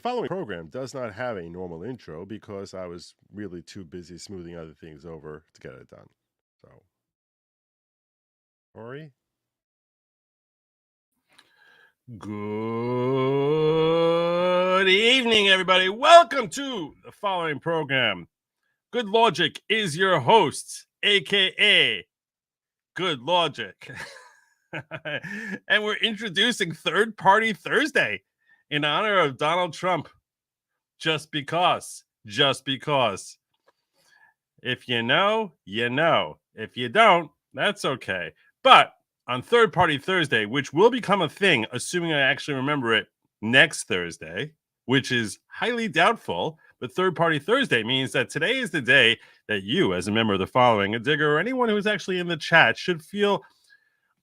The following program does not have a normal intro because I was really too busy smoothing other things over to get it done. So, Ori? Good evening, everybody. Welcome to the following program. Good Lawgic is your host, aka Good Lawgic. And we're introducing Third Party Thursday in honor of Donald Trump. Just because. If you know, you know. If you don't, that's okay. But on Third Party Thursday, which will become a thing, assuming I actually remember it next Thursday, which is highly doubtful, but Third Party Thursday means that today is the day that you, as a member of the following, a digger, or anyone who's actually in the chat, should feel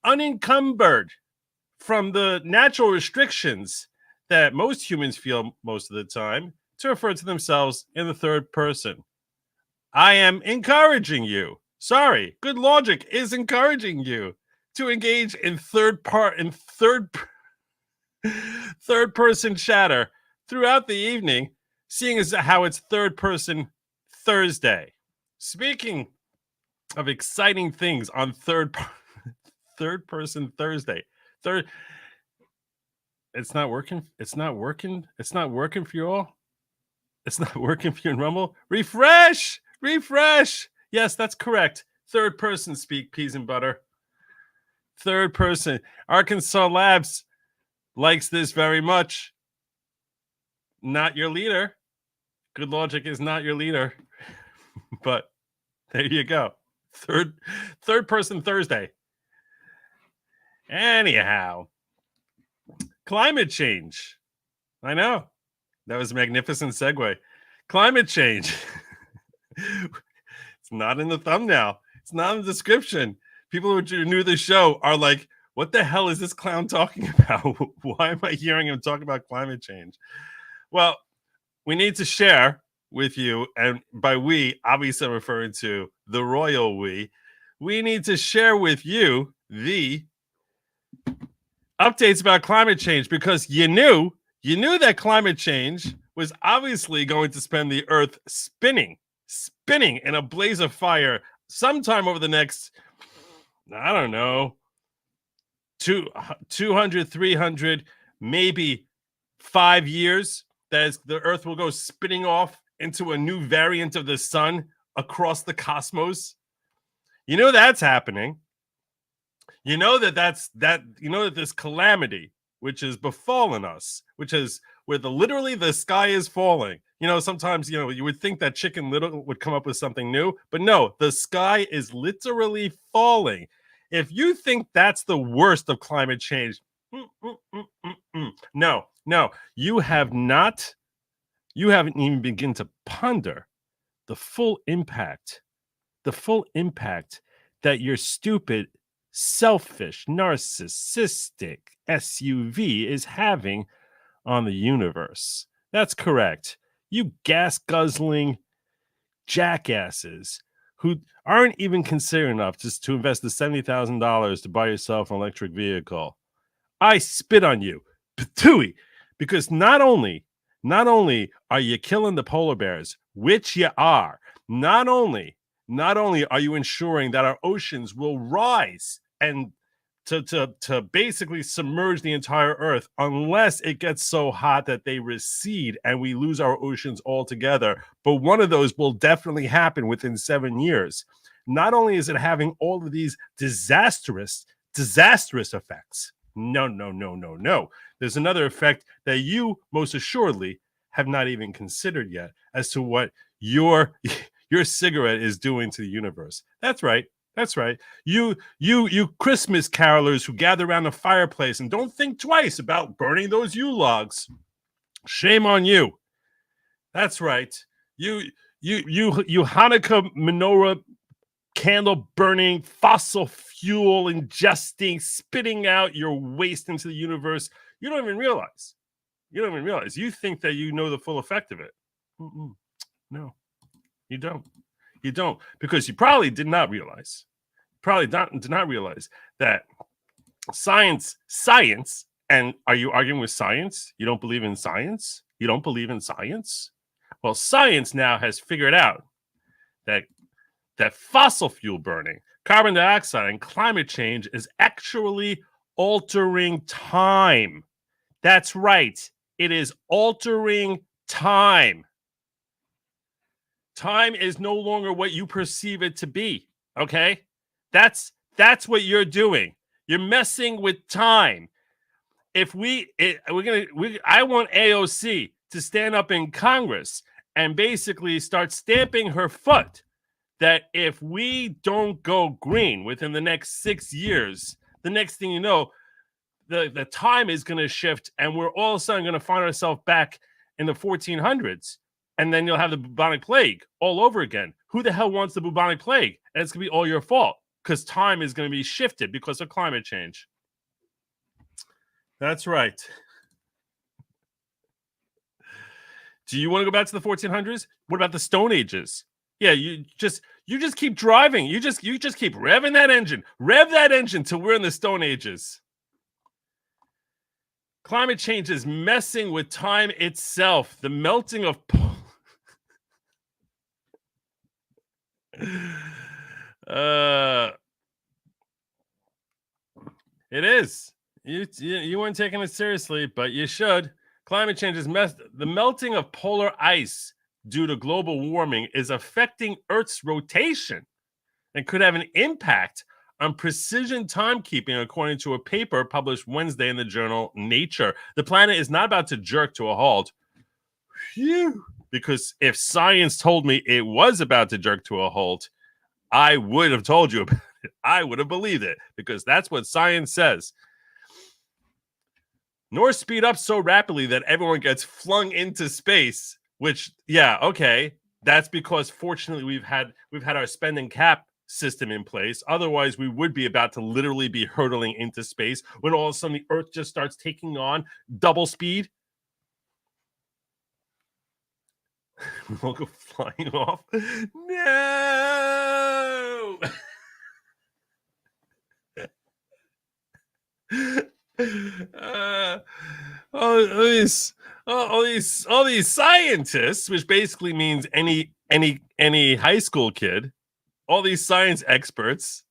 unencumbered from the natural restrictions that most humans feel most of the time to refer to themselves in the third person. I am encouraging you. Sorry, Good Lawgic is encouraging you to engage in third person chatter throughout the evening, seeing as how it's third person Thursday. Speaking of exciting things on third person Thursday. It's not working for you all. It's not working for you in Rumble. Refresh. Yes, that's correct. Third person speak, peas and butter. Third person. Arkansas Labs likes this very much. Not your leader. Good Lawgic is not your leader. But there you go. Third person Thursday. Anyhow, climate change. I know. That was a magnificent segue. Climate change. It's not in the thumbnail. It's not in the description. People who are new to the show are like, what the hell is this clown talking about? Why am I hearing him talk about climate change? Well, we need to share with you, and by we, obviously I'm referring to the royal we need to share with you the updates about climate change, because you knew that climate change was obviously going to spend the earth spinning in a blaze of fire sometime over the next, I don't know, 200, 300, maybe 5 years, that the earth will go spinning off into a new variant of the sun across the cosmos. You know that's happening. You know that this calamity which has befallen us, which is where literally the sky is falling. Sometimes, you would think that Chicken Little would come up with something new, but no, the sky is literally falling. If you think that's the worst of climate change, no, you haven't even begun to ponder the full impact that your stupid, selfish, narcissistic SUV is having on the universe. That's correct. You gas-guzzling jackasses who aren't even considering enough just to invest the $70,000 to buy yourself an electric vehicle. I spit on you, patooey, because not only are you killing the polar bears, which you are, not only are you ensuring that our oceans will rise and to basically submerge the entire earth unless it gets so hot that they recede and we lose our oceans altogether. But one of those will definitely happen within 7 years. Not only is it having all of these disastrous effects. No. There's another effect that you most assuredly have not even considered yet as to what your cigarette is doing to the universe. That's right. You Christmas carolers who gather around the fireplace and don't think twice about burning those Yule logs. Shame on you. That's right. You Hanukkah menorah candle burning, fossil fuel ingesting, spitting out your waste into the universe. You don't even realize. You think that you know the full effect of it. No, you don't. Because you probably did not realize. Did not realize that science And are you arguing with science? You don't believe in science? You don't believe in science? Well, science now has figured out that fossil fuel burning, carbon dioxide, and climate change is actually altering time. That's right. It is altering time. Time is no longer what you perceive it to be. Okay? That's what you're doing. You're messing with time. If I want AOC to stand up in Congress and basically start stamping her foot that if we don't go green within the next 6 years, the next thing you know, the time is going to shift, and we're all of a sudden going to find ourselves back in the 1400s, and then you'll have the bubonic plague all over again. Who the hell wants the bubonic plague? And it's going to be all your fault because time is going to be shifted because of climate change. That's right. Do you want to go back to the 1400s? What about the Stone Ages? Yeah, you just keep driving. You just keep revving that engine. Rev that engine till we're in the Stone Ages. Climate change is messing with time itself. The melting of it is. You weren't taking it seriously, but you should. Climate change is the melting of polar ice due to global warming is affecting Earth's rotation and could have an impact on precision timekeeping, according to a paper published Wednesday in the journal Nature. The planet is not about to jerk to a halt. Phew. Because if science told me it was about to jerk to a halt, I would have told you about it. I would have believed it because that's what science says. Nor speed up so rapidly that everyone gets flung into space, which, yeah, okay. That's because fortunately we've had our spending cap system in place. Otherwise, we would be about to literally be hurtling into space when all of a sudden the Earth just starts taking on double speed. We'll go flying off. No! All these scientists, which basically means any high school kid, all these science experts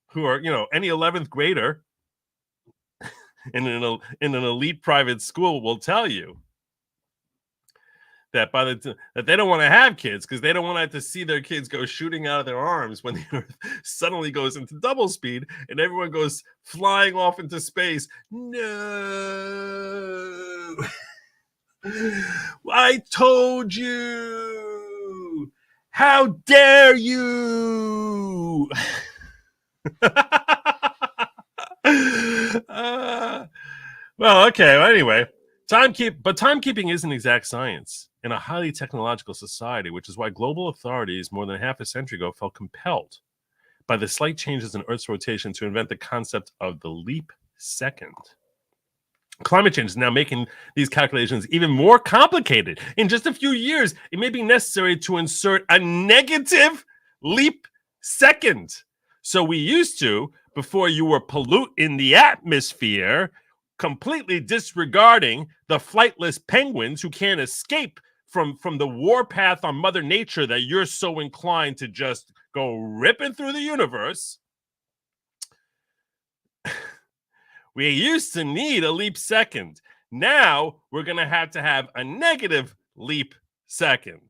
who are, any 11th grader in an elite private school will tell you that that they don't want to have kids because they don't want to have to see their kids go shooting out of their arms when the Earth suddenly goes into double speed and everyone goes flying off into space. No, I told you. How dare you? Well, okay. Well, anyway, timekeeping is an exact science in a highly technological society, which is why global authorities more than half a century ago felt compelled by the slight changes in Earth's rotation to invent the concept of the leap second. Climate change is now making these calculations even more complicated. In just a few years, it may be necessary to insert a negative leap second. So we used to, before you were polluting the atmosphere, completely disregarding the flightless penguins who can't escape from the warpath on Mother Nature that you're so inclined to just go ripping through the universe. We used to need a leap second. Now we're going to have a negative leap second.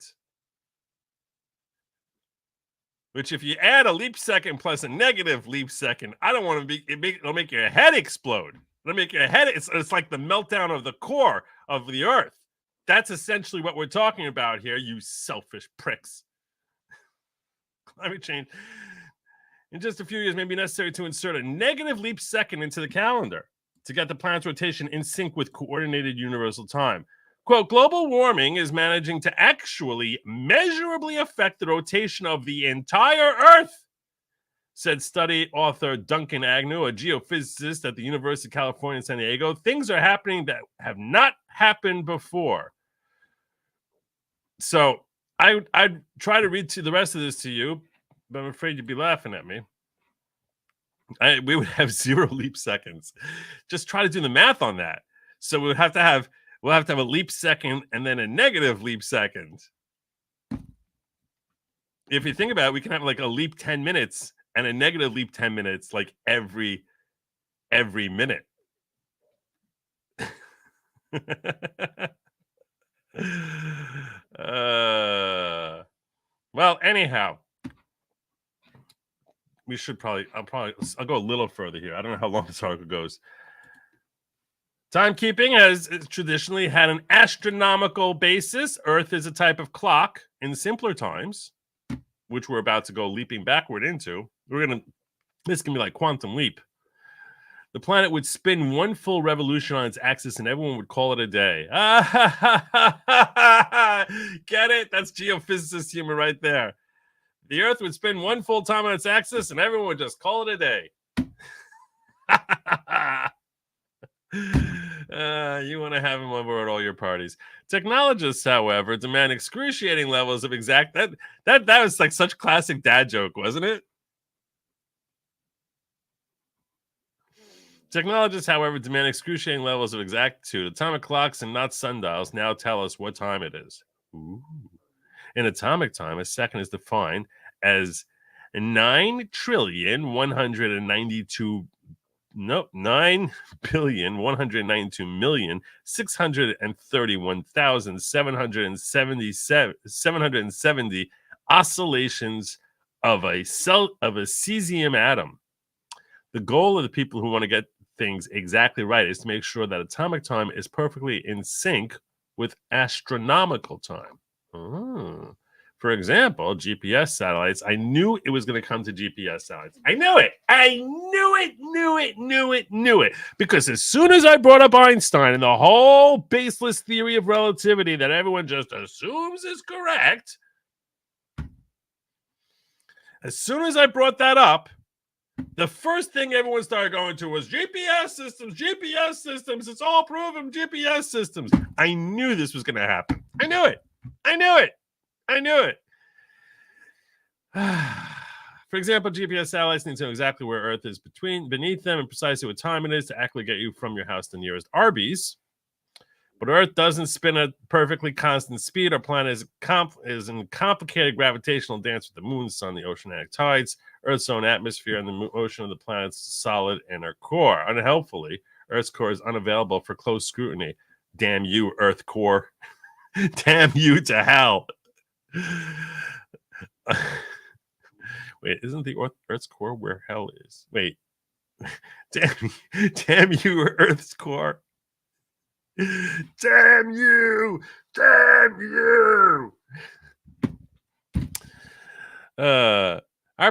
Which, if you add a leap second plus a negative leap second, I don't want to be. It'll make your head explode. It'll make your head. It's like the meltdown of the core of the Earth. That's essentially what we're talking about here, you selfish pricks. Climate change. In just a few years, may be necessary to insert a negative leap second into the calendar to get the planet's rotation in sync with coordinated universal time. Quote, global warming is managing to actually measurably affect the rotation of the entire Earth, said study author Duncan Agnew, a geophysicist at the University of California in San Diego. Things are happening that have not happened before. So I'd try to read the rest of this to you, but I'm afraid you'd be laughing at me. We would have 0 leap seconds. Just try to do the math on that. So we'll have to have a leap second and then a negative leap second. If you think about it, we can have like a leap 10 minutes and a negative leap 10 minutes like every minute. Well, anyhow, we should I'll go a little further here. I don't know how long this article goes. Timekeeping has traditionally had an astronomical basis. Earth is a type of clock in simpler times, which we're about to go leaping backward into. This can be like quantum leap. The planet would spin one full revolution on its axis and everyone would call it a day. Get it? That's geophysicist humor right there. The Earth would spin one full time on its axis and everyone would just call it a day. You want to have him over at all your parties. Technologists, however, demand excruciating levels of exact... That was like such classic dad joke, wasn't it? Technologists, however, demand excruciating levels of exactitude. Atomic clocks and not sundials now tell us what time it is. Ooh. In atomic time, a second is defined as 9,192,631,770 oscillations of a cesium atom. The goal of the people who want to get things exactly right is to make sure that atomic time is perfectly in sync with astronomical time. For example, GPS satellites. I knew it was going to come to GPS satellites. I knew it. Because as soon as I brought up Einstein and the whole baseless theory of relativity that everyone just assumes is correct, as soon as I brought that up, the first thing everyone started going to was GPS systems. It's all proven GPS systems. I knew this was going to happen. I knew it. For example, GPS satellites need to know exactly where Earth is beneath them and precisely what time it is to actually get you from your house to the nearest Arby's. But Earth doesn't spin at perfectly constant speed. Our planet is in complicated gravitational dance with the moon, sun, the oceanic tides, Earth's own atmosphere, and the ocean of the planet's solid inner core. Unhelpfully, Earth's core is unavailable for close scrutiny. Damn you, Earth core. Damn you to hell. Wait, isn't the Earth's core where hell is? Wait. Damn you, Earth's core. Damn you! Our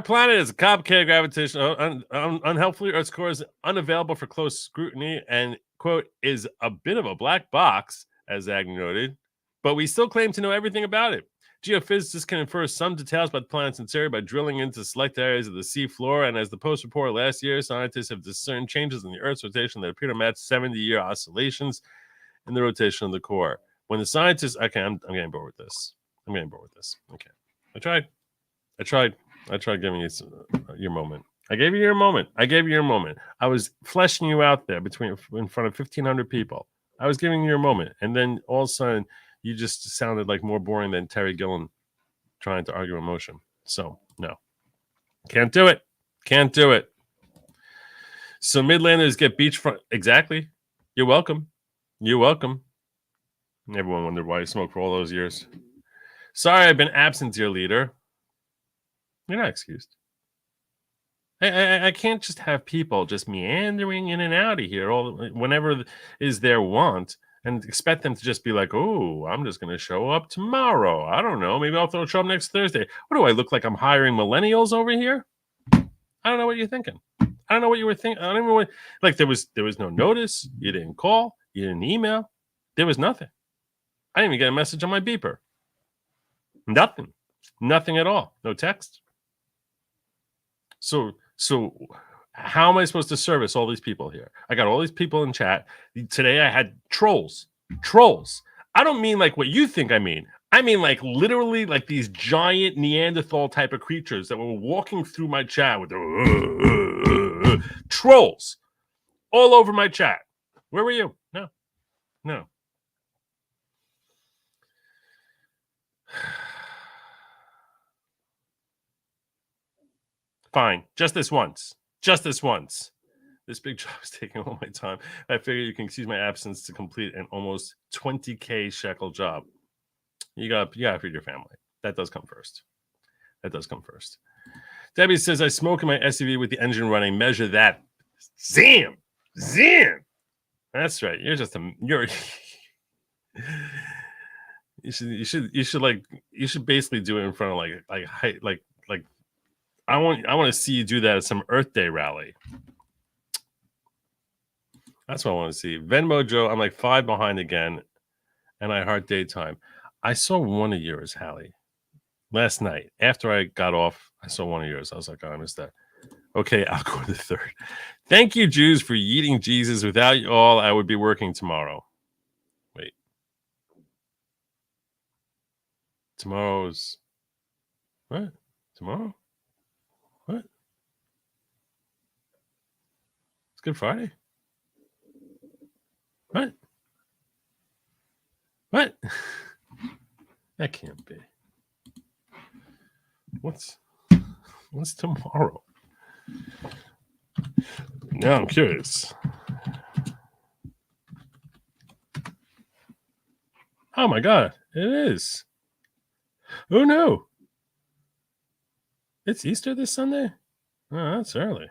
planet is a complicated gravitational. Unhelpfully, Earth's core is unavailable for close scrutiny and, quote, is a bit of a black box, as Agnew noted, but we still claim to know everything about it. Geophysicists can infer some details about the planet's interior by drilling into select areas of the sea floor, and as the Post reported last year, scientists have discerned changes in the Earth's rotation that appear to match 70-year oscillations in the rotation of the core. When the scientists... Okay, I'm getting bored with this. Okay. I tried giving you your moment. I gave you your moment. I was fleshing you out there in front of 1,500 people. I was giving you your moment. And then all of a sudden, you just sounded like more boring than Terry Gilliam trying to argue emotion. So, no. Can't do it. So Midlanders get beachfront... Exactly. You're welcome. Everyone wondered why you smoked for all those years. Sorry, I've been absent, dear leader. You're not excused. I can't just have people just meandering in and out of here whenever is their want and expect them to just be like, oh, I'm just going to show up tomorrow. I don't know. Maybe I'll show up next Thursday. What do I look like? I'm hiring millennials over here? I don't know what you're thinking. I don't know what you were thinking. I don't even know what, like there was no notice. You didn't call. You didn't email. There was nothing. I didn't even get a message on my beeper. Nothing at all. No text. So how am I supposed to service all these people here? I got all these people in chat. Today I had trolls. I don't mean like what you think I mean. I mean like literally like these giant Neanderthal type of creatures that were walking through my chat with their trolls all over my chat. Where were you? No. Fine. Just this once. This big job is taking all my time. I figure you can excuse my absence to complete an almost 20K shekel job. You got to feed your family. That does come first. Debbie says, I smoke in my SUV with the engine running. Measure that. Zam. That's right. You're you should basically do it in front of like I want to see you do that at some Earth Day rally. That's what I want to see. Venmo Joe, I'm like 5 behind again, and I heart daytime. I saw one of yours, Hallie, last night. After I got off, I saw one of yours. I was like, oh, I missed that. Okay, I'll go to the third. Thank you, Jews, for eating Jesus. Without you all, I would be working tomorrow. Wait. Tomorrow's... What? Tomorrow? What? It's Good Friday? What? That can't be. What's tomorrow? Now I'm curious. Oh my God, it is. Oh no. It's Easter this Sunday? Oh, that's early.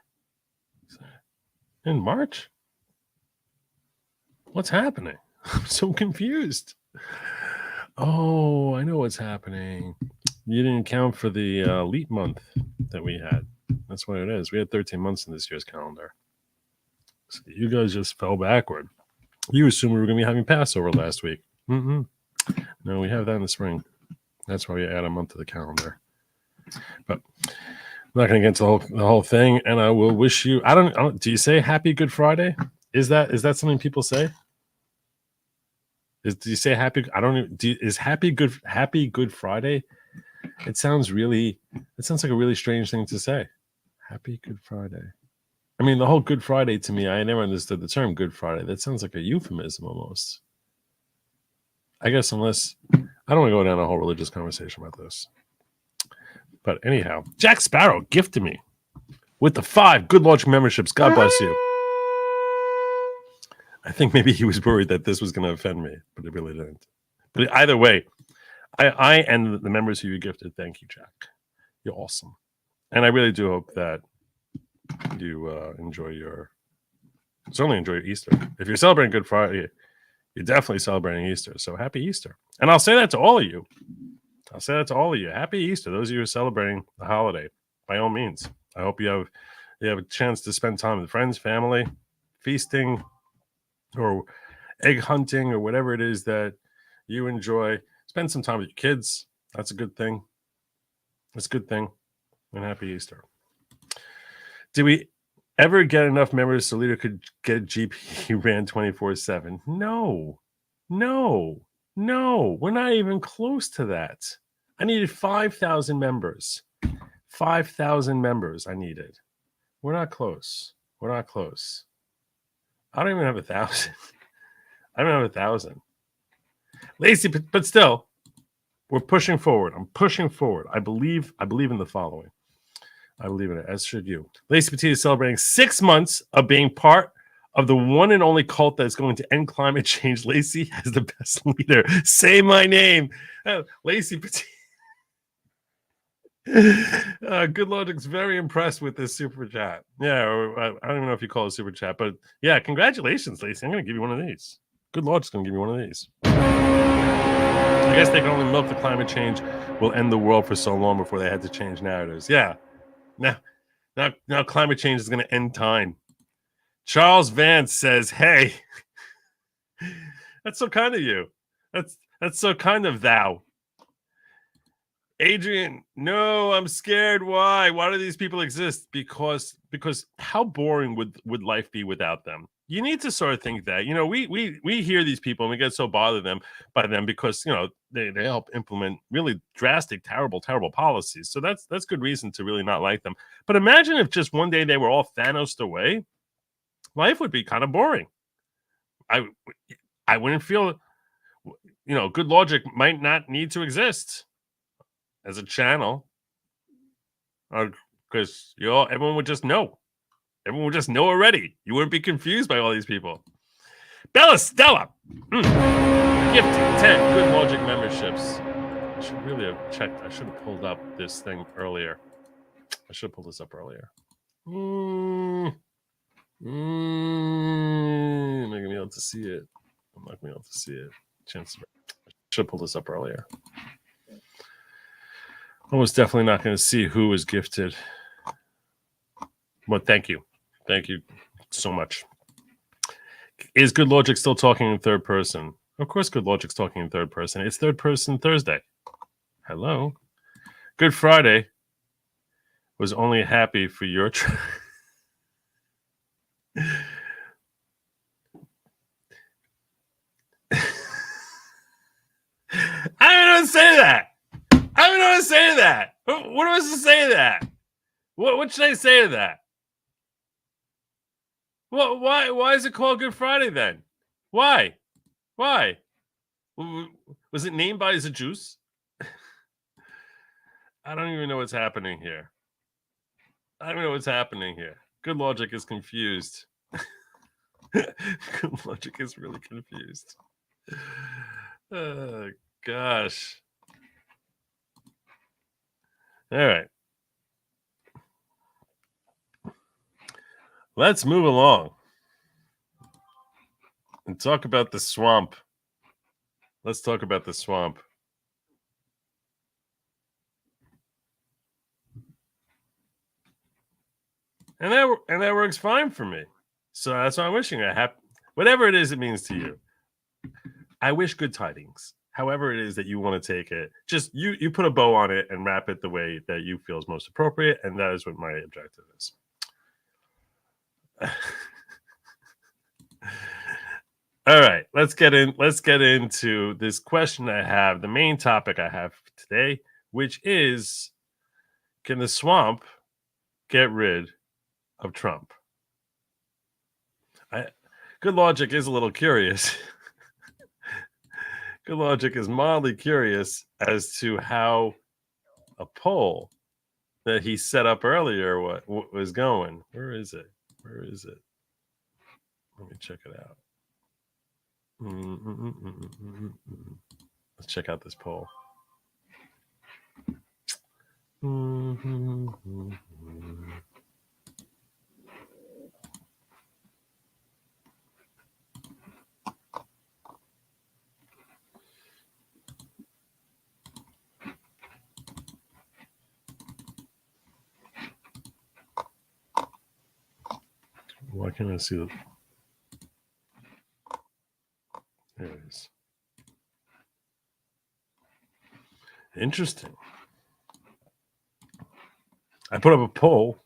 In March? What's happening? I'm so confused. Oh, I know what's happening. You didn't count for the leap month that we had. That's what it is. We had 13 months in this year's calendar. So you guys just fell backward. You assumed we were going to be having Passover last week. No, we have that in the spring. That's why we add a month to the calendar. But I'm not going to get into the whole thing. And I will wish you. I don't. Do you say Happy Good Friday? Is that something people say? Do you say happy? I don't know. Is Happy Good Friday? It sounds like a really strange thing to say. Happy Good Friday. I mean, the whole Good Friday to me, I never understood the term Good Friday. That sounds like a euphemism almost. I guess unless I don't want to go down a whole religious conversation about this. But anyhow, Jack Sparrow gifted me with the 5 Good Lawgic memberships. God bless you. I think maybe he was worried that this was going to offend me, but it really didn't. But either way, I and the members who you gifted, thank you, Jack. You're awesome. And I really do hope that you certainly enjoy your Easter. If you're celebrating Good Friday, you're definitely celebrating Easter. So happy Easter. And I'll say that to all of you. Happy Easter. Those of you who are celebrating the holiday, by all means. I hope you have a chance to spend time with friends, family, feasting, or egg hunting, or whatever it is that you enjoy. Spend some time with your kids. That's a good thing. And happy Easter. Did we ever get enough members so Leader could get GP ran 24/7? No. We're not even close to that. I needed 5,000 members. 5,000 members I needed. We're not close. I don't even have 1,000. I don't have 1,000. Lacey, but still, we're pushing forward. I'm pushing forward. I believe in the following. I believe in it, as should you. Lacey Petit is celebrating 6 months of being part of the one and only cult that's going to end climate change. Lacey has the best leader. Say my name. Lacey Petit. Good Logic's very impressed with this super chat. Yeah, I don't even know if you call it a super chat, but yeah, congratulations, Lacey. I'm going to give you one of these. Good Logic's going to give you one of these. I guess they can only milk the climate change will end the world for so long before they had to change narratives. Yeah. Now climate change is going to end time. Charles Vance says, hey, that's so kind of you. That's so kind of thou. Adrian, no, I'm scared. Why do these people exist? Because how boring would life be without them? You need to sort of think that, we hear these people and we get so bothered by them because, they help implement really drastic, terrible policies. So that's good reason to really not like them. But imagine if just one day they were all Thanosed away. life would be kind of boring. I wouldn't feel, Good Logic might not need to exist as a channel, because everyone would just know. Everyone would just know already. You wouldn't be confused by all these people. Bella Stella, gifted 10 Good Logic memberships. I should really have checked. I should have pulled up this thing earlier. I should have pulled this up earlier. I'm not gonna be able to see it. I'm not gonna be able to see it. I should have pulled this up earlier. I was definitely not going to see who was gifted. But thank you. Thank you so much. Is Good Logic still talking in third person? Of course Good Logic's talking in third person. It's third person Thursday. Hello. Good Friday was only happy for your I don't know how to say that. I don't know how to say that. What am I supposed to say to that? What should I say to that? Well, why is it called Good Friday then? Why? Was it named by the Jews? I don't even know what's happening here. Good Logic is confused. Good Logic is really confused. Oh, gosh. All right. Let's move along and talk about the swamp. Let's talk about the swamp. And that works fine for me. So that's what I'm wishing. Whatever it is it means to you. I wish good tidings. However it is that you want to take it, just you put a bow on it and wrap it the way that you feel is most appropriate, and that is what my objective is. All right, let's get into this question I have, the main topic I have today, which is, can the swamp get rid of Trump? Good Logic is a little curious. Good Logic is mildly curious as to how a poll that he set up earlier what was going. Where is it? Let me check it out. Let's check out this poll. Why can't I see it? There it is. Interesting. I put up a poll.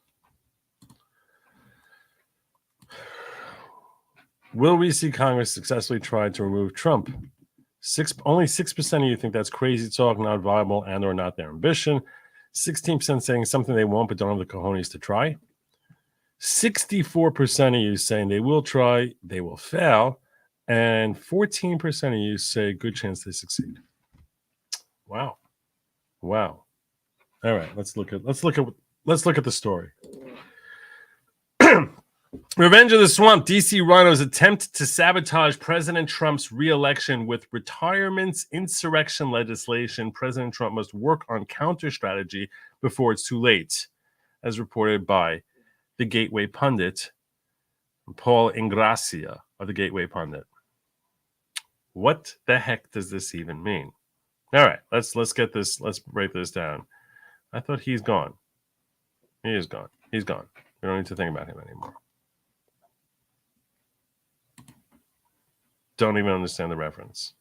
Will we see Congress successfully try to remove Trump? Only 6% of you think that's crazy talk, not viable, and or not their ambition. 16% saying something they want but don't have the cojones to try. 64% of you saying they will try, they will fail, and 14% of you say good chance they succeed. Wow. All right, let's look at the story. Revenge of the Swamp. DC rhinos attempt to sabotage President Trump's re-election with retirements insurrection legislation. President Trump must work on counter strategy before it's too late, as reported by the Gateway Pundit, Paul Ingracia of the Gateway Pundit. What the heck does this even mean? All right, let's get this. Let's break this down. I thought he's gone. He is gone. He's gone. We don't need to think about him anymore. Don't even understand the reference.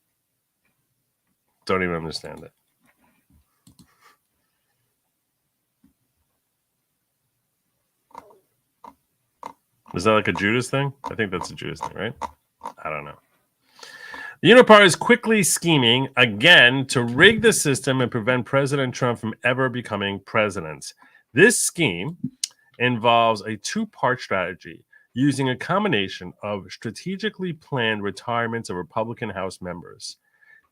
Don't even understand it. Is that like a Judas thing? I think that's a Judas thing, right? I don't know. The Unipar is quickly scheming again to rig the system and prevent President Trump from ever becoming president. This scheme involves a two-part strategy. using a combination of strategically planned retirements of Republican House members,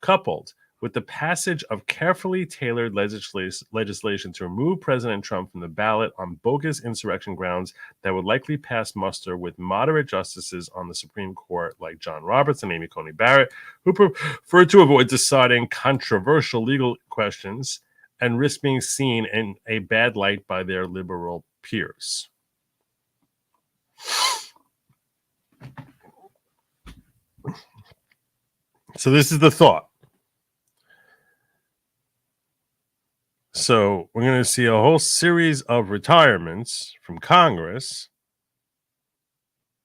coupled with the passage of carefully tailored legislation to remove President Trump from the ballot on bogus insurrection grounds that would likely pass muster with moderate justices on the Supreme Court like John Roberts and Amy Coney Barrett, who prefer to avoid deciding controversial legal questions and risk being seen in a bad light by their liberal peers. So this is the thought. So we're going to see a whole series of retirements from Congress,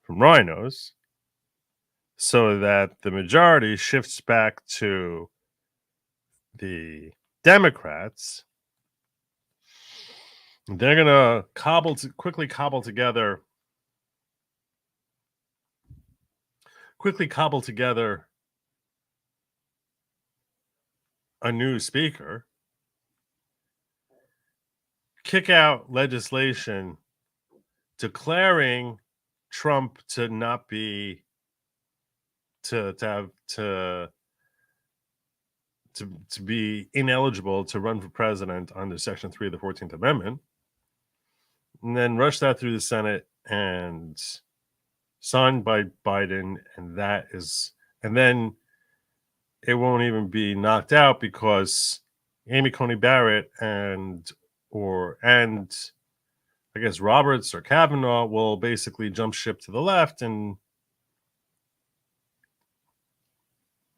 from rhinos, so that the majority shifts back to the Democrats. They're going to quickly cobble together a new speaker, kick out legislation declaring Trump to not be to be ineligible to run for president under Section 3 of the 14th Amendment, and then rush that through the Senate and signed by Biden, and then it won't even be knocked out because Amy Coney Barrett and I guess Roberts or Kavanaugh will basically jump ship to the left and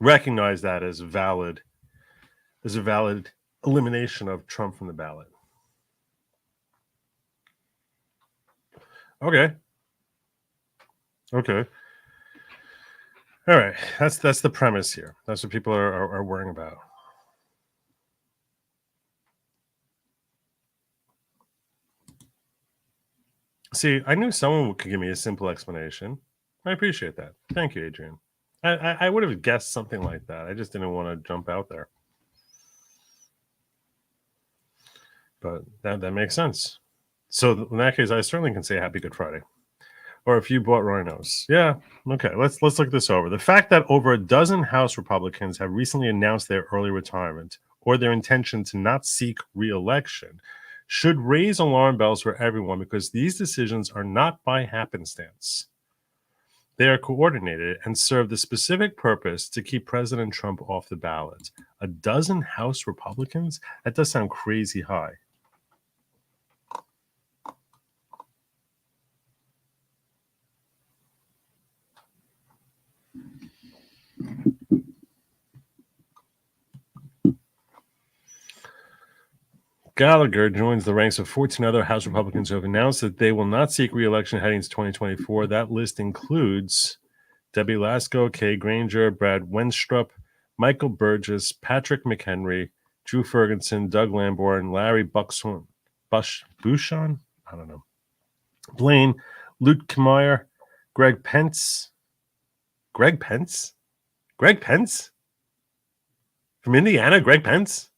recognize that as a valid elimination of Trump from the ballot. Okay. All right. That's the premise here. That's what people are worrying about. See, I knew someone could give me a simple explanation. I appreciate that. Thank you, Adrian. I would have guessed something like that. I just didn't want to jump out there. But that makes sense. So in that case, I certainly can say Happy Good Friday. Or if you bought rhinos. Yeah, okay, let's look this over. The fact that over a dozen House Republicans have recently announced their early retirement or their intention to not seek re-election should raise alarm bells for everyone, because these decisions are not by happenstance. They are coordinated and serve the specific purpose to keep President Trump off the ballot. A dozen House Republicans? That does sound crazy high. Gallagher joins the ranks of 14 other House Republicans who have announced that they will not seek re-election heading to 2024. That list includes Debbie Lasko, Kay Granger, Brad Wenstrup, Michael Burgess, Patrick McHenry, Drew Ferguson, Doug Lamborn, Larry Bouchon, I don't know, Blaine Luetkemeyer, Greg Pence from Indiana. Greg Pence.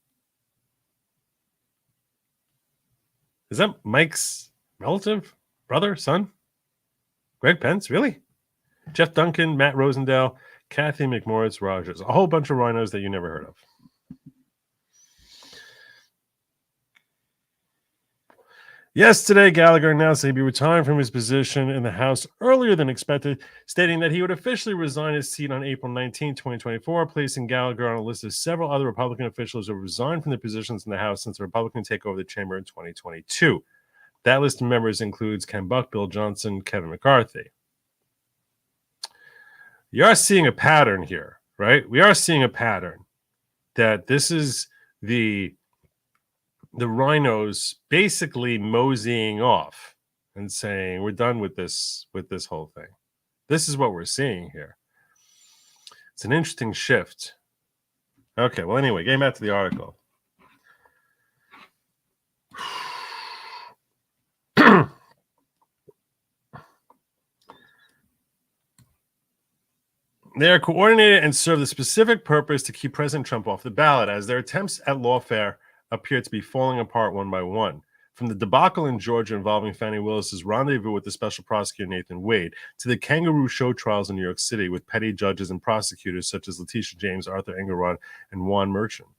Is that Mike's relative, brother, son? Greg Pence, really? Jeff Duncan, Matt Rosendale, Kathy McMorris Rogers. A whole bunch of rhinos that you never heard of. Yesterday, Gallagher announced that he'd be retiring from his position in the House earlier than expected, stating that he would officially resign his seat on April 19, 2024, placing Gallagher on a list of several other Republican officials who have resigned from their positions in the House since the Republicans take over the chamber in 2022. That list of members includes Ken Buck, Bill Johnson, Kevin McCarthy. You are seeing a pattern here, right? We are seeing a pattern that this is the rhinos basically moseying off and saying, we're done with this whole thing. This is what we're seeing here. It's an interesting shift. Okay, well, anyway, getting back to the article. They are coordinated and serve the specific purpose to keep President Trump off the ballot, as their attempts at lawfare appear to be falling apart one by one. From the debacle in Georgia involving Fannie Willis's rendezvous with the special prosecutor Nathan Wade to the kangaroo show trials in New York City with petty judges and prosecutors such as Letitia James, Arthur Engelrod, and Juan Merchant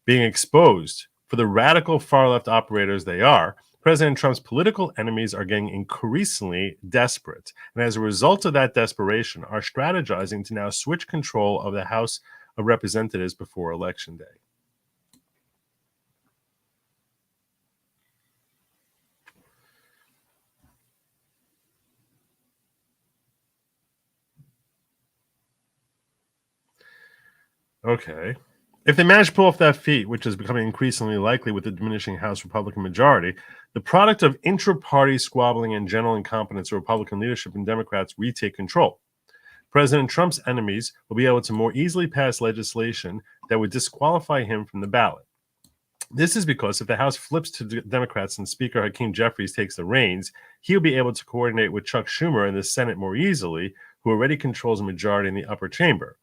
being exposed for the radical far-left operators they are, President Trump's political enemies are getting increasingly desperate. And as a result of that desperation, are strategizing to now switch control of the House of Representatives before Election Day. Okay. If they manage to pull off that feat, which is becoming increasingly likely with the diminishing House Republican majority, the product of intra-party squabbling and general incompetence of Republican leadership and Democrats retake control. President Trump's enemies will be able to more easily pass legislation that would disqualify him from the ballot. This is because if the House flips to Democrats and Speaker Hakeem Jeffries takes the reins, he'll be able to coordinate with Chuck Schumer in the Senate more easily, who already controls a majority in the upper chamber.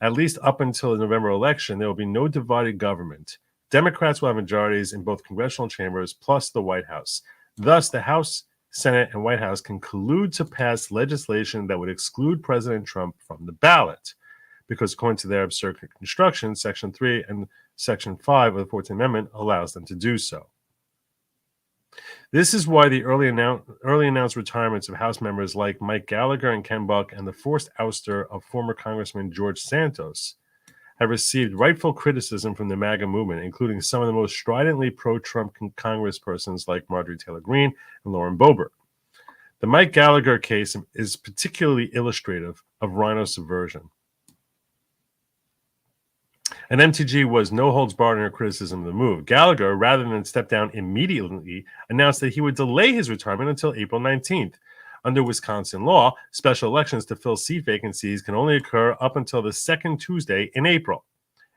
At least up until the November election, there will be no divided government. Democrats will have majorities in both congressional chambers plus the White House. Thus, the House, Senate, and White House can collude to pass legislation that would exclude President Trump from the ballot, because according to their absurd construction, Section 3 and Section 5 of the 14th Amendment allows them to do so. This is why the early announced retirements of House members like Mike Gallagher and Ken Buck and the forced ouster of former Congressman George Santos have received rightful criticism from the MAGA movement, including some of the most stridently pro-Trump congresspersons like Marjorie Taylor Greene and Lauren Boebert. The Mike Gallagher case is particularly illustrative of rhino subversion. And MTG was no holds barred in her criticism of the move. Gallagher, rather than step down immediately, announced that he would delay his retirement until April 19th. Under Wisconsin law, special elections to fill seat vacancies can only occur up until the second Tuesday in April,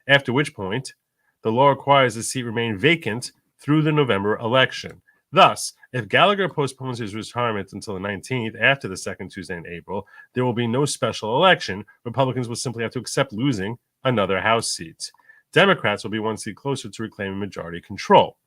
after which point the law requires the seat remain vacant through the November election. Thus, if Gallagher postpones his retirement until the 19th, after the second Tuesday in April, there will be no special election. Republicans will simply have to accept losing another House seat. Democrats will be one seat closer to reclaiming majority control.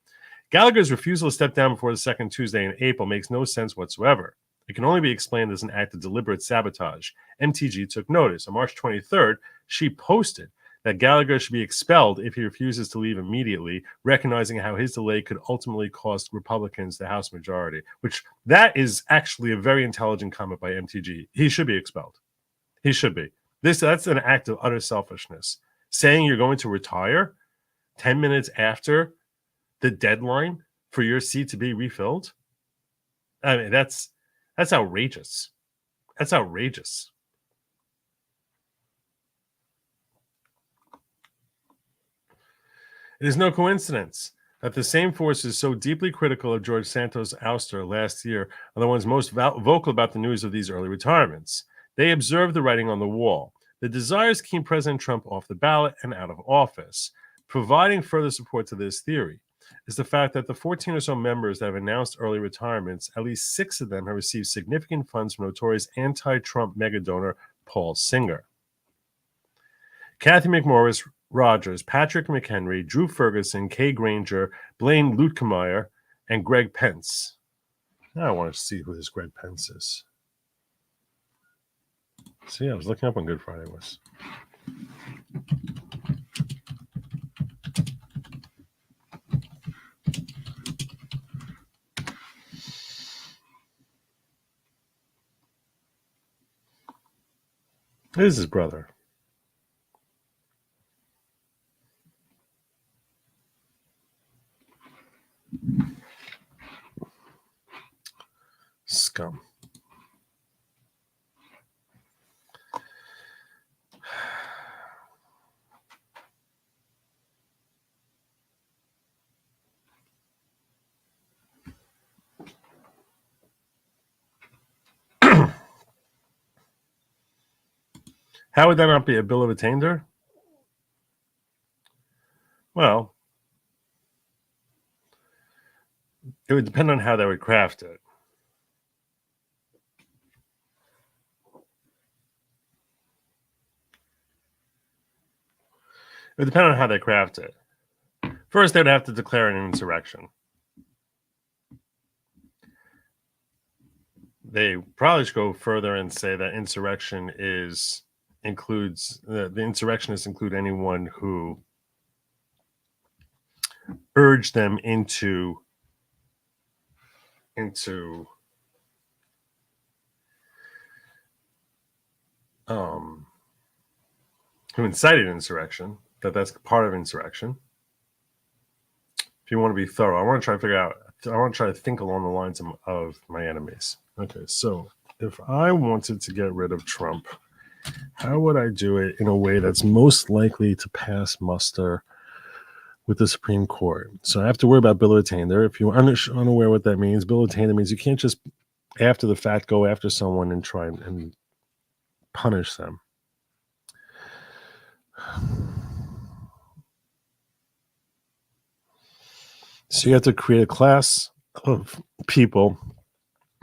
Gallagher's refusal to step down before the second Tuesday in April makes no sense whatsoever. It can only be explained as an act of deliberate sabotage. MTG took notice. On March 23rd, she posted that Gallagher should be expelled if he refuses to leave immediately, recognizing how his delay could ultimately cost Republicans the House majority, which that is actually a very intelligent comment by MTG. He should be expelled. He should be. That's an act of utter selfishness. Saying you're going to retire 10 minutes after the deadline for your seat to be refilled. I mean, that's outrageous. That's outrageous. It is no coincidence that the same forces so deeply critical of George Santos' ouster last year are the ones most vocal about the news of these early retirements. They observe the writing on the wall. The desires keep President Trump off the ballot and out of office. Providing further support to this theory is the fact that the 14 or so members that have announced early retirements, at least 6 of them have received significant funds from notorious anti-Trump megadonor Paul Singer. Kathy McMorris Rogers, Patrick McHenry, Drew Ferguson, Kay Granger, Blaine Luetkemeyer, and Greg Pence. Now I want to see who this Greg Pence is. See, I was looking up when Good Friday was. This is his brother. Scum. How would that not be a bill of attainder? Well, it would depend on how they would craft it. It would depend on how they craft it. First, they'd have to declare an insurrection. they probably should go further and say that insurrection includes the insurrectionists include anyone who urged them into who incited insurrection, that's part of insurrection. If you want to be thorough, I want to try to think along the lines of my enemies. Okay, so if I wanted to get rid of Trump, how would I do it in a way that's most likely to pass muster with the Supreme Court? So I have to worry about bill of attainder. If you're unaware what that means, bill of attainder means you can't just after the fact go after someone and try and punish them. So you have to create a class of people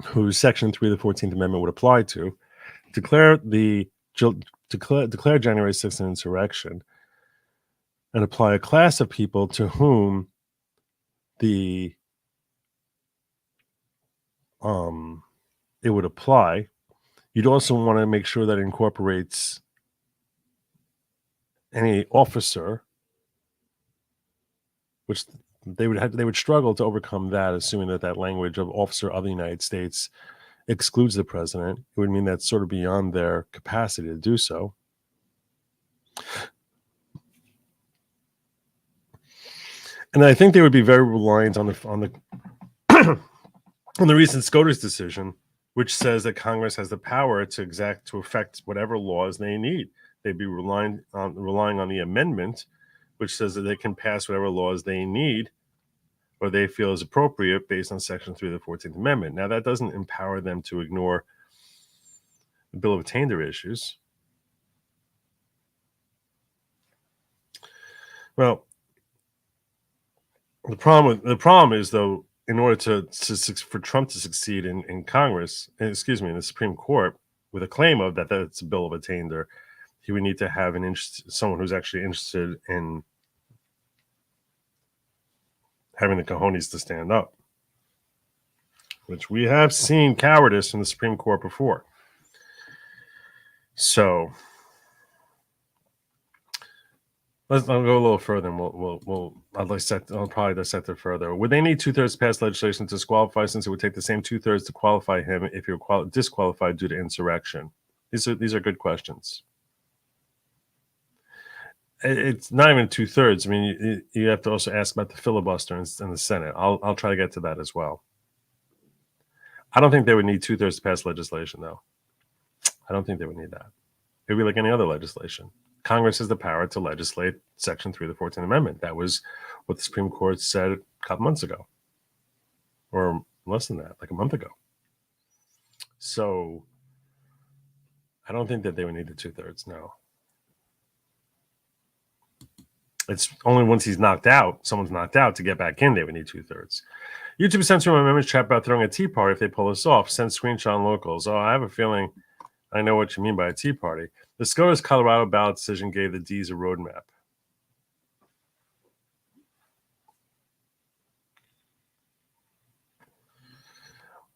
who Section 3 of the 14th Amendment would apply to, declare January 6th an insurrection, and apply a class of people to whom it would apply. You'd also want to make sure that it incorporates any officer, which they would struggle to overcome that, assuming that language of officer of the United States excludes the president. It would mean that's sort of beyond their capacity to do so. And I think they would be very reliant on the on the recent SCOTUS decision, which says that Congress has the power to affect whatever laws they need. They'd be relying on the amendment, which says that they can pass whatever laws they need or they feel is appropriate based on Section 3 of the 14th Amendment. Now, that doesn't empower them to ignore the bill of attainder issues. Well, the problem is, though, in order for Trump to succeed in Congress, in the Supreme Court, with a claim of that's a bill of attainder, he would need to have someone who's actually interested in having the cojones to stand up, which we have seen cowardice in the Supreme Court before. So I'll go a little further, and I'll probably dissect it further. Would they need 2/3 to pass legislation to disqualify, since it would take the same 2/3 to qualify him if you're disqualified due to insurrection? These are good questions. It's not even 2/3. I mean, you have to also ask about the filibuster in the Senate. I'll try to get to that as well. I don't think they would need 2/3 to pass legislation, though. I don't think they would need that. It would be like any other legislation. Congress has the power to legislate Section 3 of the 14th Amendment. That was what the Supreme Court said a couple months ago, or less than that, like a month ago. So I don't think that they would need the 2/3, no. It's only once someone's knocked out, to get back in, they would need 2/3. YouTube censoring my members chat about throwing a tea party if they pull this off. Send screenshot on locals. Oh, I have a feeling I know what you mean by a tea party. The SCOTUS Colorado ballot decision gave the D's a roadmap.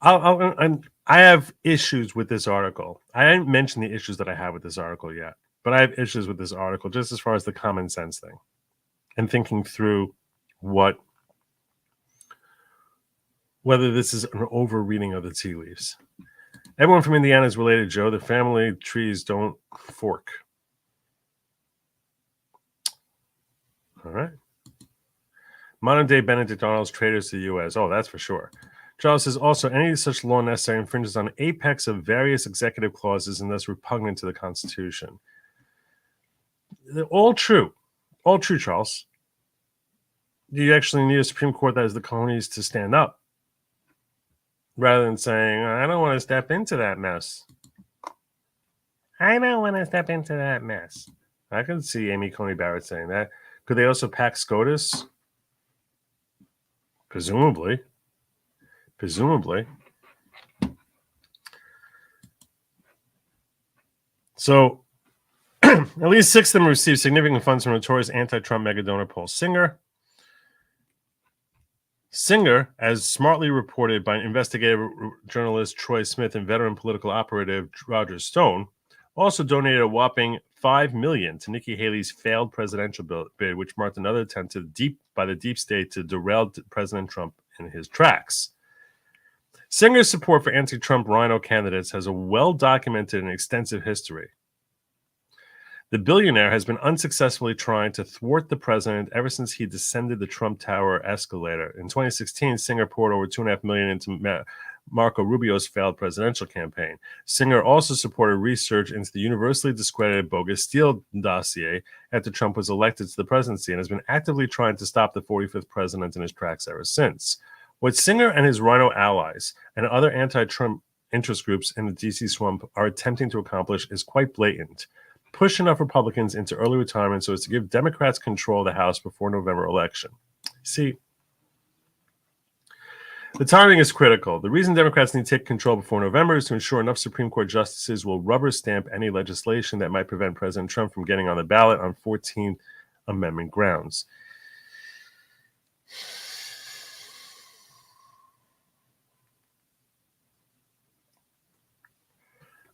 I have issues with this article. I didn't mention the issues that I have with this article yet, but I have issues with this article just as far as the common sense thing and thinking through whether this is an over-reading of the tea leaves. Everyone from Indiana is related, Joe. The family trees don't fork. All right. Modern-day Benedict Arnold's traitors to the U.S. Oh, that's for sure. Charles says, also, any such law necessary infringes on apex of various executive clauses and thus repugnant to the Constitution. They're all true. All true, Charles. You actually need a Supreme Court that has the cojones to stand up, rather than saying, I don't want to step into that mess. I don't want to step into that mess. I can see Amy Coney Barrett saying that. Could they also pack SCOTUS? Presumably. So, at least 6 of them received significant funds from notorious anti-Trump mega donor Paul Singer. Singer, as smartly reported by investigative journalist Troy Smith and veteran political operative Roger Stone, also donated a whopping $5 million to Nikki Haley's failed presidential bid, which marked another attempt by the deep state to derail President Trump in his tracks. Singer's support for anti-Trump rhino candidates has a well-documented and extensive history. The billionaire has been unsuccessfully trying to thwart the president ever since he descended the Trump Tower escalator. In 2016, Singer poured over $2.5 million into Marco Rubio's failed presidential campaign. Singer also supported research into the universally discredited bogus Steele dossier after Trump was elected to the presidency and has been actively trying to stop the 45th president in his tracks ever since. What Singer and his rhino allies and other anti-Trump interest groups in the DC swamp are attempting to accomplish is quite blatant. Push enough Republicans into early retirement so as to give Democrats control of the House before November election. See, the timing is critical. The reason Democrats need to take control before November is to ensure enough Supreme Court justices will rubber stamp any legislation that might prevent President Trump from getting on the ballot on 14th Amendment grounds.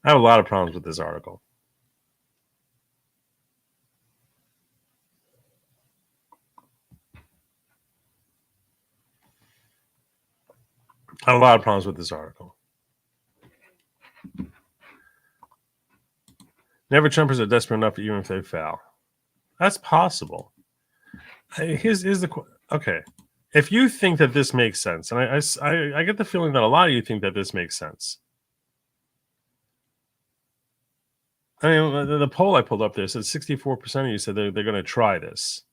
I have a lot of problems with this article. I have a lot of problems with this article. Never Trumpers are desperate enough even if they fail. That's possible. Here's the okay. If you think that this makes sense, and I get the feeling that a lot of you think that this makes sense. I mean, the poll I pulled up there said 64% of you said they're going to try this.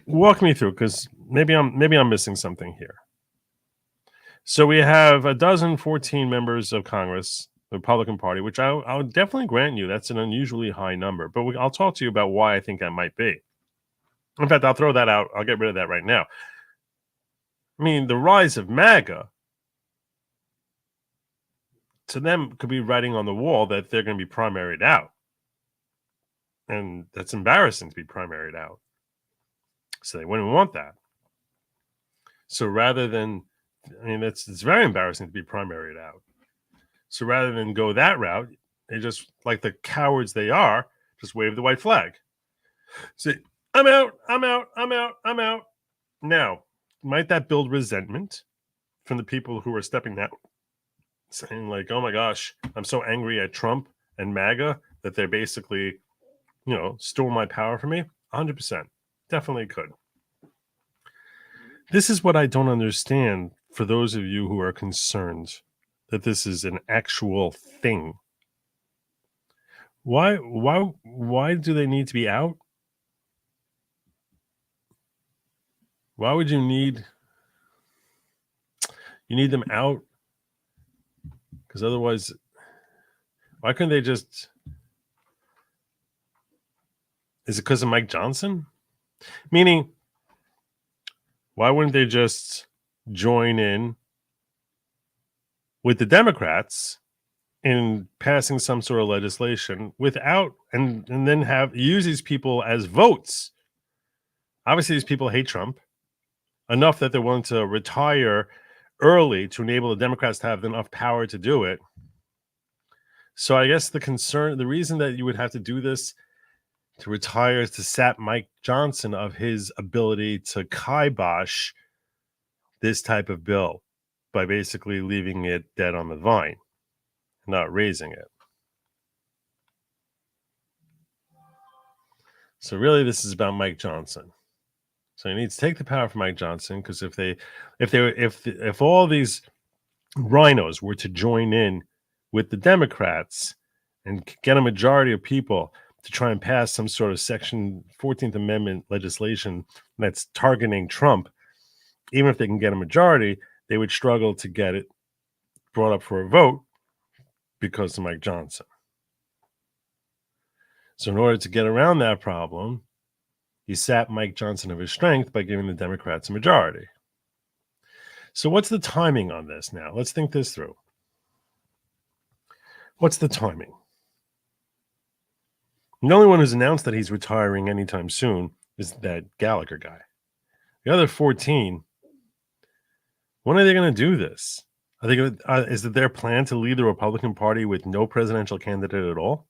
Walk me through, because maybe I'm missing something here. So we have 14 members of Congress, the Republican Party, which I'll definitely grant you that's an unusually high number. But I'll talk to you about why I think that might be. In fact, I'll throw that out. I'll get rid of that right now. I mean, the rise of MAGA, to them, could be writing on the wall that they're going to be primaried out. And that's embarrassing to be primaried out. So they wouldn't want that. So rather than, I mean, it's very embarrassing to be primaried out. So rather than go that route, they just, like the cowards they are, just wave the white flag. Say, I'm out, I'm out, I'm out, I'm out. Now, might that build resentment from the people who are stepping out, saying like, oh my gosh, I'm so angry at Trump and MAGA that they're basically, stole my power from me? 100%. Definitely could. This is what I don't understand for those of you who are concerned that this is an actual thing. Why do they need to be out? Why would you need them out? Because otherwise, why couldn't they just, is it because of Mike Johnson? Meaning, why wouldn't they just join in with the Democrats in passing some sort of legislation without, and then use these people as votes? Obviously, these people hate Trump enough that they're willing to retire early to enable the Democrats to have enough power to do it. So I guess the reason that you would have to do this to retire is to sap Mike Johnson of his ability to kibosh this type of bill by basically leaving it dead on the vine, not raising it. So really, this is about Mike Johnson. So he needs to take the power from Mike Johnson, because if all these rhinos were to join in with the Democrats and get a majority of people to try and pass some sort of Section 14th Amendment legislation that's targeting Trump, even if they can get a majority, they would struggle to get it brought up for a vote because of Mike Johnson. So in order to get around that problem, he sapped Mike Johnson of his strength by giving the Democrats a majority. So what's the timing on this now? Let's think this through. What's the timing? The only one who's announced that he's retiring anytime soon is that Gallagher guy. The other 14, when are they going to do this? Are they going to, is it their plan to lead the Republican Party with no presidential candidate at all?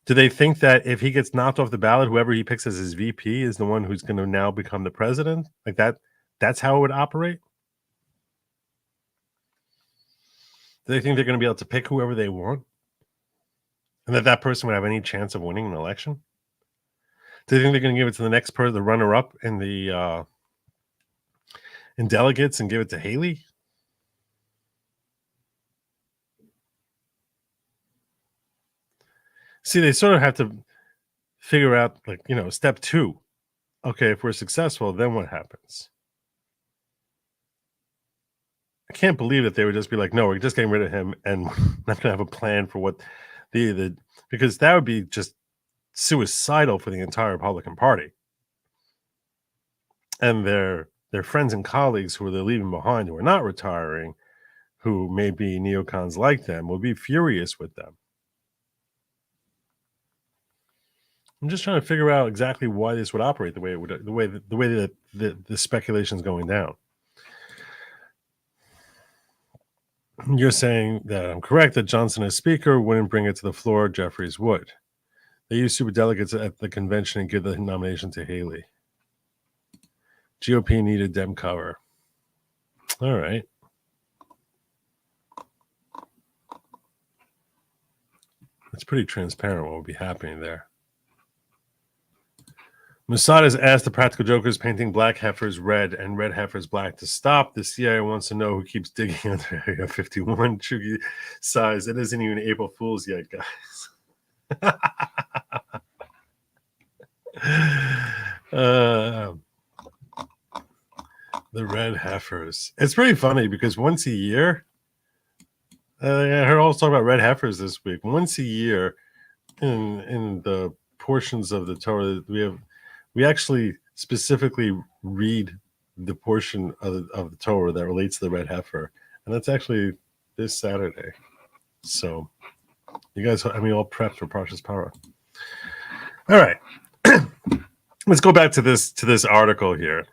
Do they think that if he gets knocked off the ballot, whoever he picks as his VP is the one who's going to now become the president? Like that's how it would operate? Do they think they're going to be able to pick whoever they want? And that person would have any chance of winning an election? Do they think they're going to give it to the next person, the runner-up in the in delegates, and give it to Haley? See, they sort of have to figure out, like, step 2. Okay, if we're successful, then what happens? I can't believe that they would just be like, no, we're just getting rid of him, and we're not going to have a plan for what the because that would be just suicidal for the entire Republican Party. And their friends and colleagues who they're leaving behind, who are not retiring, who may be neocons like them, will be furious with them. I'm just trying to figure out exactly why this would operate the way it would, the way that the speculation is going down. You're saying that I'm correct that Johnson as speaker wouldn't bring it to the floor. Jeffries would. They use superdelegates at the convention and give the nomination to Haley. GOP needed Dem cover. All right. It's pretty transparent what would be happening there. Mossad has asked the Practical Jokers painting black heifers red and red heifers black to stop. The CIA wants to know who keeps digging under Area 51. Chugi sighs. It isn't even April Fool's yet, guys. The red heifers. It's pretty funny because once a year, I heard also talk about red heifers this week. Once a year, in the portions of the Torah we actually specifically read the portion of the Torah that relates to the red heifer, and that's actually this Saturday. So, you guys, all prepped for Parshas Parah. All right, let's go back to this article here.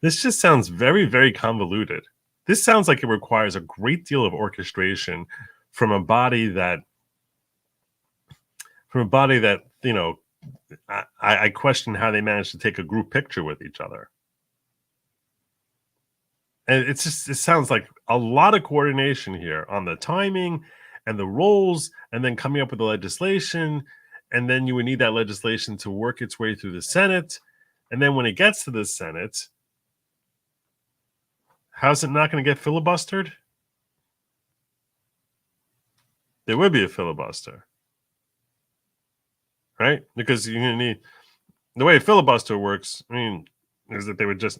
This just sounds very, very convoluted. This sounds like it requires a great deal of orchestration from a body that I question how they managed to take a group picture with each other. And it sounds like a lot of coordination here on the timing and the roles, and then coming up with the legislation. And then you would need that legislation to work its way through the Senate. And then when it gets to the Senate, how's it not going to get filibustered? There would be a filibuster. Right? Because you're going to need, the way a filibuster works, is that they would just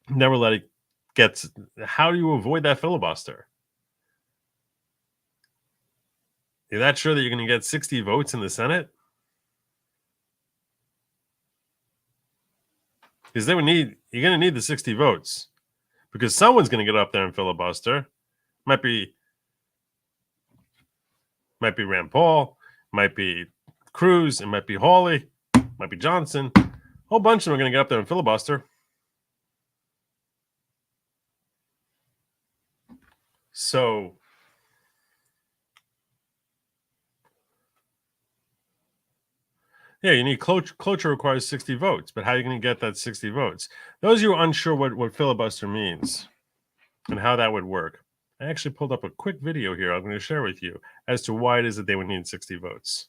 never let it get. How do you avoid that filibuster? You're not sure that you're going to get 60 votes in the Senate? Because you're going to need the 60 votes. Because someone's going to get up there and filibuster. Might be Rand Paul, might be Cruz, it might be Hawley, might be Johnson. A whole bunch of them are going to get up there and filibuster. So, yeah, you need cloture requires 60 votes, but how are you going to get that 60 votes? Those of you who are unsure what filibuster means and how that would work, I actually pulled up a quick video here I'm going to share with you as to why it is that they would need 60 votes.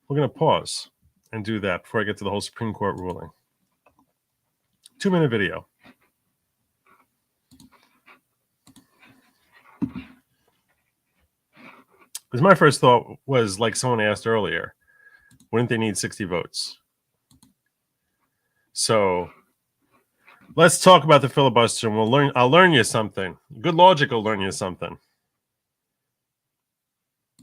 We're going to pause and do that before I get to the whole Supreme Court ruling. 2-minute video. Because my first thought was, like someone asked earlier, wouldn't they need 60 votes? So let's talk about the filibuster, and I'll learn you something. Good logic will learn you something.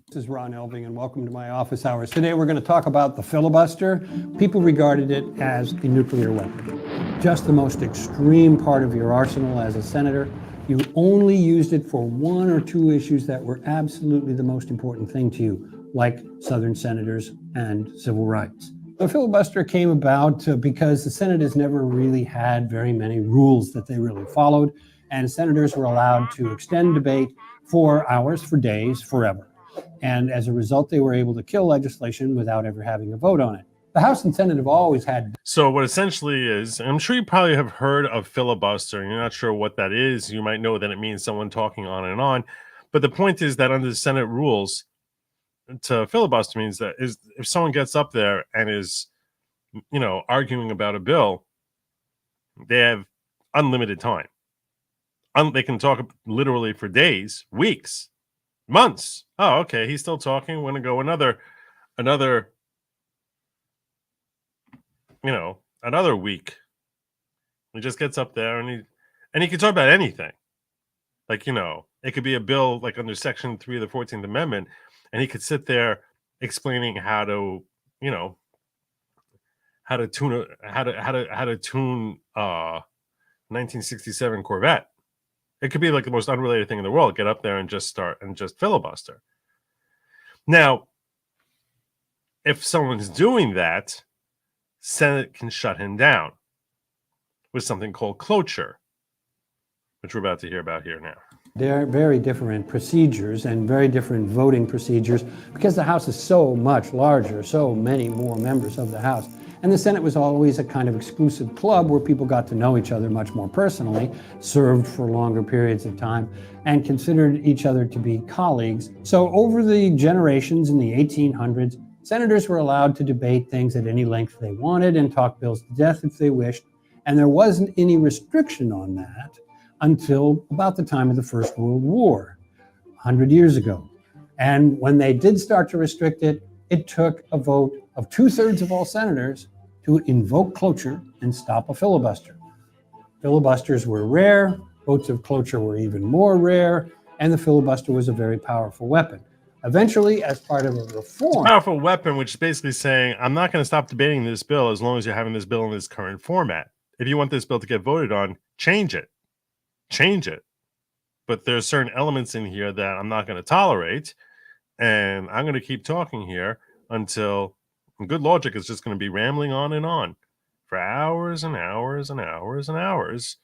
This is Ron Elving, and welcome to my office hours. Today we're going to talk about the filibuster. People regarded it as a nuclear weapon. Just the most extreme part of your arsenal as a senator. You only used it for 1 or 2 issues that were absolutely the most important thing to you, like Southern senators and civil rights. The filibuster came about because the Senate has never really had very many rules that they really followed, and senators were allowed to extend debate for hours, for days, forever. And as a result, they were able to kill legislation without ever having a vote on it. The House and Senate have always had. So what essentially is, I'm sure you probably have heard of filibuster, and you're not sure what that is. You might know that it means someone talking on and on. But the point is that under the Senate rules, to filibuster means that is if someone gets up there and is, arguing about a bill, they have unlimited time. They can talk literally for days, weeks, months. Oh, okay, he's still talking. We're gonna go another another week. He just gets up there and he can talk about anything. Like, it could be a bill like under Section 3 of the 14th Amendment, and he could sit there explaining how to tune 1967 Corvette. It could be like the most unrelated thing in the world. Get up there and just filibuster. Now, if someone's doing that, Senate can shut him down with something called cloture, which we're about to hear about here now. They're very different procedures and very different voting procedures because the House is so much larger, so many more members of the House. And the Senate was always a kind of exclusive club where people got to know each other much more personally, served for longer periods of time, and considered each other to be colleagues. So over the generations in the 1800s, senators were allowed to debate things at any length they wanted and talk bills to death if they wished. And there wasn't any restriction on that until about the time of the First World War, 100 years ago. And when they did start to restrict it, it took a vote of 2/3 of all senators to invoke cloture and stop a filibuster. Filibusters were rare, votes of cloture were even more rare, and the filibuster was a very powerful weapon. Eventually, as part of a reform... Powerful weapon, which is basically saying, I'm not going to stop debating this bill as long as you're having this bill in this current format. If you want this bill to get voted on, change it. But there's certain elements in here that I'm not going to tolerate, and I'm going to keep talking here until good logic is just going to be rambling on and on for hours and hours and hours and hours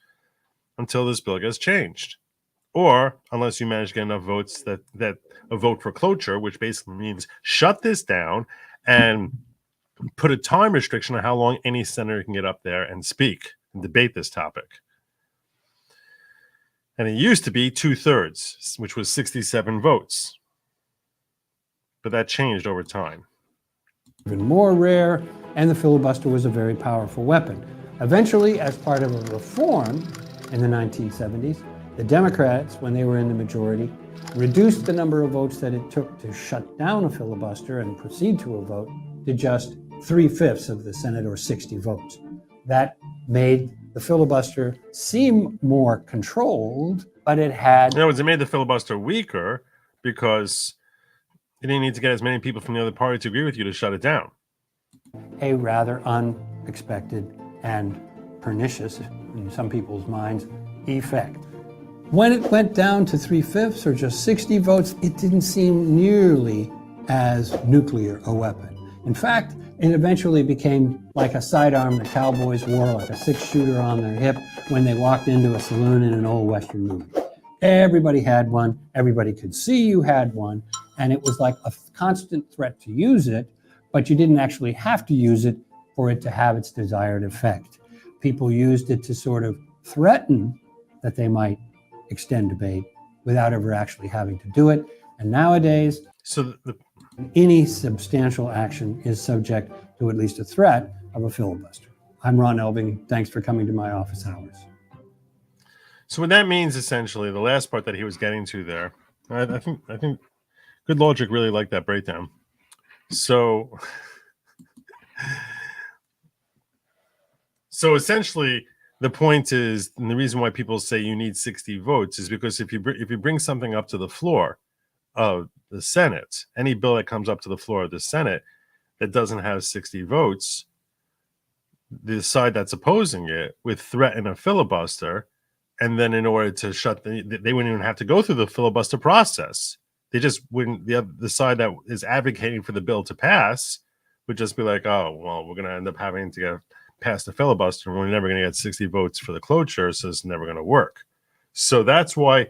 until this bill gets changed. Or unless you manage to get enough votes that a vote for cloture, which basically means shut this down and put a time restriction on how long any senator can get up there and speak and debate this topic. And it used to be 2/3, which was 67 votes. But that changed over time. Even more rare, and the filibuster was a very powerful weapon. Eventually, as part of a reform in the 1970s, the Democrats, when they were in the majority, reduced the number of votes that it took to shut down a filibuster and proceed to a vote to just 3/5 of the Senate, or 60 votes. That made the filibuster seem more controlled, but it had... It made the filibuster weaker because you didn't need to get as many people from the other party to agree with you to shut it down. A rather unexpected and pernicious, in some people's minds, effect. When it went down to 3/5 or just 60 votes, it didn't seem nearly as nuclear a weapon. In fact, it eventually became like a sidearm the cowboys wore, like a 6-shooter on their hip when they walked into a saloon in an old Western movie. Everybody had one, everybody could see you had one, and it was like a constant threat to use it, but you didn't actually have to use it for it to have its desired effect. People used it to sort of threaten that they might extend debate without ever actually having to do it. And nowadays, any substantial action is subject to at least a threat of a filibuster. I'm Ron Elving. Thanks for coming to my office hours. So what that means, essentially, the last part that he was getting to there, I think Good Logic really liked that breakdown. So essentially, the point is, and the reason why people say you need 60 votes is because if you bring something up to the floor of the Senate, any bill that comes up to the floor of the Senate that doesn't have 60 votes, the side that's opposing it would threaten a filibuster, and then in order to they wouldn't even have to go through the filibuster process. They just wouldn't. The side that is advocating for the bill to pass would just be like, oh, well, we're going to end up having to get past the filibuster. We're never going to get 60 votes for the cloture, so it's never going to work. So that's why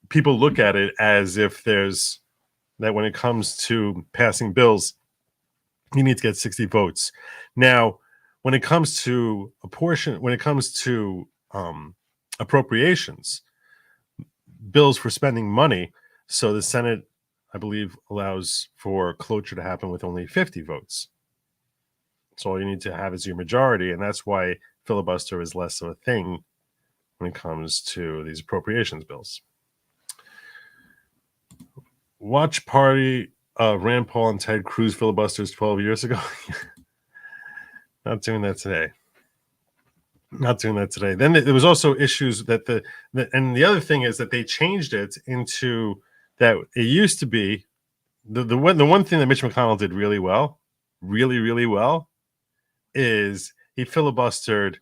people look at it as if there's that when it comes to passing bills, you need to get 60 votes. Now, when it comes to appropriations, bills for spending money, so the Senate, I believe, allows for cloture to happen with only 50 votes. So all you need to have is your majority, and that's why filibuster is less of a thing when it comes to these appropriations bills. Watch party Rand Paul and Ted Cruz filibusters 12 years ago. Not doing that today. Then there was also issues that and the other thing is that they changed it into that it used to be the one thing that Mitch McConnell did really well, really well, is he filibustered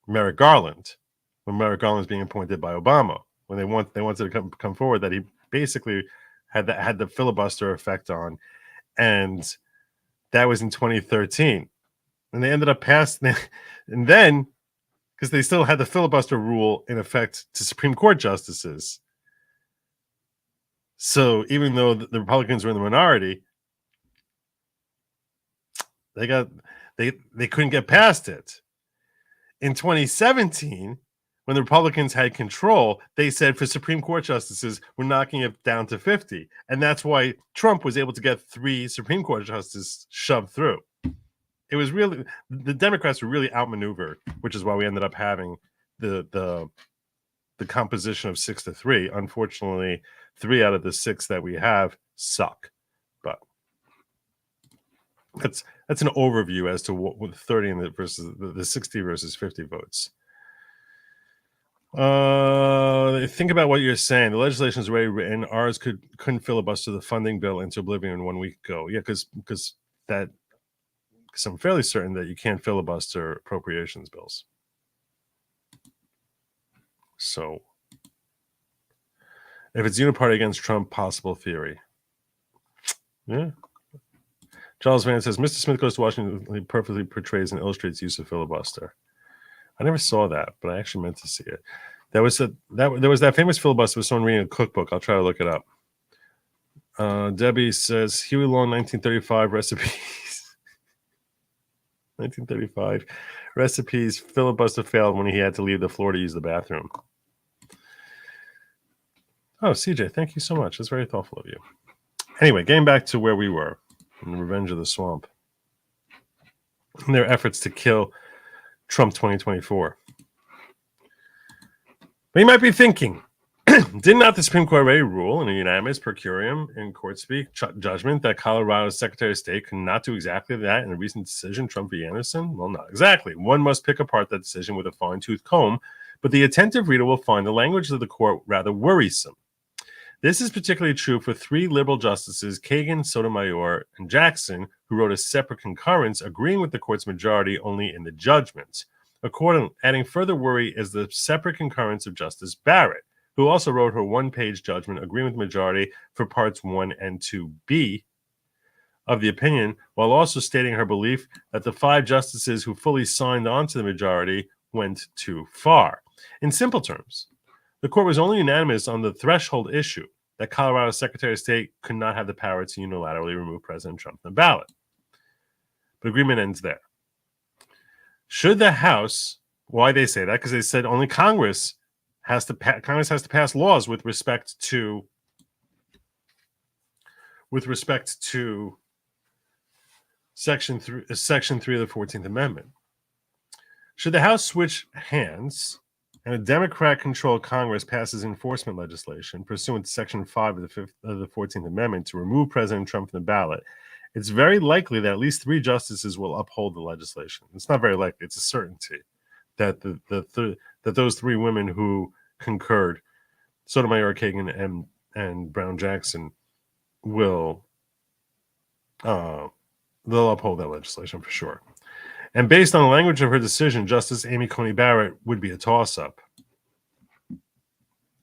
Merrick Garland when Merrick Garland was being appointed by Obama. When they wanted to come forward, that he basically had the filibuster effect on, and that was in 2013, and they ended up passing, and then because they still had the filibuster rule in effect to Supreme Court justices. So even though the Republicans were in the minority, they couldn't get past it. In 2017, when the Republicans had control, they said for Supreme Court justices, we're knocking it down to 50. And that's why Trump was able to get 3 Supreme Court justices shoved through. It was really, the Democrats were really outmaneuvered, which is why we ended up having the composition of 6-3. Unfortunately, 3 out of the 6 that we have suck. But that's an overview as to what 30 and versus the 60 versus 50 votes. Think about what you're saying. The legislation is already written. Ours couldn't filibuster the funding bill into oblivion 1 week ago. Yeah, because I'm fairly certain that you can't filibuster appropriations bills. So if it's uniparty against Trump, possible theory. Yeah. Charles Van says, Mr. Smith Goes to Washington he perfectly portrays and illustrates use of filibuster. I never saw that, but I actually meant to see it. There was that famous filibuster with someone reading a cookbook. I'll try to look it up. Debbie says, Huey Long, 1935 recipes. 1935 recipes. Filibuster failed when he had to leave the floor to use the bathroom. Oh, CJ, thank you so much. That's very thoughtful of you. Anyway, getting back to where we were in the Revenge of the Swamp and their efforts to kill Trump 2024. But you might be thinking, did not the Supreme Court already rule in a unanimous per curiam in court speak judgment that Colorado's Secretary of State could not do exactly that in a recent decision, Trump v. Anderson? Well, not exactly. One must pick apart that decision with a fine-tooth comb, but the attentive reader will find the language of the court rather worrisome. This is particularly true for 3 liberal justices, Kagan, Sotomayor, and Jackson, who wrote a separate concurrence agreeing with the court's majority only in the judgment. Accordingly, adding further worry is the separate concurrence of Justice Barrett, who also wrote her 1-page judgment agreeing with the majority for parts 1 and 2B of the opinion, while also stating her belief that the 5 justices who fully signed on to the majority went too far. In simple terms, the court was only unanimous on the threshold issue that Colorado's Secretary of State could not have the power to unilaterally remove President Trump from the ballot. But agreement ends there. Should the House, why they say that? Because they said only Congress has to pass laws with respect to Section 3 of the 14th Amendment. Should the House switch hands and a Democrat-controlled Congress passes enforcement legislation pursuant to Section 5 of the 14th Amendment to remove President Trump from the ballot, it's very likely that at least 3 justices will uphold the legislation. It's not very likely; it's a certainty that that those 3 women who concurred, Sotomayor, Kagan, and Brown Jackson, will they'll uphold that legislation for sure. And based on the language of her decision, Justice Amy Coney Barrett would be a toss-up.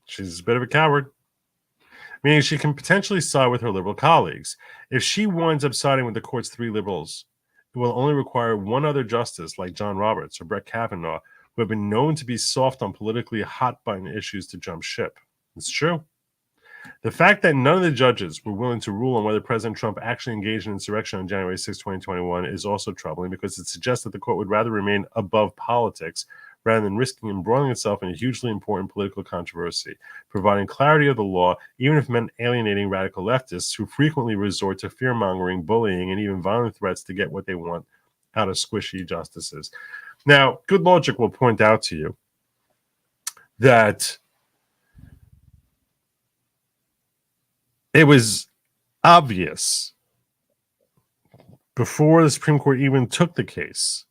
She's a bit of a coward. meaning she can potentially side with her liberal colleagues. If she winds up siding with the court's 3 liberals, it will only require one other justice, like John Roberts or Brett Kavanaugh, who have been known to be soft on politically hot-button issues, to jump ship. It's true. The fact that none of the judges were willing to rule on whether President Trump actually engaged in insurrection on January 6, 2021 is also troubling, because it suggests that the court would rather remain above politics rather than risking embroiling itself in a hugely important political controversy, providing clarity of the law, even if it meant alienating radical leftists who frequently resort to fear-mongering, bullying, and even violent threats to get what they want out of squishy justices. Now, good logic will point out to you that it was obvious before the Supreme Court even took the case,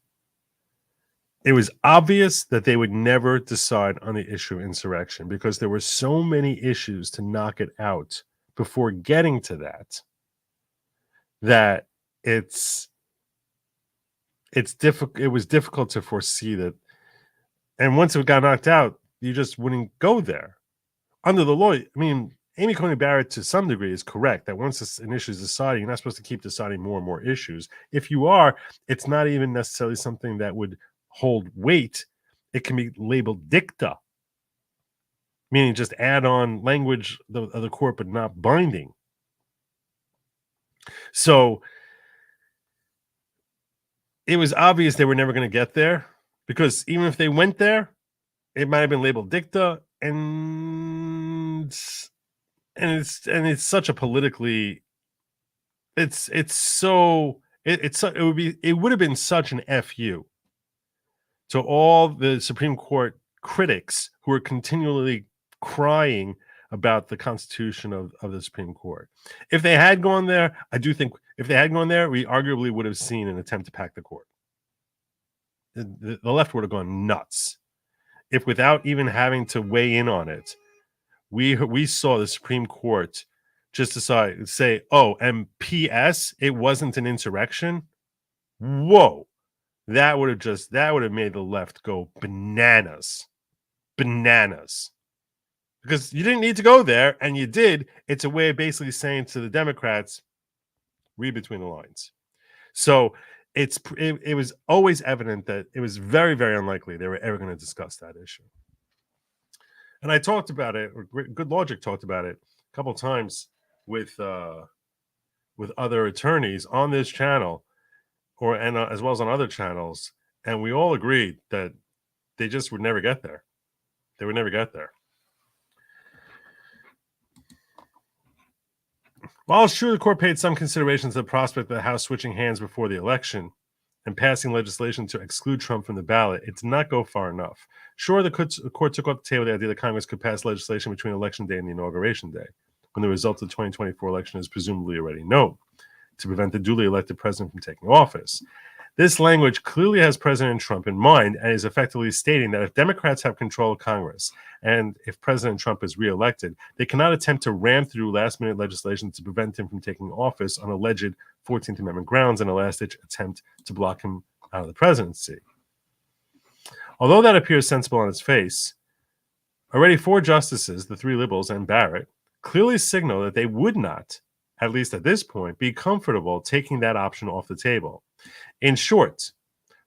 it was obvious that they would never decide on the issue of insurrection, because there were so many issues to knock it out before getting to that it's difficult. It was difficult to foresee that, and once it got knocked out, you just wouldn't go there. Under the law, I mean, Amy Coney Barrett, to some degree, is correct that once an issue is decided, you're not supposed to keep deciding more and more issues. If you are, it's not even necessarily something that would hold weight. It can be labeled dicta, meaning just add on language of the court, but not binding. So it was obvious they were never going to get there, because even if they went there, it might have been labeled dicta, and it's such a politically, it would have been such an FU to all the Supreme Court critics who are continually crying about the Constitution of the Supreme Court. If they had gone there, I do think if they had gone there, we arguably would have seen an attempt to pack the court. The left would have gone nuts. If without even having to weigh in on it, we saw the Supreme Court just decide, say, oh, and P.S., it wasn't an insurrection. Whoa. That would have made the left go bananas. Bananas. Because you didn't need to go there, and you did. It's a way of basically saying to the Democrats, read between the lines. So it was always evident that it was very, very unlikely they were ever going to discuss that issue. And I talked about it, or Good Logic talked about it a couple times with other attorneys on this channel, as well as on other channels, and we all agreed that they just would never get there. They would never get there. While it's true the court paid some consideration to the prospect of the House switching hands before the election and passing legislation to exclude Trump from the ballot, it did not go far enough. Sure, the court took off the table the idea that Congress could pass legislation between Election Day and the Inauguration Day, when the result of the 2024 election is presumably already known, to prevent the duly elected president from taking office. This language clearly has President Trump in mind and is effectively stating that if Democrats have control of Congress and if President Trump is reelected, they cannot attempt to ram through last-minute legislation to prevent him from taking office on alleged 14th Amendment grounds in a last-ditch attempt to block him out of the presidency. Although that appears sensible on its face, already 4 justices, the 3 liberals and Barrett, clearly signal that they would not, at least at this point, be comfortable taking that option off the table. In short,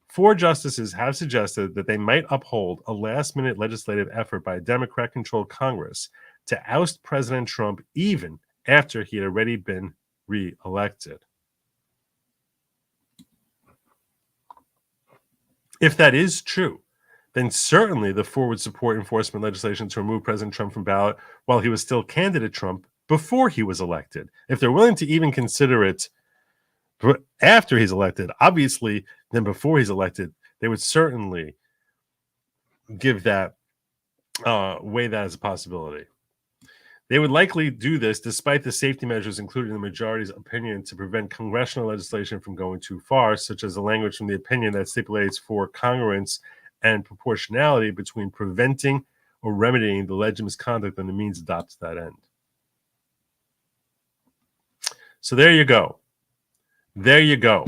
4 justices have suggested that they might uphold a last-minute legislative effort by a Democrat-controlled Congress to oust President Trump even after he had already been re-elected. If that is true, then certainly the 4 would support enforcement legislation to remove President Trump from ballot while he was still candidate Trump before he was elected. If they're willing to even consider it after he's elected, obviously, then before he's elected, they would certainly give that, weigh that as a possibility. They would likely do this despite the safety measures included in the majority's opinion to prevent congressional legislation from going too far, such as the language from the opinion that stipulates for congruence and proportionality between preventing or remedying the alleged misconduct and the means adopted to that end. So there you go. There you go.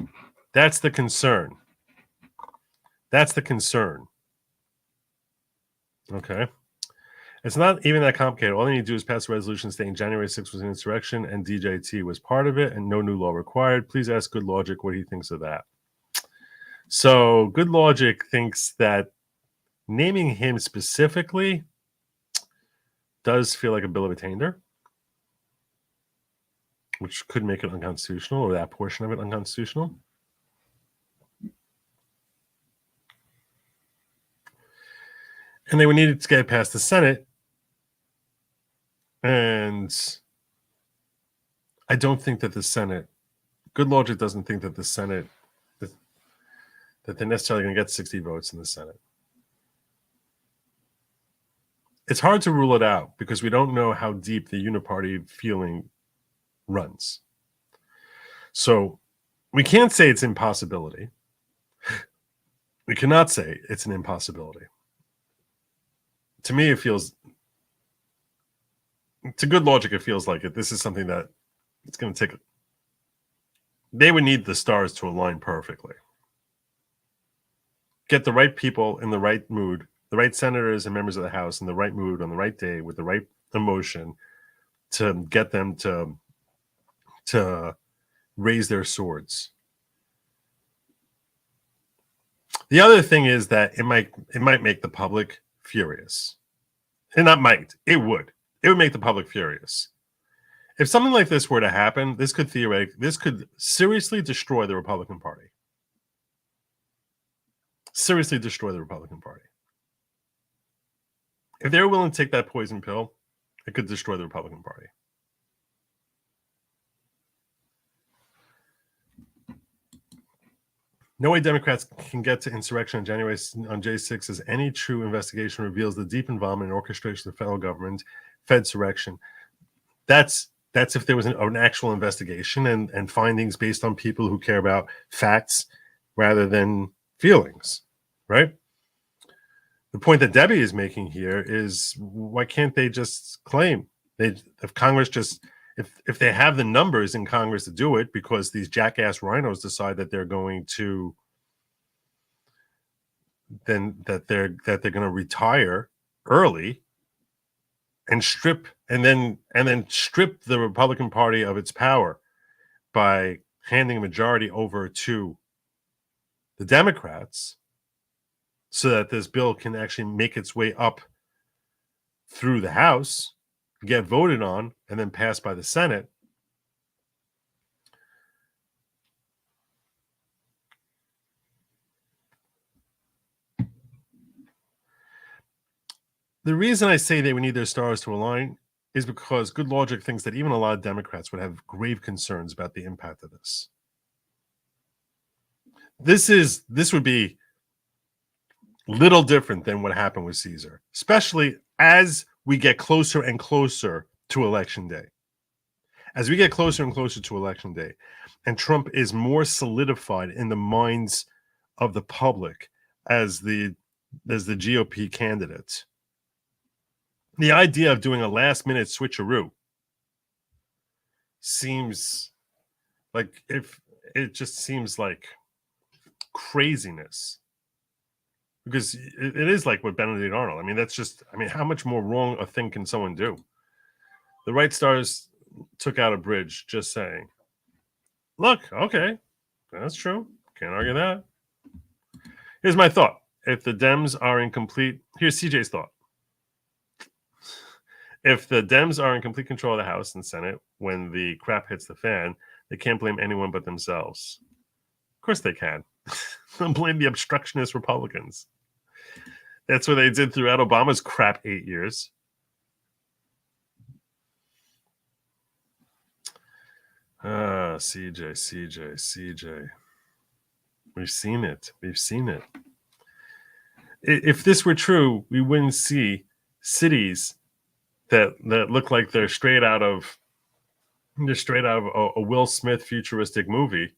That's the concern. That's the concern. Okay. It's not even that complicated. All they need to do is pass a resolution stating January 6th was an insurrection and DJT was part of it and no new law required. Please ask Good Lawgic what he thinks of that. So Good Lawgic thinks that naming him specifically does feel like a bill of attainder, which could make it unconstitutional, or that portion of it unconstitutional. And they would need it to get past the Senate. And I don't think that the Senate, Good Lawgic doesn't think that the Senate, that they're necessarily going to get 60 votes in the Senate. It's hard to rule it out because we don't know how deep the uniparty feeling runs. So we can't say it's an impossibility. We cannot say it's an impossibility. To me, it feels, to Good Lawgic, it feels like it. This is something that it's going to take. They would need the stars to align perfectly. Get the right people in the right mood, the right senators and members of the House in the right mood on the right day with the right emotion to get them to raise their swords. The other thing is that it might make the public furious. And not might, it would. It would make the public furious. If something like this were to happen, this could seriously destroy the Republican Party. Seriously destroy the Republican Party. If they're willing to take that poison pill, it could destroy the Republican Party. No way Democrats can get to insurrection on J6 as any true investigation reveals the deep involvement and orchestration of the federal government, Fedsurrection. That's if there was an actual investigation and findings based on people who care about facts rather than feelings, right? The point that Debbie is making here is, why can't they just claim if Congress just, if they have the numbers in Congress to do it, because these jackass rhinos decide that they're going to, then that they're going to retire early and strip the Republican Party of its power by handing a majority over to the Democrats, so that this bill can actually make its way up through the House, get voted on, and then passed by the Senate. The reason I say they would need their stars to align is because Good Lawgic thinks that even a lot of Democrats would have grave concerns about the impact of this. This would be little different than what happened with Caesar, especially as we get closer and closer to Election Day. As we get closer and closer to Election Day, and Trump is more solidified in the minds of the public as the GOP candidate, the idea of doing a last-minute switcheroo seems like, if it just seems like craziness. Because it is like what Benedict Arnold. I mean, that's just, I mean, how much more wrong a thing can someone do? The Right Stars took out a bridge, just saying. Look, okay, that's true. Can't argue that. Here's my thought. If the Dems are in complete, here's CJ's thought. If the Dems are in complete control of the House and Senate when the crap hits the fan, they can't blame anyone but themselves. Of course they can. They'll blame the obstructionist Republicans. That's what they did throughout Obama's crap 8 years. CJ. We've seen it. If this were true, we wouldn't see cities that look like they're straight out of a Will Smith futuristic movie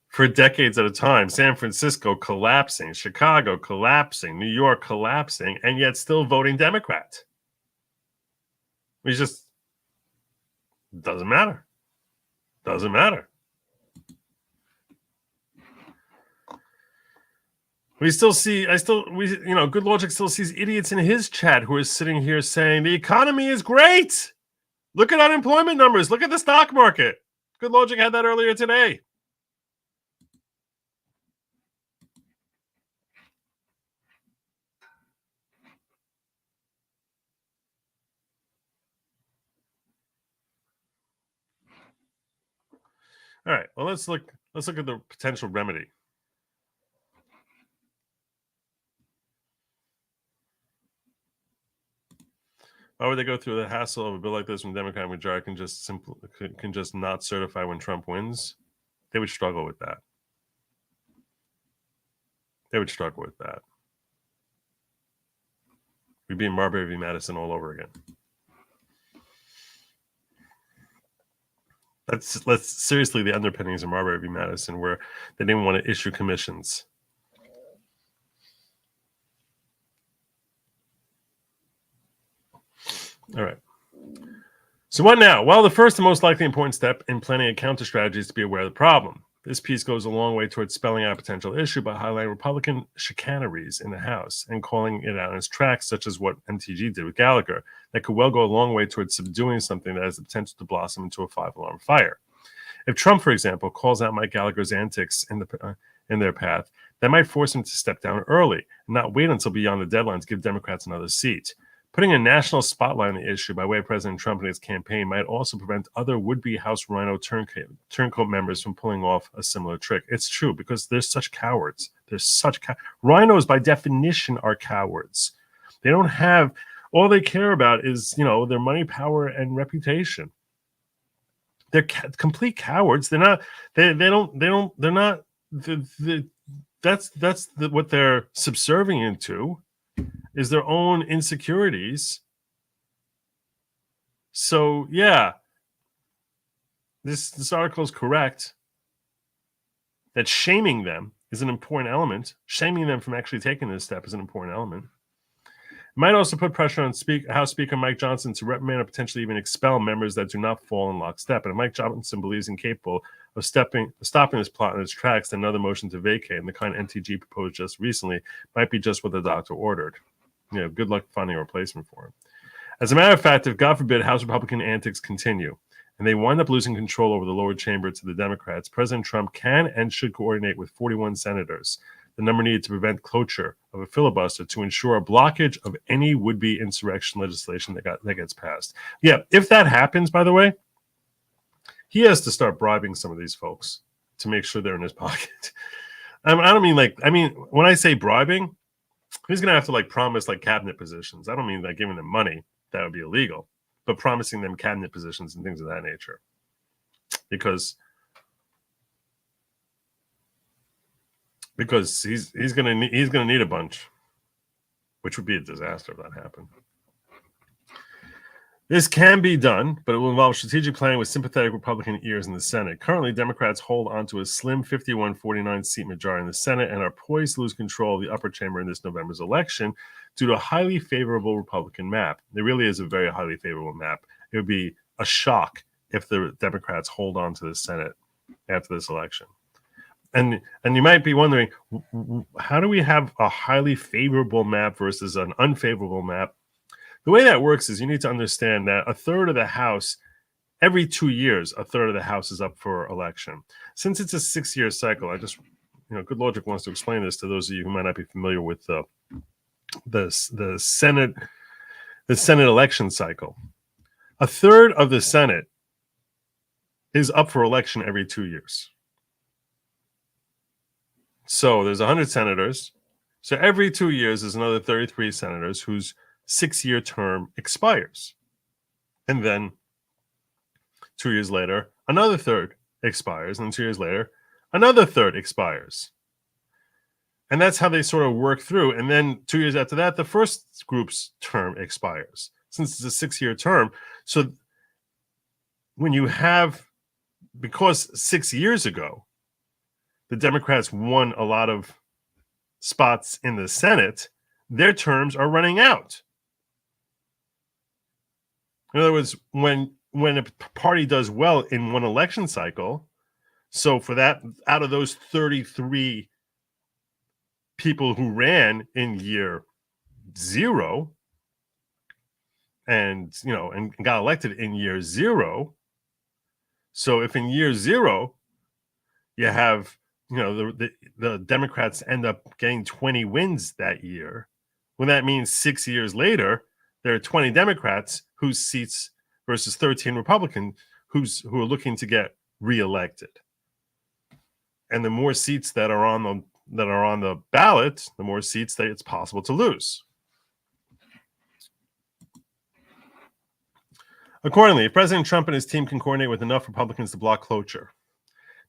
for decades at a time. San Francisco collapsing, Chicago collapsing, New York collapsing, and yet still voting Democrat. It just doesn't matter. We still see, Good Logic still sees idiots in his chat who are sitting here saying the economy is great. Look at unemployment numbers. Look at the stock market. Good Logic had that earlier today. All right. Well, let's look at the potential remedy. Why would they go through the hassle of a bill like this when the Democratic majority can just not certify when Trump wins? They would struggle with that. We'd be in Marbury v. Madison all over again. That's seriously the underpinnings of Marbury v. Madison, where they didn't want to issue commissions. All right. So what now? Well, the first and most likely important step in planning a counter strategy is to be aware of the problem. This piece goes a long way towards spelling out a potential issue by highlighting Republican chicaneries in the House and calling it out in its tracks, such as what MTG did with Gallagher, that could well go a long way towards subduing something that has the potential to blossom into a five-alarm fire. If Trump, for example, calls out Mike Gallagher's antics in their path, that might force him to step down early and not wait until beyond the deadline to give Democrats another seat. Putting a national spotlight on the issue by way of President Trump and his campaign might also prevent other would-be House Rhino turncoat members from pulling off a similar trick. It's true, because they're such cowards. Rhinos, by definition, are cowards. They don't have, all they care about is, their money, power, and reputation. They're complete cowards. They're not, that's what they're subserving into, is their own insecurities. So yeah, this article is correct that shaming them is an important element. Shaming them from actually taking this step is an important element. It might also put pressure on House Speaker Mike Johnson to reprimand or potentially even expel members that do not fall in lockstep. And if Mike Johnson believes incapable of stopping this plot in its tracks, then another motion to vacate, and the kind NTG proposed just recently, might be just what the doctor ordered. Good luck finding a replacement for him. As a matter of fact, if God forbid House Republican antics continue and they wind up losing control over the lower chamber to the Democrats, President Trump can and should coordinate with 41 senators, the number needed to prevent cloture of a filibuster, to ensure a blockage of any would-be insurrection legislation that gets passed. Yeah, if that happens, by the way, he has to start bribing some of these folks to make sure they're in his pocket. I mean, when I say bribing, he's going to have to promise cabinet positions. I don't mean giving them money. That would be illegal. But promising them cabinet positions and things of that nature. Because he's going to need a bunch, which would be a disaster if that happened. This can be done, but it will involve strategic planning with sympathetic Republican ears in the Senate. Currently, Democrats hold on to a slim 51-49 seat majority in the Senate and are poised to lose control of the upper chamber in this November's election due to a highly favorable Republican map. There really is a very highly favorable map. It would be a shock if the Democrats hold on to the Senate after this election. And you might be wondering, how do we have a highly favorable map versus an unfavorable map? The way that works is you need to understand that a third of the House, every 2 years, a third of the House is up for election. Since it's a 6-year cycle, Good Logic wants to explain this to those of you who might not be familiar with the Senate election cycle. A third of the Senate is up for election every 2 years. So there's 100 senators. So every 2 years, there's another 33 senators whose 6-year term expires. And then 2 years later, another third expires. And 2 years later, another third expires. And that's how they sort of work through. And then 2 years after that, the first group's term expires, since it's a 6-year term. So because 6 years ago, the Democrats won a lot of spots in the Senate, their terms are running out. In other words, when a party does well in one election cycle, so for that, out of those 33 people who ran in year 0 and got elected in year 0. So if in year 0 you have the Democrats end up getting 20 wins that year, well, that means 6 years later there are 20 Democrats whose seats versus 13 Republicans who are looking to get reelected. And the more seats that are on the ballot, the more seats that it's possible to lose. Accordingly, if President Trump and his team can coordinate with enough Republicans to block cloture,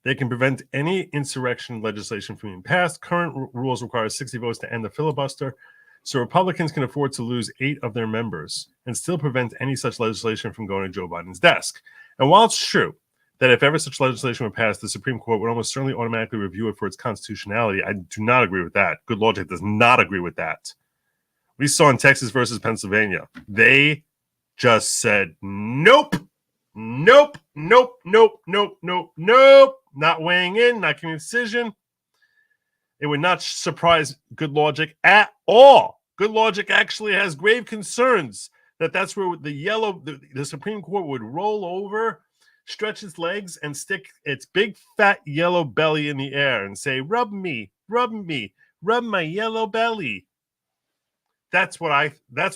they can prevent any insurrection legislation from being passed. Current rules require 60 votes to end the filibuster, so Republicans can afford to lose 8 of their members and still prevent any such legislation from going to Joe Biden's desk. And while it's true that if ever such legislation were passed, the Supreme Court would almost certainly automatically review it for its constitutionality, I do not agree with that. Good Lawgic does not agree with that. We saw in Texas versus Pennsylvania, they just said, nope, nope, nope, nope, nope, nope, nope, not weighing in, not giving a decision. It would not surprise Good Lawgic at all. Good Lawgic actually has grave concerns that that's where the Supreme Court would roll over, stretch its legs, and stick its big fat yellow belly in the air and say, rub me, rub my yellow belly. That's what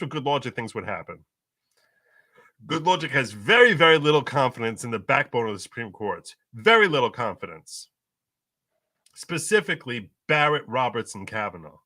Good Lawgic thinks would happen. Good Lawgic has very, very little confidence in the backbone of the Supreme Court. Very little confidence. Specifically, Barrett, Roberts, and Kavanaugh.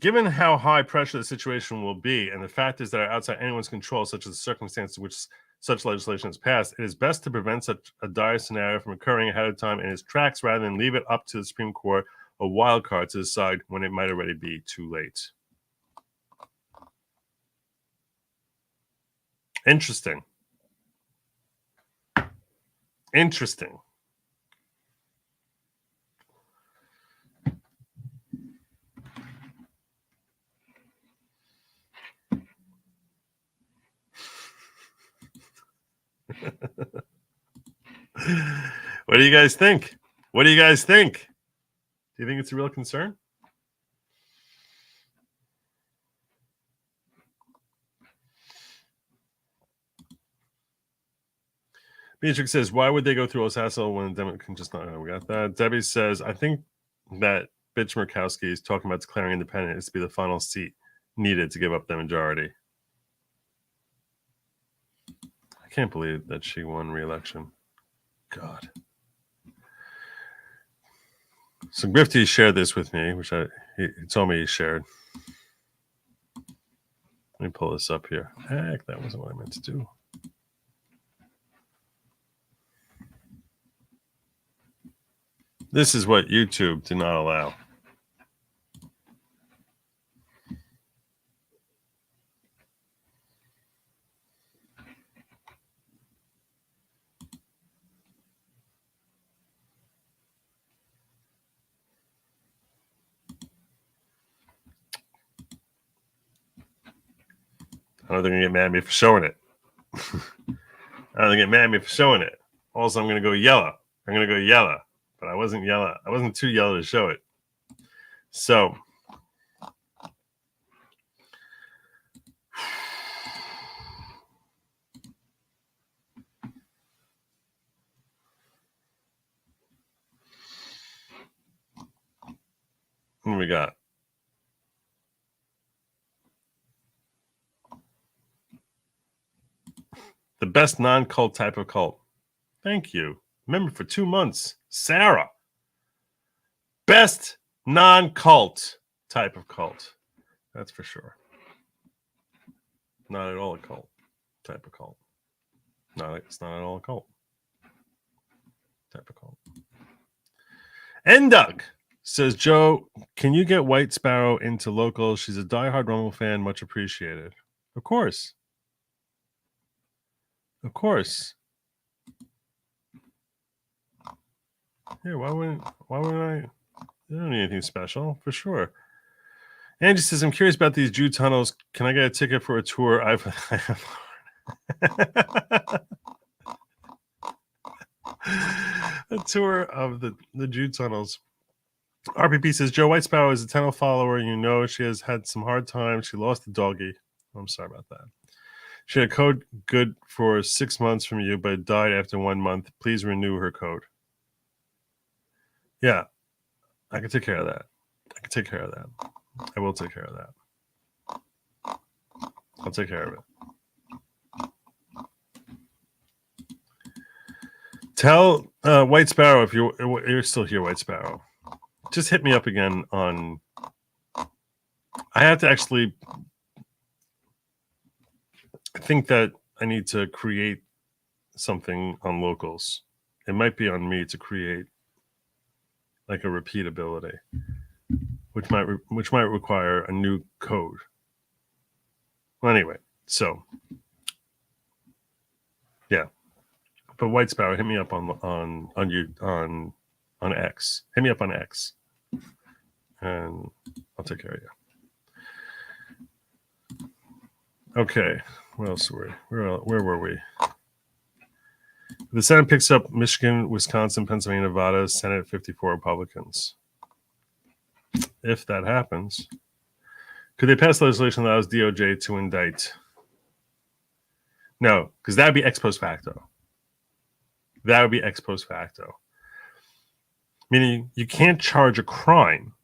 Given how high pressure the situation will be and the factors that are outside anyone's control, such as the circumstances in which such legislation is passed, it is best to prevent such a dire scenario from occurring ahead of time in its tracks rather than leave it up to the Supreme Court, a wild card, to decide when it might already be too late. Interesting. Interesting. What do you guys think? What do you guys think? Do you think it's a real concern? Beatrix says, why would they go through all this hassle when the Democrats can just not? We got that. Debbie says, I think that Bitch Murkowski is talking about declaring independent is to be the final seat needed to give up the majority. I can't believe that she won re-election. God. So Grifty shared this with me, which he told me he shared. Let me pull this up here. Heck, that wasn't what I meant to do. This is what YouTube did not allow. I don't think they're going to get mad at me for showing it. I don't think they get mad at me for showing it. Also, I'm going to go yellow. I'm going to go yellow. But I wasn't yellow. I wasn't too yellow to show it. So, what do we got? The best non-cult type of cult. Thank you. Remember, for 2 months, Sarah. Best non-cult type of cult. That's for sure. Not at all a cult type of cult. No, it's not at all a cult type of cult. And Doug says, Joe, can you get White Sparrow into local? She's a diehard Rumble fan. Much appreciated. Of course. Of course. Yeah, why wouldn't I? I don't need anything special, for sure. Angie says, I'm curious about these Jew tunnels. Can I get a ticket for a tour? I have a tour of the Jew tunnels. RPP says, Joe White Sparrow is a tunnel follower. You know, she has had some hard times. She lost a doggy. I'm sorry about that. She had a code good for 6 months from you, but it died after 1 month. Please renew her code. Yeah, I can take care of that. I can take care of that. I will take care of that. I'll take care of it. Tell White Sparrow, if you're still here, White Sparrow, just hit me up again on. I have to actually. I think that I need to create something on locals. It might be on me to create like a repeatability, which might require a new code. Well, anyway, so yeah. But White Sparrow, hit me up on X. Hit me up on X, and I'll take care of you. Okay, what else were we? Where were we? The Senate picks up Michigan, Wisconsin, Pennsylvania, Nevada. Senate 54 Republicans. If that happens, could they pass legislation that allows DOJ to indict? No, because that would be ex post facto. That would be ex post facto. Meaning you can't charge a crime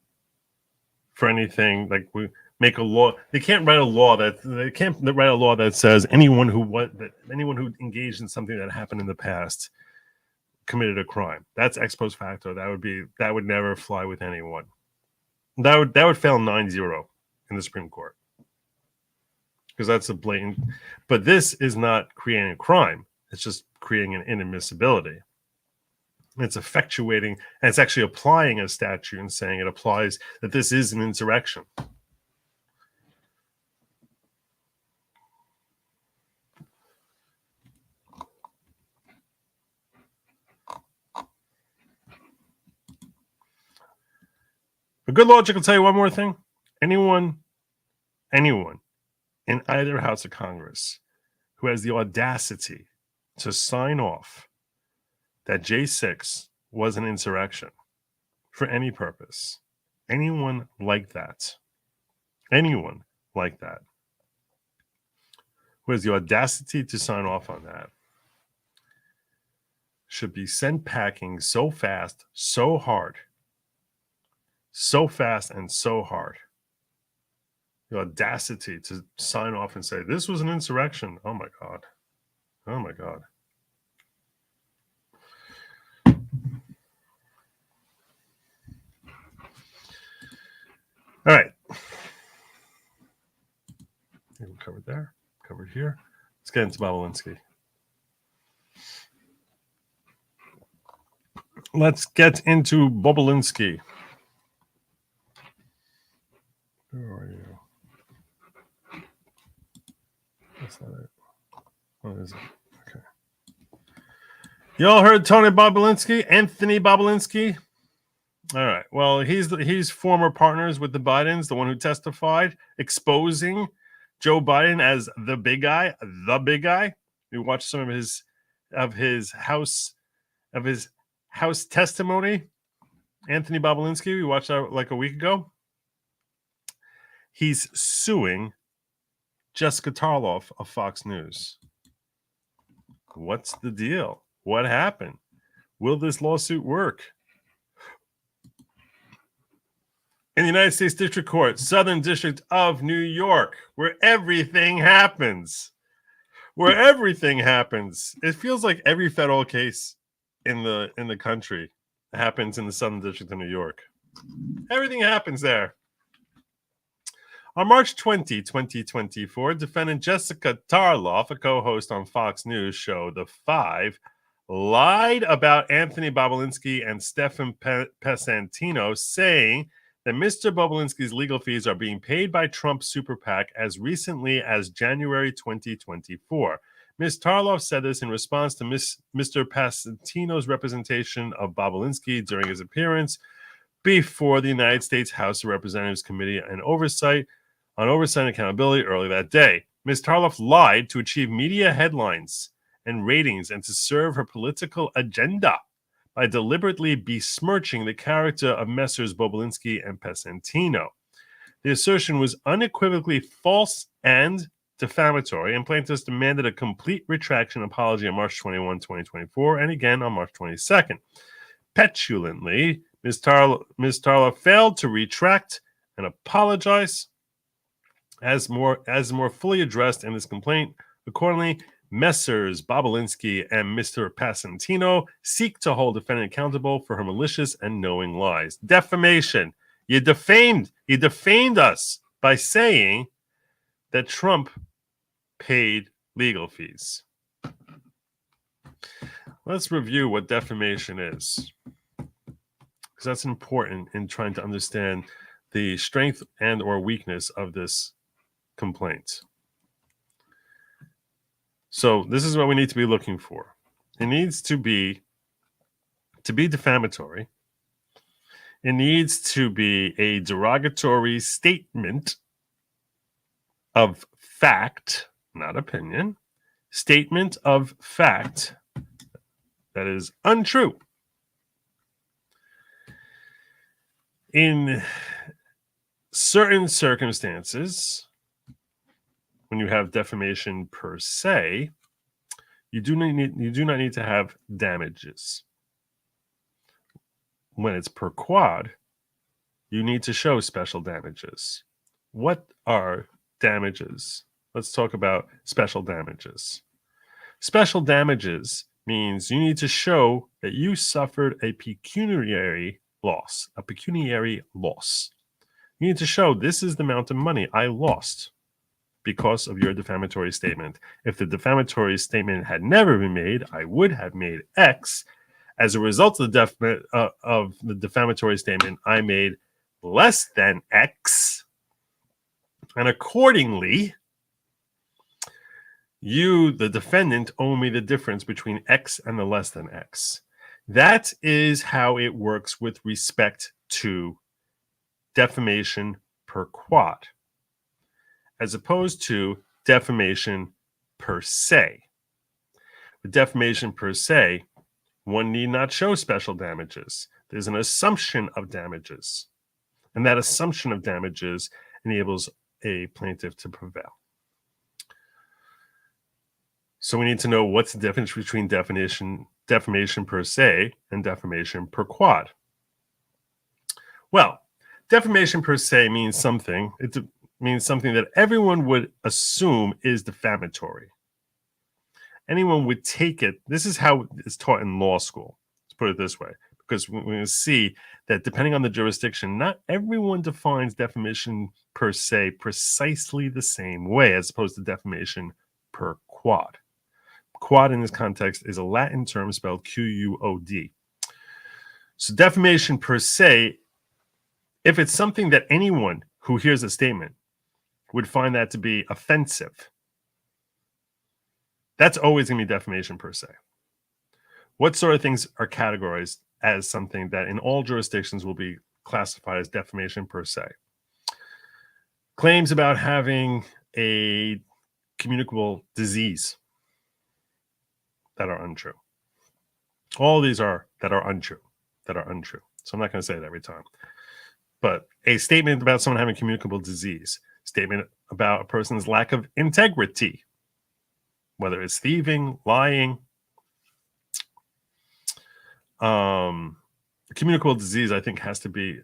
for anything like we make a law. They can't write a law that says anyone who engaged in something that happened in the past committed a crime. That's ex post facto. That would never fly with anyone. That would fail 9-0 in the Supreme Court. Because that's a blatant, but this is not creating a crime. It's just creating an inadmissibility. It's effectuating, and it's actually applying a statute and saying it applies that this is an insurrection. But good logic will tell you one more thing. Anyone in either house of Congress who has the audacity to sign off that J6 was an insurrection for any purpose, anyone like that, who has the audacity to sign off on that, should be sent packing so fast, so hard, the audacity to sign off and say this was an insurrection. Oh my God. All right. Covered there, covered here. Let's get into Bobulinski. Where are you? That's not it. What is it? Okay. Y'all heard Anthony Bobulinski? All right. Well, he's former partners with the Bidens, the one who testified, exposing Joe Biden as the big guy. We watched some of his house testimony. Anthony Bobulinski, we watched that like a week ago. He's suing Jessica Tarloff of Fox News. What's the deal? What happened? Will this lawsuit work? In the United States District Court, Southern District of New York, where everything happens. It feels like every federal case in the country happens in the Southern District of New York. Everything happens there. On March 20, 2024, defendant Jessica Tarloff, a co-host on Fox News show The Five, lied about Anthony Bobulinski and Stefan Pesantino, saying that Mr. Bobulinski's legal fees are being paid by Trump's super PAC as recently as January 2024. Ms. Tarloff said this in response to Mr. Pesantino's representation of Bobulinski during his appearance before the United States House of Representatives Committee on Oversight and Accountability early that day. Ms. Tarloff lied to achieve media headlines and ratings and to serve her political agenda by deliberately besmirching the character of Messrs. Bobulinski and Pesentino. The assertion was unequivocally false and defamatory, and plaintiffs demanded a complete retraction and apology on March 21, 2024, and again on March 22nd. Petulantly, Ms. Tarloff failed to retract and apologize as more fully addressed in this complaint. Accordingly, Messrs. Bobulinski and Mr. Pesentino seek to hold defendant accountable for her malicious and knowing lies. Defamation. You defamed us by saying that Trump paid legal fees. Let's review what defamation is, because that's important in trying to understand the strength and or weakness of this complaint. So this is what we need to be looking for. It needs to be defamatory. It needs to be a derogatory statement of fact, not opinion, statement of fact that is untrue. In certain circumstances, when you have defamation per se, you do not need to have damages. When it's per quad, you need to show special damages. What are damages? Let's talk about special damages. Special damages means you need to show that you suffered a pecuniary loss. You need to show this is the amount of money I lost because of your defamatory statement. If the defamatory statement had never been made, I would have made X. As a result of the defamatory statement, I made less than X. And accordingly, you, the defendant, owe me the difference between X and the less than X. That is how it works with respect to defamation per quad, as opposed to defamation per se. With defamation per se, one need not show special damages. There's an assumption of damages, and that assumption of damages enables a plaintiff to prevail. So we need to know what's the difference between defamation per se and defamation per quad. Well, defamation per se means something. It means something that everyone would assume is defamatory. Anyone would take it. This is how it's taught in law school. Let's put it this way, because we're going to see that depending on the jurisdiction, not everyone defines defamation per se precisely the same way as opposed to defamation per quad. Quad in this context is a Latin term spelled Q-U-O-D. So defamation per se, if it's something that anyone who hears a statement would find that to be offensive, that's always going to be defamation per se. What sort of things are categorized as something that in all jurisdictions will be classified as defamation per se? Claims about having a communicable disease that are untrue. All these are that are untrue. So I'm not going to say it every time. But a statement about someone having communicable disease, statement about a person's lack of integrity, whether it's thieving, lying, communicable disease, I think has to be,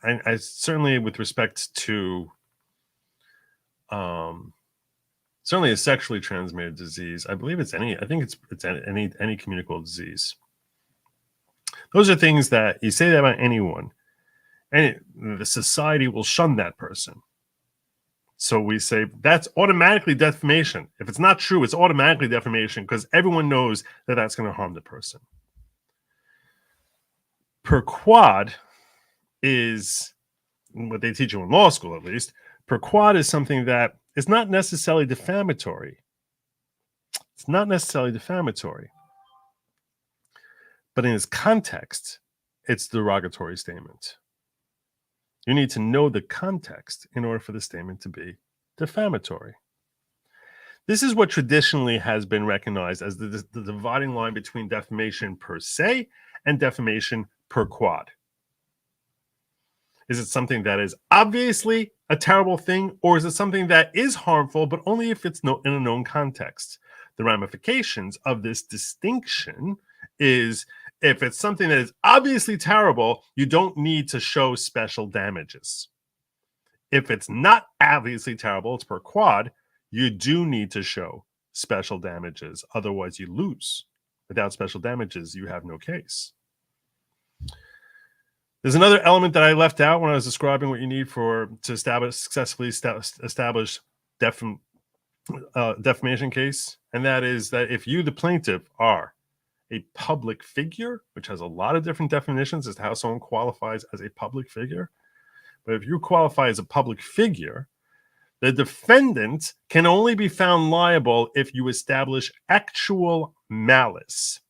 I certainly with respect to certainly a sexually transmitted disease, I believe it's any communicable disease. Those are things that you say that about anyone, and the society will shun that person. So we say that's automatically defamation. If it's not true, it's automatically defamation because everyone knows that that's going to harm the person. Per quad is what they teach you in law school, at least. Per quad is something that is not necessarily defamatory. It's not necessarily defamatory. But in its context, it's a derogatory statement. You need to know the context in order for the statement to be defamatory. This is what traditionally has been recognized as the dividing line between defamation per se and defamation per quad. Is it something that is obviously a terrible thing, or is it something that is harmful, but only if it's in a known context? The ramifications of this distinction is if it's something that is obviously terrible, you don't need to show special damages. If it's not obviously terrible, it's per quad, you do need to show special damages. Otherwise, you lose. Without special damages, you have no case. There's another element that I left out when I was describing what you need to successfully establish defamation case, and that is that if you, the plaintiff, are a public figure, which has a lot of different definitions as to how someone qualifies as a public figure, but if you qualify as a public figure, the defendant can only be found liable if you establish actual malice.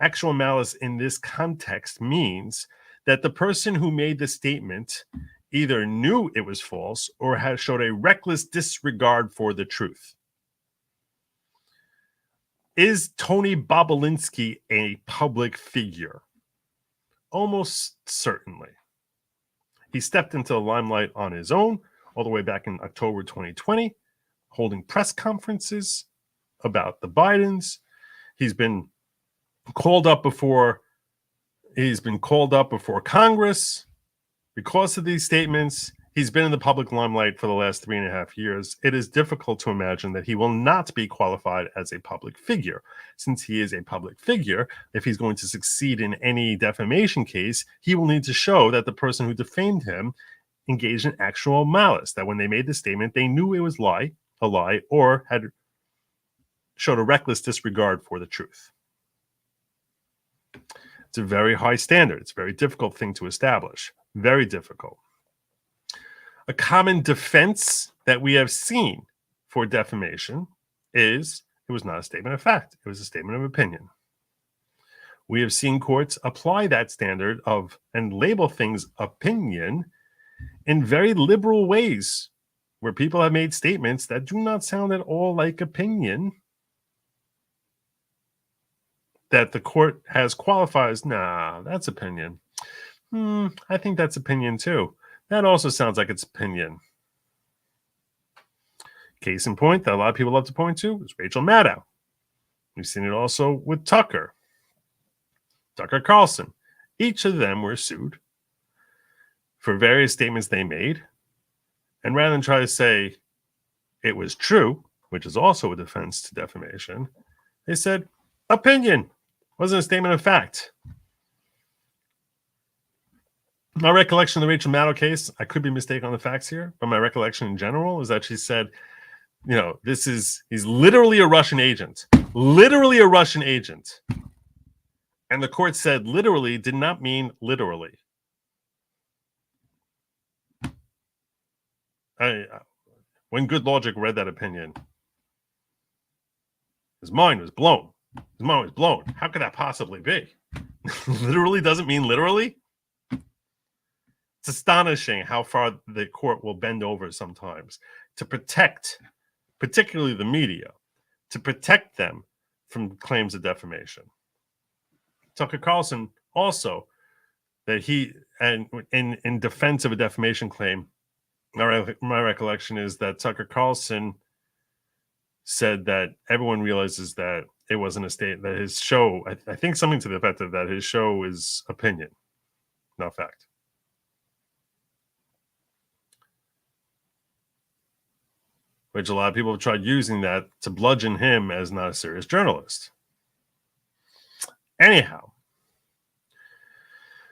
Actual malice in this context means that the person who made the statement either knew it was false or has showed a reckless disregard for the truth. Is Tony Bobulinski a public figure? Almost certainly. He stepped into the limelight on his own all the way back in October 2020, holding press conferences about the Bidens. He's been called up before Congress because of these statements. He's been in the public limelight for the last 3.5 years. It is difficult to imagine that he will not be qualified as a public figure. Since he is a public figure, if he's going to succeed in any defamation case, he will need to show that the person who defamed him engaged in actual malice, that when they made the statement, they knew it was a lie, or had showed a reckless disregard for the truth. It's a very high standard. It's a very difficult thing to establish. Very difficult. A common defense that we have seen for defamation is it was not a statement of fact. It was a statement of opinion. We have seen courts apply that standard and label things opinion in very liberal ways, where people have made statements that do not sound at all like opinion, that the court has qualified as, nah, that's opinion. I think that's opinion too. That also sounds like it's opinion. Case in point that a lot of people love to point to is Rachel Maddow. We've seen it also with Tucker Carlson. Each of them were sued for various statements they made. And rather than try to say it was true, which is also a defense to defamation, they said opinion wasn't a statement of fact. My recollection of the Rachel Maddow case, I could be mistaken on the facts here, but my recollection in general is that she said, he's literally a Russian agent. Literally a Russian agent. And the court said literally did not mean literally. When Good Lawgic read that opinion, his mind was blown. How could that possibly be? Literally doesn't mean literally? It's astonishing how far the court will bend over sometimes to protect, particularly the media, to protect them from claims of defamation. Tucker Carlson also, that he, and in defense of a defamation claim, my recollection is that Tucker Carlson said that everyone realizes that it wasn't a state, that his show, I think something to the effect of that his show is opinion, not fact. Which a lot of people have tried using that to bludgeon him as not a serious journalist. Anyhow,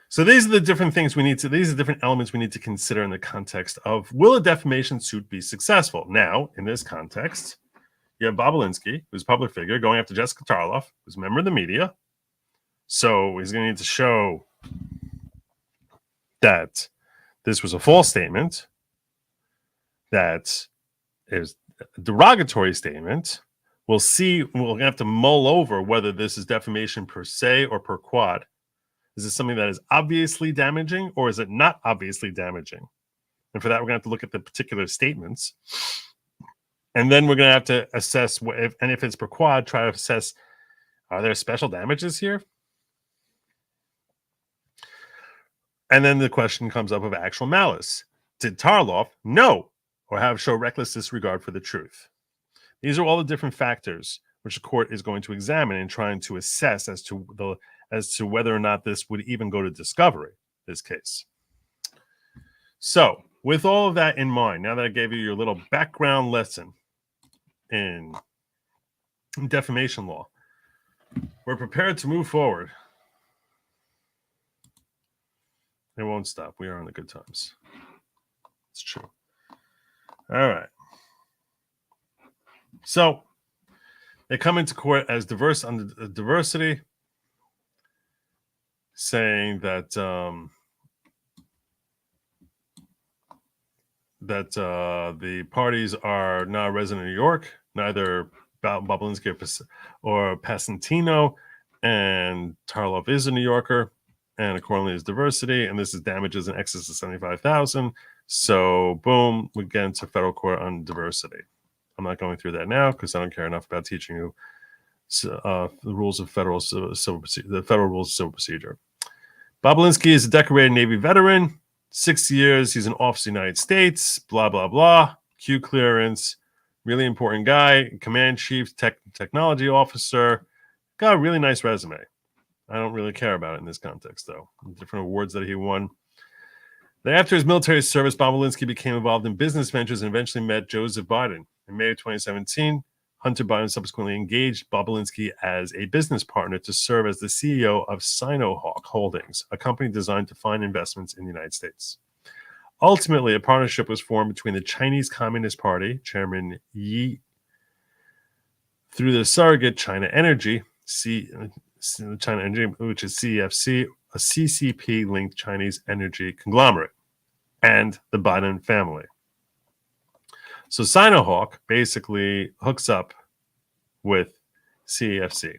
so these are the different things these are the different elements we need to consider in the context of, will a defamation suit be successful? Now, in this context, you have Bobulinski, who's a public figure, going after Jessica Tarloff, who's a member of the media. So he's going to need to show that this was a false statement, that is a derogatory statement. We'll have to mull over whether this is defamation per se or per quad. Is this something that is obviously damaging, or is it not obviously damaging? And for that, we're going to have to look at the particular statements. And then we're going to have to assess, if it's per quad, try to assess, are there special damages here? And then the question comes up of actual malice. Did Tarloff know or have show reckless disregard for the truth? These are all the different factors which the court is going to examine and trying to assess as to whether or not this would even go to discovery, this case. So, with all of that in mind, now that I gave you your little background lesson in defamation law, we're prepared to move forward. It won't stop. We are on the good times. It's true. All right. So they come into court as diverse under diversity, saying that the parties are not resident in New York, neither Bobulinski or Pasentino, and Tarloff is a New Yorker, and accordingly is diversity, and this is damages in excess of $75,000. So boom, we get into federal court on diversity. I'm not going through that now because I don't care enough about teaching you the rules of federal rules of civil procedure. Bobulinski is a decorated Navy veteran, 6 years. He's an officer of the United States. Blah blah blah. Q clearance. Really important guy. Command chief, technology officer. Got a really nice resume. I don't really care about it in this context, though. Different awards that he won. Then after his military service, Bobulinski became involved in business ventures and eventually met Joseph Biden. In May of 2017, Hunter Biden subsequently engaged Bobulinski as a business partner to serve as the CEO of Sinohawk Holdings, a company designed to find investments in the United States. Ultimately, a partnership was formed between the Chinese Communist Party, Chairman Yi, through the surrogate China Energy, China Energy, which is CEFC, a CCP-linked Chinese energy conglomerate, and the Biden family. So Sinohawk basically hooks up with CEFC.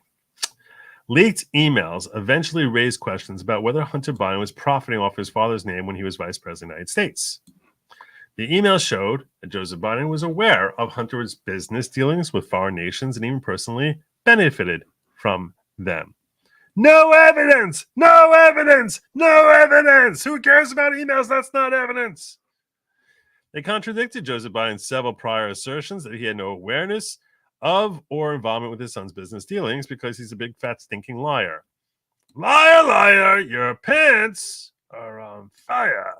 Leaked emails eventually raised questions about whether Hunter Biden was profiting off his father's name when he was vice president of the United States. The email showed that Joseph Biden was aware of Hunter's business dealings with foreign nations and even personally benefited from them. No evidence! No evidence! No evidence! Who cares about emails? That's not evidence. They contradicted Joseph Biden's several prior assertions that he had no awareness of or involvement with his son's business dealings because he's a big, fat, stinking liar. Liar, liar, your pants are on fire.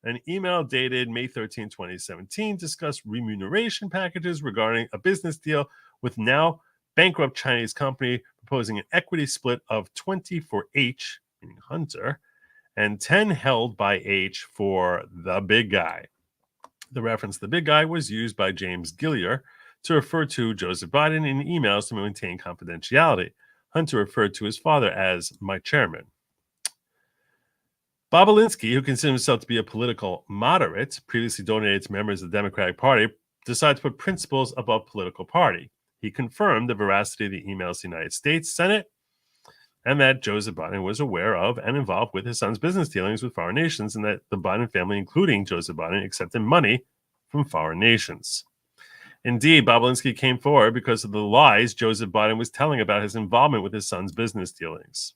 An email dated May 13, 2017 discussed remuneration packages regarding a business deal with now bankrupt Chinese company proposing an equity split of 20 for H, meaning Hunter, and 10 held by H for the big guy. The reference to the big guy was used by James Gillier to refer to Joseph Biden in emails to maintain confidentiality. Hunter referred to his father as my chairman. Bobulinski, who considered himself to be a political moderate, previously donated to members of the Democratic Party, decided to put principles above political party. He confirmed the veracity of the emails to the United States Senate and that Joseph Biden was aware of and involved with his son's business dealings with foreign nations and that the Biden family, including Joseph Biden, accepted money from foreign nations. Indeed, Bobulinski came forward because of the lies Joseph Biden was telling about his involvement with his son's business dealings.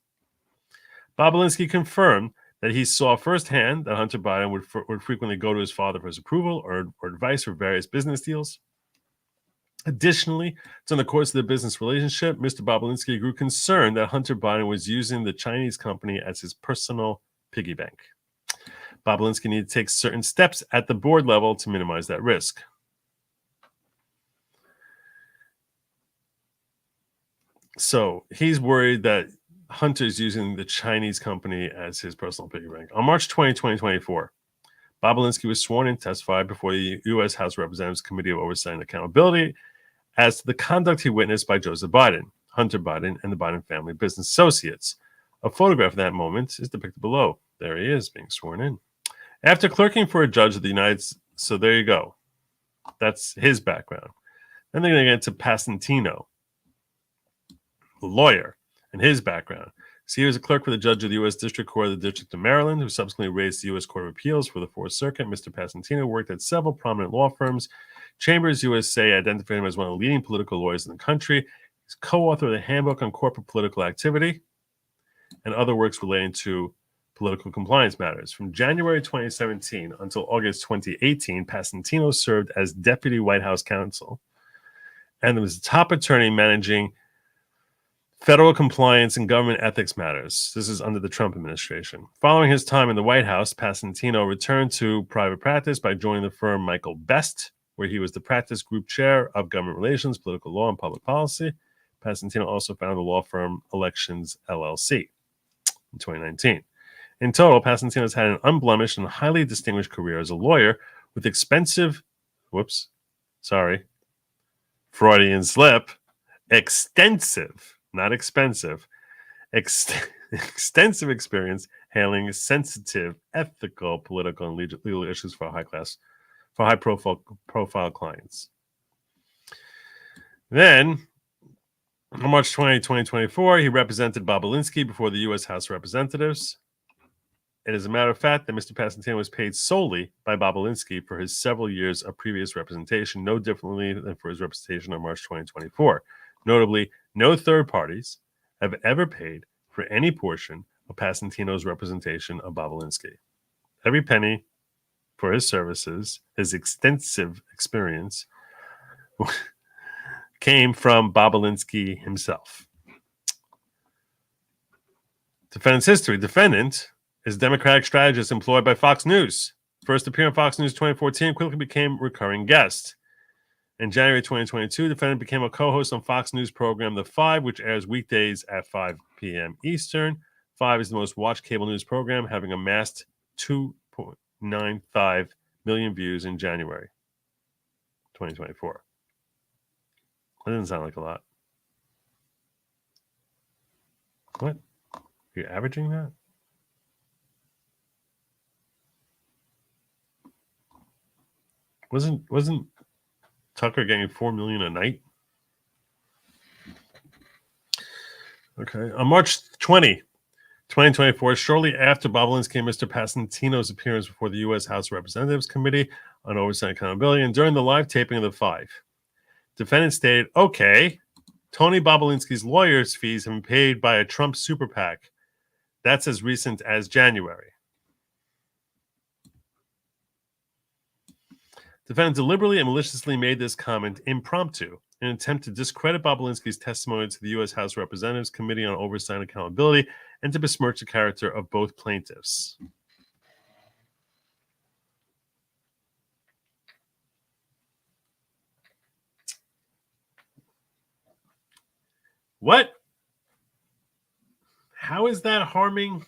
Bobulinski confirmed that he saw firsthand that Hunter Biden would frequently go to his father for his approval or advice for various business deals. Additionally, during the course of the business relationship, Mr. Bobulinski grew concerned that Hunter Biden was using the Chinese company as his personal piggy bank. Bobulinski needed to take certain steps at the board level to minimize that risk. So he's worried that Hunter's using the Chinese company as his personal piggy bank. On March 20, 2024, Bobulinski was sworn in and testified before the U.S. House of Representatives Committee of Oversight and Accountability as to the conduct he witnessed by Joseph Biden, Hunter Biden, and the Biden family business associates. A photograph of that moment is depicted below. There he is, being sworn in. After clerking for a judge of the United States, so there you go. That's his background. Then they're going to get into Pasentino, the lawyer, and his background. So he was a clerk for the judge of the U.S. District Court of the District of Maryland, who subsequently raised the U.S. Court of Appeals for the Fourth Circuit. Mr. Passantino worked at several prominent law firms. Chambers USA identified him as one of the leading political lawyers in the country. He's co-author of the Handbook on Corporate Political Activity and other works relating to political compliance matters. From January 2017 until August 2018, Passantino served as Deputy White House Counsel and was the top attorney managing federal compliance and government ethics matters. This is under the Trump administration. Following his time in the White House, Passantino returned to private practice by joining the firm Michael Best, where he was the practice group chair of government relations, political law, and public policy. Passantino also founded the law firm Elections LLC in 2019. In total, Passantino has had an unblemished and highly distinguished career as a lawyer with extensive extensive experience handling sensitive, ethical, political, and legal issues for high profile clients. Then, on March 20, 2024, he represented Bobulinski before the U.S. House of Representatives. It is a matter of fact that Mr. Passantino was paid solely by Bobulinski for his several years of previous representation, no differently than for his representation on March 2024. Notably, no third parties have ever paid for any portion of Passantino's representation of Bobulinski. Every penny for his services, his extensive experience, came from Bobulinski himself. Defendant's history. Defendant is a Democratic strategist employed by Fox News. First appeared on Fox News 2014, quickly became recurring guest. In January 2022, defendant became a co-host on Fox News program The Five, which airs weekdays at 5 p.m. Eastern. Five is the most watched cable news program, having amassed 2.95 million views in January 2024. That doesn't sound like a lot. What? Are you averaging that? Wasn't Tucker getting 4 million a night? Okay. On March 20, 2024, shortly after Bobulinski and Mr. Passantino's appearance before the U.S. House of Representatives Committee on Oversight and Accountability, and during the live taping of The Five, defendant stated, okay, Tony Bobulinski's lawyer's fees have been paid by a Trump super PAC. That's as recent as January. Defendant deliberately and maliciously made this comment impromptu in an attempt to discredit Bobulinski's testimony to the U.S. House of Representatives Committee on Oversight and Accountability and to besmirch the character of both plaintiffs. What? How is that harming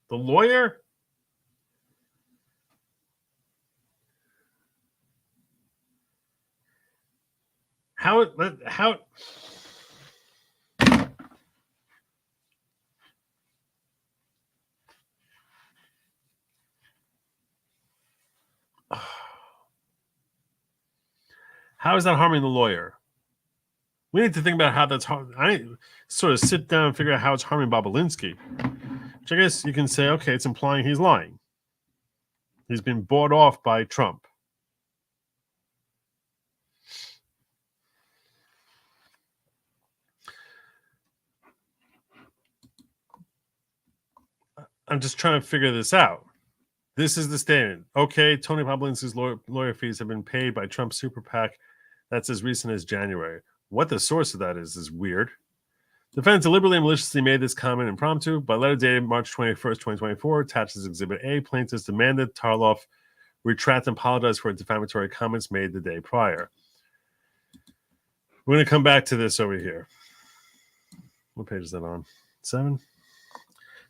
the lawyer? How is that harming the lawyer? We need to think about how that's harming. I sort of sit down and figure out how it's harming Bobulinski. Which I guess you can say, okay, it's implying he's lying. He's been bought off by Trump. I'm just trying to figure this out. This is the statement. Okay, Tony Bobulinski's lawyer fees have been paid by Trump's super PAC. That's as recent as January. What the source of that is weird. Defendant deliberately and maliciously made this comment impromptu. By letter dated March 21st, 2024, attached as Exhibit A, plaintiffs demanded Tarloff retract and apologize for defamatory comments made the day prior. We're going to come back to this over here. What page is that on? 7?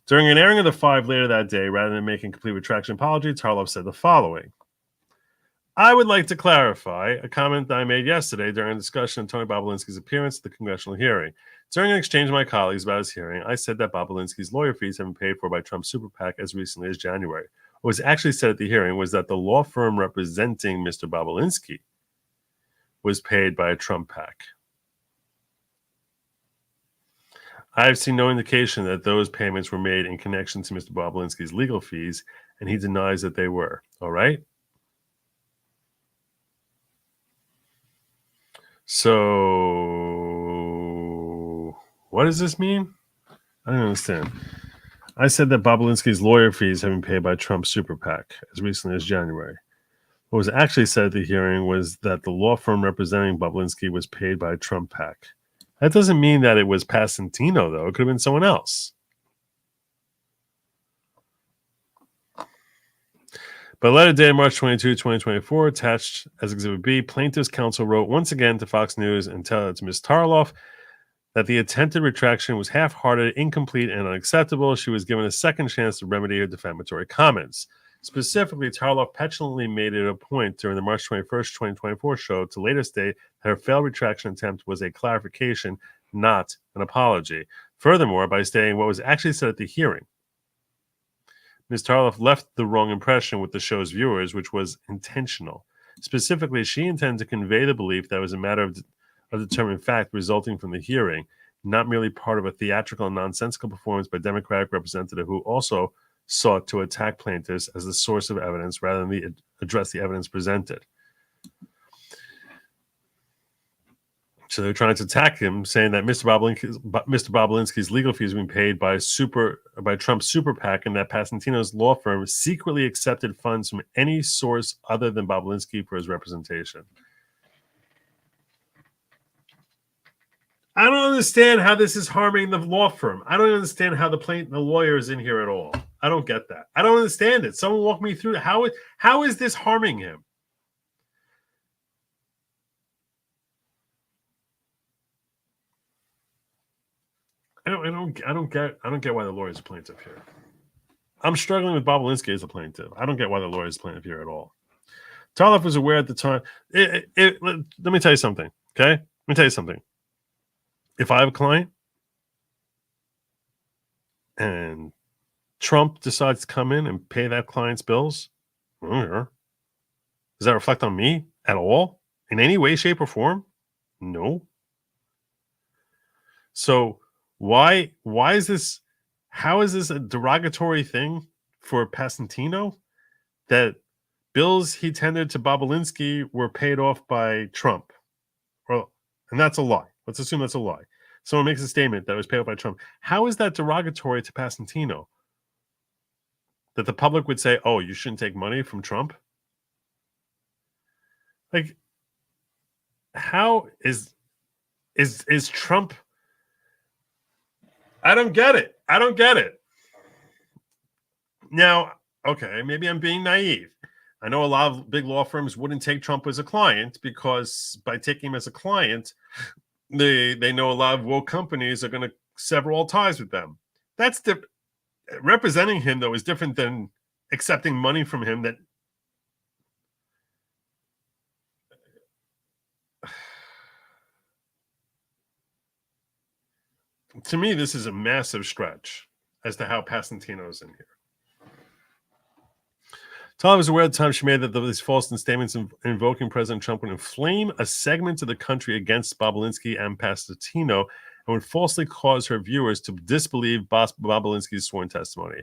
During an airing of The Five later that day, rather than making complete retraction apology, Tarloff said the following. I would like to clarify a comment that I made yesterday during a discussion of Tony Bobulinski's appearance at the congressional hearing. During an exchange with my colleagues about his hearing, I said that Bobulinski's lawyer fees have been paid for by Trump's super PAC as recently as January. What was actually said at the hearing was that the law firm representing Mr. Bobulinski was paid by a Trump PAC. I have seen no indication that those payments were made in connection to Mr. Bobulinski's legal fees, and he denies that they were. All right? So, what does this mean? I don't understand. I said that Bobulinski's lawyer fees have been paid by Trump's super PAC as recently as January. What was actually said at the hearing was that the law firm representing Bobulinski was paid by Trump PAC. That doesn't mean that it was Passantino, though. It could have been someone else. By letter dated March 22, 2024, attached as Exhibit B, plaintiff's counsel wrote once again to Fox News and told Ms. Tarloff that the attempted retraction was half-hearted, incomplete, and unacceptable. She was given a second chance to remedy her defamatory comments. Specifically, Tarloff petulantly made it a point during the March 21st, 2024 show to later state that her failed retraction attempt was a clarification, not an apology. Furthermore, by stating what was actually said at the hearing, Ms. Tarloff left the wrong impression with the show's viewers, which was intentional. Specifically, she intended to convey the belief that it was a matter of determined fact resulting from the hearing, not merely part of a theatrical and nonsensical performance by a Democratic representative who also sought to attack plaintiffs as the source of evidence rather than address the evidence presented. So they're trying to attack him, saying that Mr. Bobulinski's legal fees have been paid by Trump's super PAC, and that Passantino's law firm secretly accepted funds from any source other than Bobulinski for his representation. I don't understand how this is harming the law firm. I don't understand how the lawyer is in here at all. I don't get that. I don't understand it. Someone walk me through how is this harming him? I don't get why the lawyer is a plaintiff here. I'm struggling with Bobulinski as a plaintiff. I don't get why the lawyer is a plaintiff here at all. Tarloff was aware at the time. Let me tell you something, okay? Let me tell you something. If I have a client and Trump decides to come in and pay that client's bills, does that reflect on me at all? In any way, shape, or form? No. So why is this? How is this a derogatory thing for Passantino that bills he tendered to Bobulinski were paid off by Trump? Well, and that's a lie. Let's assume that's a lie. Someone makes a statement that was paid off by Trump. How is that derogatory to Passantino? That the public would say, "Oh, you shouldn't take money from Trump." Like, how is Trump? I don't get it. I don't get it. Now, okay, maybe I'm being naive. I know a lot of big law firms wouldn't take Trump as a client because by taking him as a client, they know a lot of woke companies are going to sever all ties with them. That's representing him, though, is different than accepting money from him. That to me, this is a massive stretch as to how Passantino is in here. Tarloff was aware at the time she made that these false statements invoking President Trump would inflame a segment of the country against Bobulinski and Passantino and would falsely cause her viewers to disbelieve Bobulinski's sworn testimony.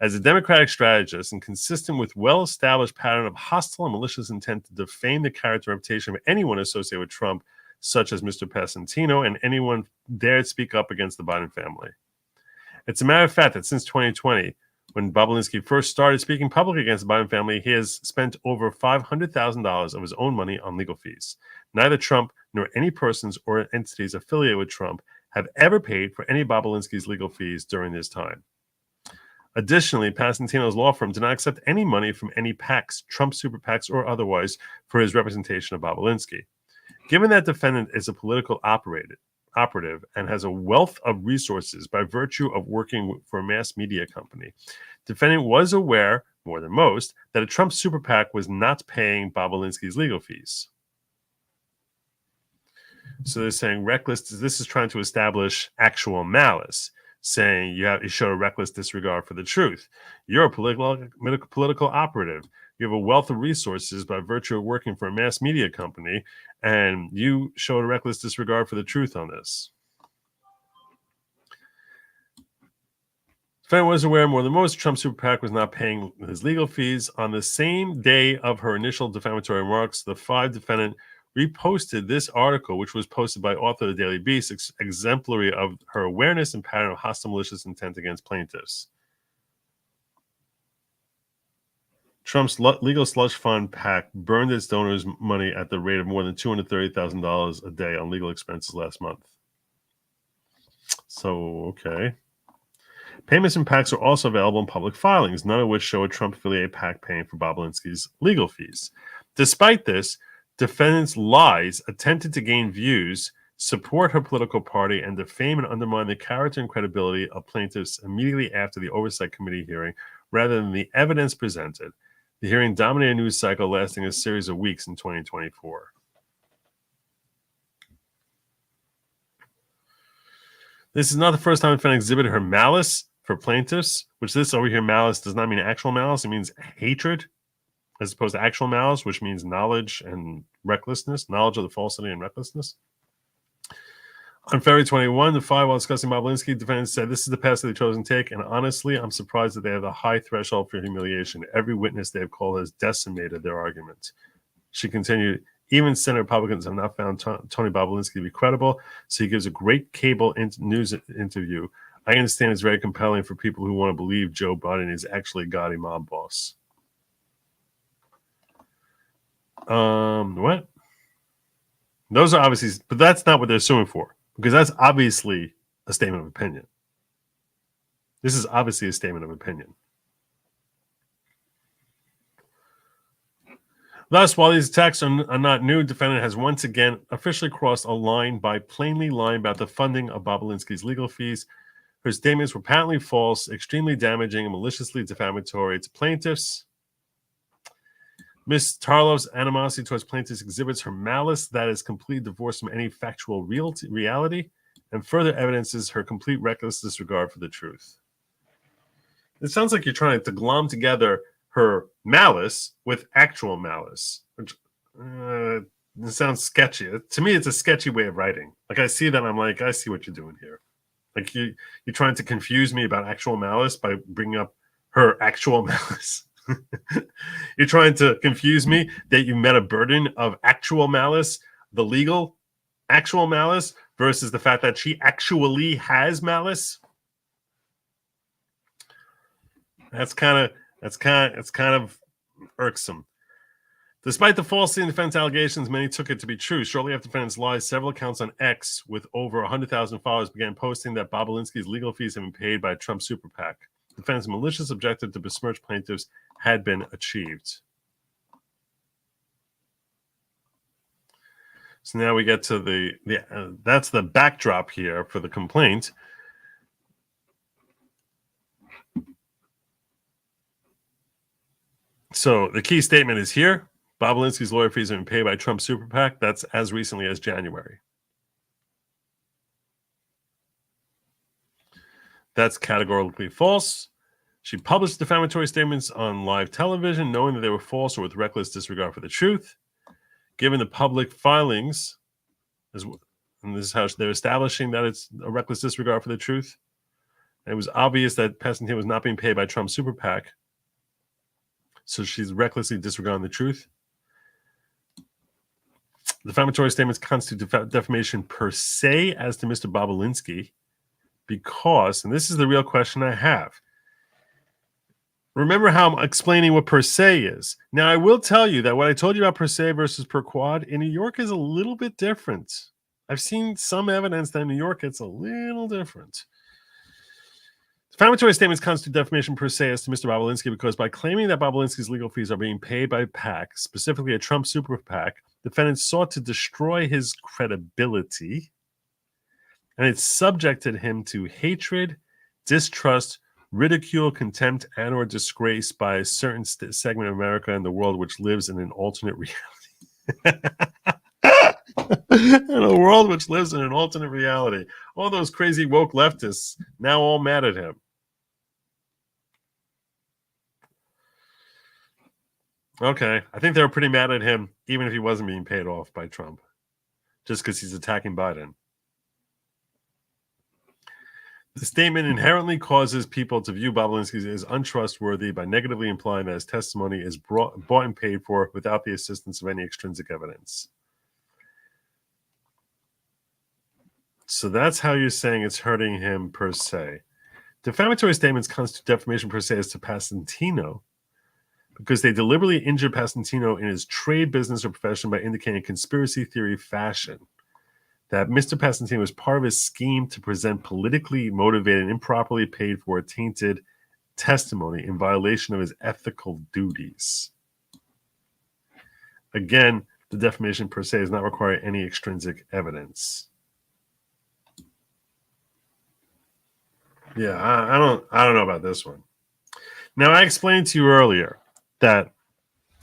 As a Democratic strategist and consistent with well-established pattern of hostile and malicious intent to defame the character and reputation of anyone associated with Trump, such as Mr. Passantino, and anyone dared speak up against the Biden family. It's a matter of fact that since 2020, when Bobulinski first started speaking publicly against the Biden family, he has spent over $500,000 of his own money on legal fees. Neither Trump nor any persons or entities affiliated with Trump have ever paid for any Bobulinski's legal fees during this time. Additionally, Passantino's law firm did not accept any money from any PACs, Trump super PACs or otherwise, for his representation of Bobulinski. Given that defendant is a political operative and has a wealth of resources by virtue of working for a mass media company, defendant was aware, more than most, that a Trump super PAC was not paying Bobulinski's legal fees. So they're saying reckless. This is trying to establish actual malice, saying you show a reckless disregard for the truth. You're a political operative. You have a wealth of resources by virtue of working for a mass media company, and you showed a reckless disregard for the truth on this. Defendant was aware more than most Trump super PAC was not paying his legal fees. On the same day of her initial defamatory remarks, the 5 defendant reposted this article, which was posted by author of the Daily Beast, exemplary of her awareness and pattern of hostile malicious intent against plaintiffs. Trump's legal slush fund PAC burned its donors' money at the rate of more than $230,000 a day on legal expenses last month. So, okay. Payments and PACs are also available in public filings, none of which show a Trump-affiliated PAC paying for Bobulinski's legal fees. Despite this, defendants' lies attempted to gain views, support her political party, and defame and undermine the character and credibility of plaintiffs immediately after the Oversight Committee hearing, rather than the evidence presented. The hearing dominated a news cycle lasting a series of weeks in 2024. This is not the first time the defendant exhibited her malice for plaintiffs, which this over here, malice, does not mean actual malice. It means hatred, as opposed to actual malice, which means knowledge and recklessness, knowledge of the falsity and recklessness. On February 21, the 5, while discussing Bobulinski, defendants said, "This is the path they've chosen to take, and honestly, I'm surprised that they have a high threshold for humiliation. Every witness they have called has decimated their argument." She continued, "Even Senate Republicans have not found Tony Bobulinski to be credible, so he gives a great cable news interview. I understand it's very compelling for people who want to believe Joe Biden is actually a gaudy mob boss." What? Those are obviously, but that's not what they're suing for, because that's obviously a statement of opinion. This is obviously a statement of opinion. Thus, while these attacks are not new, defendant has once again officially crossed a line by plainly lying about the funding of Bobulinski's legal fees. Her statements were patently false, extremely damaging, and maliciously defamatory to plaintiffs. Ms. Tarlow's animosity towards plaintiffs exhibits her malice that is completely divorced from any factual reality, and further evidences her complete reckless disregard for the truth. It sounds like you're trying to glom together her malice with actual malice, which it sounds sketchy. To me, it's a sketchy way of writing. Like, I see that, I'm like, I see what you're doing here. Like, you're trying to confuse me about actual malice by bringing up her actual malice. You're trying to confuse me that you met a burden of actual malice, the legal actual malice, versus the fact that she actually has malice. It's kind of irksome. Despite the falsity in defense allegations, many took it to be true. Shortly after defendants' lies, several accounts on X with over 100,000 followers began posting that Bobulinski's legal fees had been paid by Trump Super PAC. Defendants' malicious objective to besmirch plaintiffs had been achieved. So now we get to that's the backdrop here for the complaint. So the key statement is here. Bobulinski's lawyer fees have been paid by Trump Super PAC. That's as recently as January. That's categorically false. She published defamatory statements on live television, knowing that they were false or with reckless disregard for the truth. Given the public filings, and this is how they're establishing that it's a reckless disregard for the truth. And it was obvious that Pessentin was not being paid by Trump Super PAC. So she's recklessly disregarding the truth. Defamatory statements constitute defamation per se as to Mr. Bobulinski because, and this is the real question I have, remember how I'm explaining what per se is. Now, I will tell you that what I told you about per se versus per quad in New York is a little bit different. I've seen some evidence that in New York it's a little different. Defamatory statements constitute defamation per se as to Mr. Bobulinski because by claiming that Bobulinski's legal fees are being paid by PAC, specifically a Trump Super PAC, defendants sought to destroy his credibility, and it subjected him to hatred, distrust, ridicule, contempt, and or disgrace by a certain segment of America and the world which lives in an alternate reality. In a world which lives in an alternate reality. All those crazy woke leftists now all mad at him. Okay, I think they were pretty mad at him, even if he wasn't being paid off by Trump, just because he's attacking Biden. The statement inherently causes people to view Bobulinski as untrustworthy by negatively implying that his testimony is bought and paid for without the assistance of any extrinsic evidence. So that's how you're saying it's hurting him per se. Defamatory statements constitute defamation per se as to Passantino because they deliberately injure Passantino in his trade, business, or profession by indicating conspiracy theory fashion that Mr. Passantino was part of his scheme to present politically motivated, improperly paid for, tainted testimony in violation of his ethical duties. Again, the defamation per se does not require any extrinsic evidence. Yeah, I don't know about this one. Now, I explained to you earlier that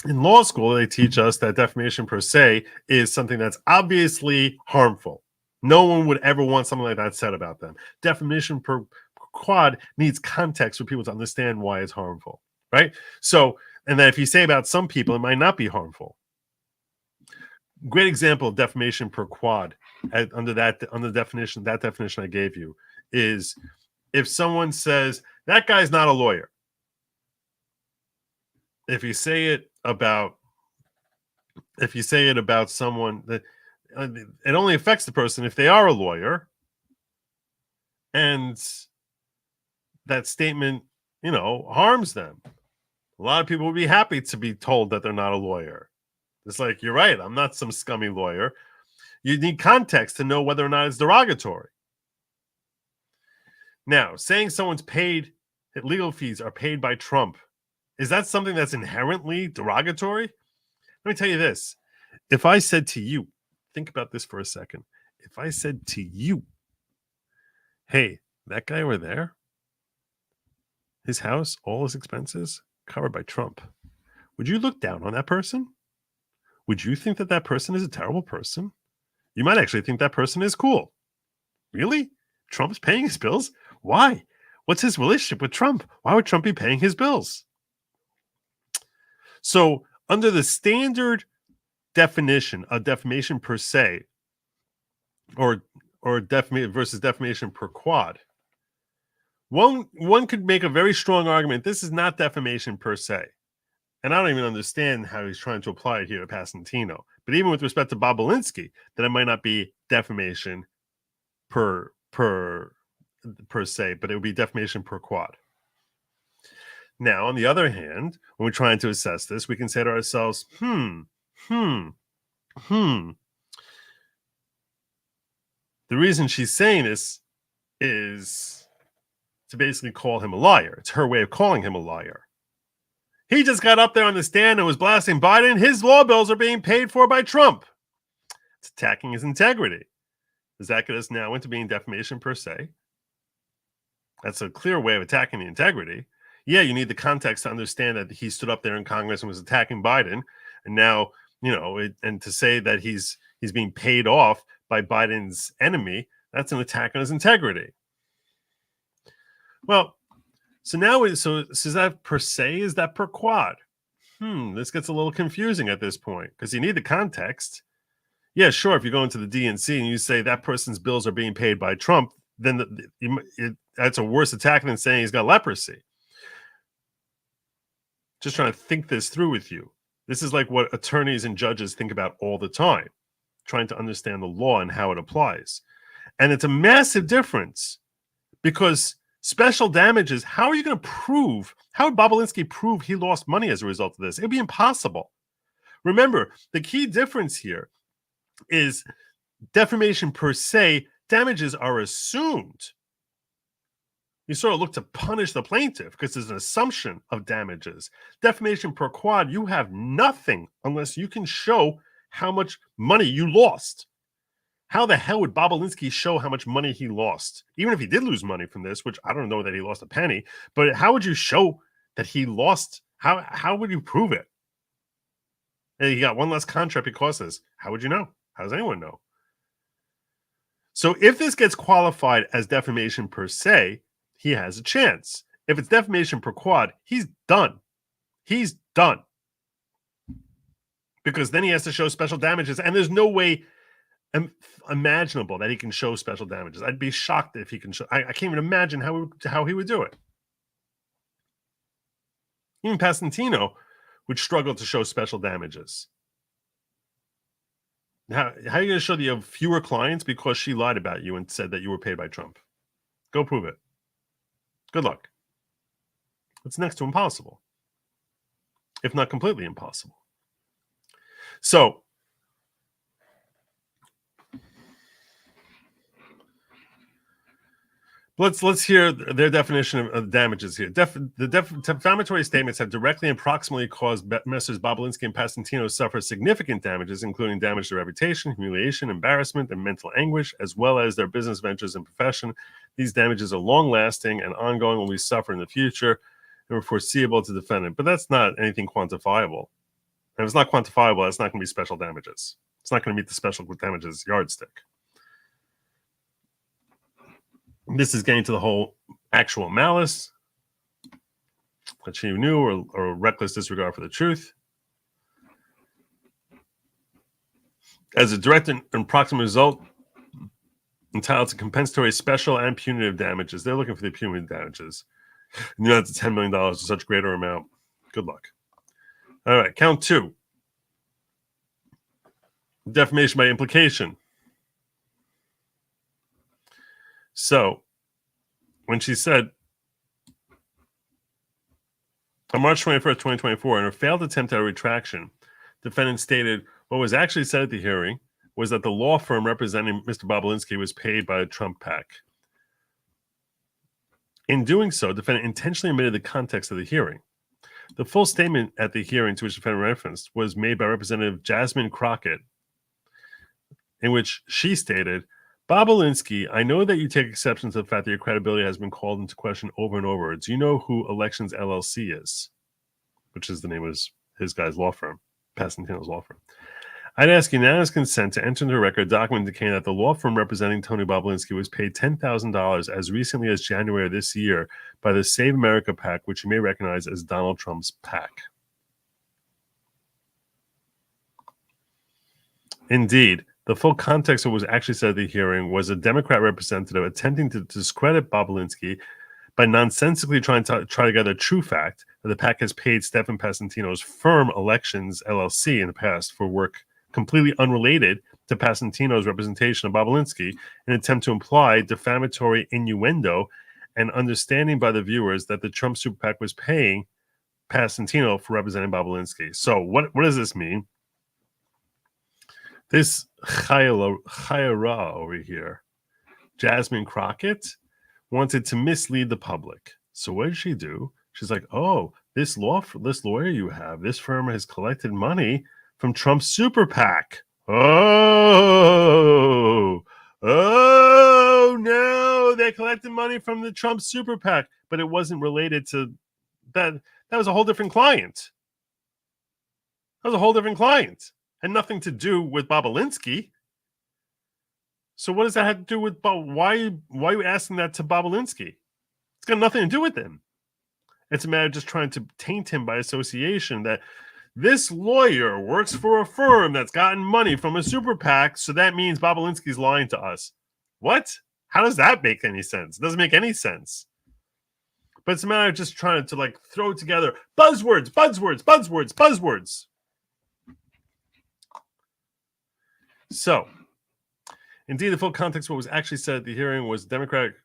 in law school, they teach us that defamation per se is something that's obviously harmful. No one would ever want something like that said about them. Defamation per quad needs context for people to understand why it's harmful, right? So, and then if you say about some people, it might not be harmful. Great example of defamation per quad under the definition I gave you is if someone says that guy's not a lawyer. If you say it about someone, that it only affects the person if they are a lawyer, and that statement, harms them. A lot of people would be happy to be told that they're not a lawyer. It's like, you're right, I'm not some scummy lawyer. You need context to know whether or not it's derogatory. Now, saying someone's legal fees are paid by Trump, is that something that's inherently derogatory? Let me tell you this. If I said to you, think about this for a second. If I said to you, hey, that guy over there, his house, all his expenses covered by Trump, would you look down on that person? Would you think that that person is a terrible person? You might actually think that person is cool. Really? Trump's paying his bills? Why? What's his relationship with Trump? Why would Trump be paying his bills? So under the standard definition of defamation per se, or defamation versus defamation per quad, one could make a very strong argument this is not defamation per se. And I don't even understand how he's trying to apply it here to Passantino. But even with respect to Bobulinski, that it might not be defamation per se, but it would be defamation per quad. Now, on the other hand, when we're trying to assess this, we can say to ourselves, the reason she's saying this is to basically call him a liar. It's her way of calling him a liar. He just got up there on the stand and was blasting Biden. His law bills are being paid for by Trump. It's attacking his integrity. Does that get us now into being defamation per se? That's a clear way of attacking the integrity. Yeah, you need the context to understand that he stood up there in Congress and was attacking Biden. And now, and to say that he's being paid off by Biden's enemy, that's an attack on his integrity. Well, so now, is that per se? Is that per quad? This gets a little confusing at this point because you need the context. Yeah, sure. If you go into the DNC and you say that person's bills are being paid by Trump, then that's a worse attack than saying he's got leprosy. Just trying to think this through with you. This is like what attorneys and judges think about all the time, trying to understand the law and how it applies. And it's a massive difference because special damages, how are you going to prove, how would Bobulinski prove he lost money as a result of this? It would be impossible. Remember, the key difference here is defamation per se, damages are assumed. You sort of look to punish the plaintiff because there's an assumption of damages. Defamation per quad, you have nothing unless you can show how much money you lost. How the hell would Bobulinski show how much money he lost? Even if he did lose money from this, which I don't know that he lost a penny, but how would you show that he lost? How would you prove it? And he got one less contract because of this. How would you know? How does anyone know? So if this gets qualified as defamation per se, he has a chance. If it's defamation per quad, he's done. He's done. Because then he has to show special damages, and there's no way imaginable that he can show special damages. I'd be shocked if he can show. I can't even imagine how he would do it. Even Pasentino would struggle to show special damages. How are you going to show that you have fewer clients because she lied about you and said that you were paid by Trump? Go prove it. Good luck. It's next to impossible, if not completely impossible. So, let's hear their definition of damages here. The defamatory statements have directly and proximately caused Messrs. Bobulinski and Pasentino to suffer significant damages, including damage to reputation, humiliation, embarrassment, and mental anguish, as well as their business ventures and profession. These damages are long-lasting and ongoing, will be suffered in the future, and were foreseeable to the defendant. But that's not anything quantifiable. And if it's not quantifiable, that's not going to be special damages. It's not going to meet the special damages yardstick. This is getting to the whole actual malice that she knew or reckless disregard for the truth. As a direct and proximate result, entitled to compensatory special and punitive damages. They're looking for the punitive damages. And you know, that's $10 million or such greater amount. Good luck. All right, count 2. Defamation by implication. So, when she said, on March 21st, 2024, in her failed attempt at a retraction, defendant stated what was actually said at the hearing was that the law firm representing Mr. Bobulinski was paid by a Trump PAC. In doing so, defendant intentionally omitted the context of the hearing. The full statement at the hearing to which the defendant referenced was made by Representative Jasmine Crockett, in which she stated, Bobulinski, I know that you take exception to the fact that your credibility has been called into question over and over. Do you know who Elections LLC is? Which is the name of his guy's law firm, Pasentino's law firm. I'd ask unanimous consent to enter into a record document indicating that the law firm representing Tony Bobulinski was paid $10,000 as recently as January of this year by the Save America PAC, which you may recognize as Donald Trump's PAC. Indeed, the full context of what was actually said at the hearing was a Democrat representative attempting to discredit Bobulinski by nonsensically trying to gather a true fact that the PAC has paid Stephen Pasentino's firm Elections LLC in the past for work completely unrelated to Pasentino's representation of Bobulinski in an attempt to imply defamatory innuendo and understanding by the viewers that the Trump Super PAC was paying Pasentino for representing Bobulinski. So what does this mean? This Chayra over here, Jasmine Crockett, wanted to mislead the public. So what did she do? She's like, oh, this lawyer you have, this firm has collected money from Trump's Super PAC. Oh, no, they collected money from the Trump Super PAC, but it wasn't related to that. That was a whole different client. Had nothing to do with Bobulinski. So what does that have to do with why are you asking that to Bobulinski? It's got nothing to do with him. It's a matter of just trying to taint him by association that this lawyer works for a firm that's gotten money from a super PAC, so that means Bobulinski's lying to us. What? How does that make any sense? It doesn't make any sense. But it's a matter of just trying to like throw together buzzwords. So, indeed, the full context of what was actually said at the hearing was Democratic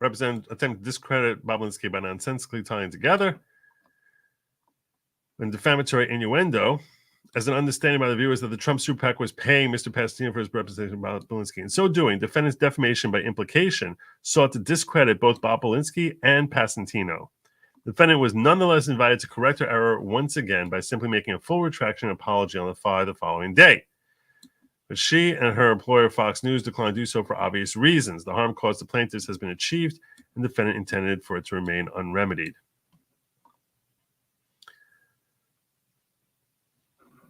representative attempt to discredit Bobulinski by nonsensically tying together and defamatory innuendo as an understanding by the viewers that the Trump Super PAC was paying Mr. Pasentino for his representation of Bobulinski. In so doing, defendant's defamation by implication sought to discredit both Bobulinski and Pasentino. The defendant was nonetheless invited to correct her error once again by simply making a full retraction and apology on the following day. But she and her employer, Fox News, declined to do so for obvious reasons. The harm caused to plaintiffs has been achieved, and the defendant intended for it to remain unremedied.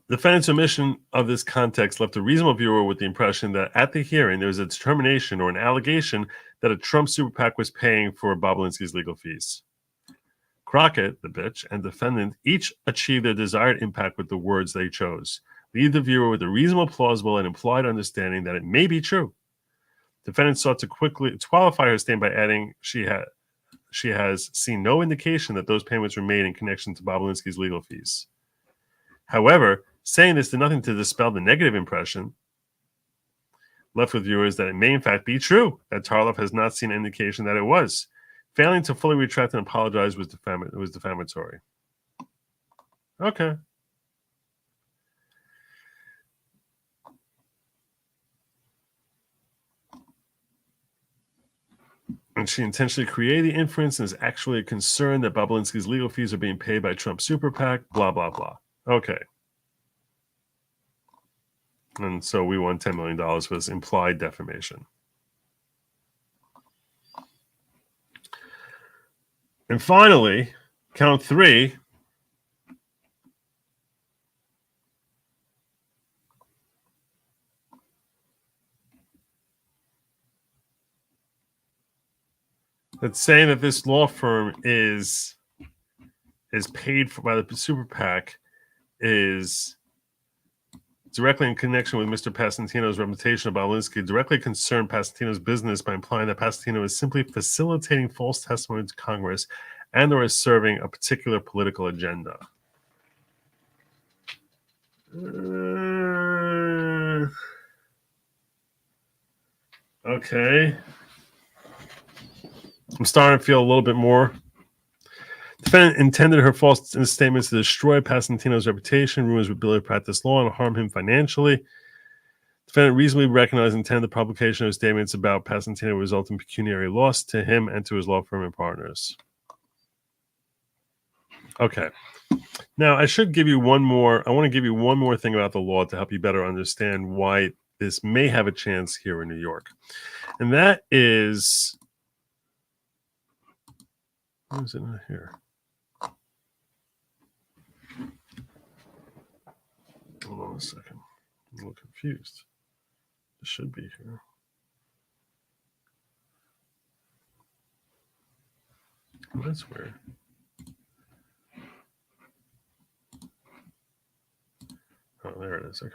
The defendant's omission of this context left a reasonable viewer with the impression that at the hearing there was a determination or an allegation that a Trump Super PAC was paying for Bobulinski's legal fees. Crockett, the bitch, and defendant each achieved their desired impact with the words they chose, leave the viewer with a reasonable, plausible, and implied understanding that it may be true. Defendant sought to quickly qualify her statement by adding she has seen no indication that those payments were made in connection to Bobulinski's legal fees. However, saying this did nothing to dispel the negative impression left with viewers that it may in fact be true that Tarlov has not seen an indication that it was. Failing to fully retract and apologize was defamatory. Okay. And she intentionally created the inference and is actually concerned that Bobulinski's legal fees are being paid by Trump Super PAC, blah, blah, blah. Okay. And so we won $10 million for this implied defamation. And finally, count 3. That's saying that this law firm is paid for by the Super PAC is directly in connection with Mr. Pasentino's reputation of Bobulinski, directly concerned Pasentino's business by implying that Pasentino is simply facilitating false testimony to Congress and or is serving a particular political agenda. Okay. I'm starting to feel a little bit more. Defendant intended her false statements to destroy Pasentino's reputation, ruin his ability to practice law, and harm him financially. Defendant reasonably recognized and intended the publication of statements about Pasentino would result in pecuniary loss to him and to his law firm and partners. Okay. Now, I should give you one more. I want to give you one more thing about the law to help you better understand why this may have a chance here in New York. And that is... Why is it not here? Hold on a second. I'm a little confused. It should be here. Oh, that's weird. Oh, there it is. Okay.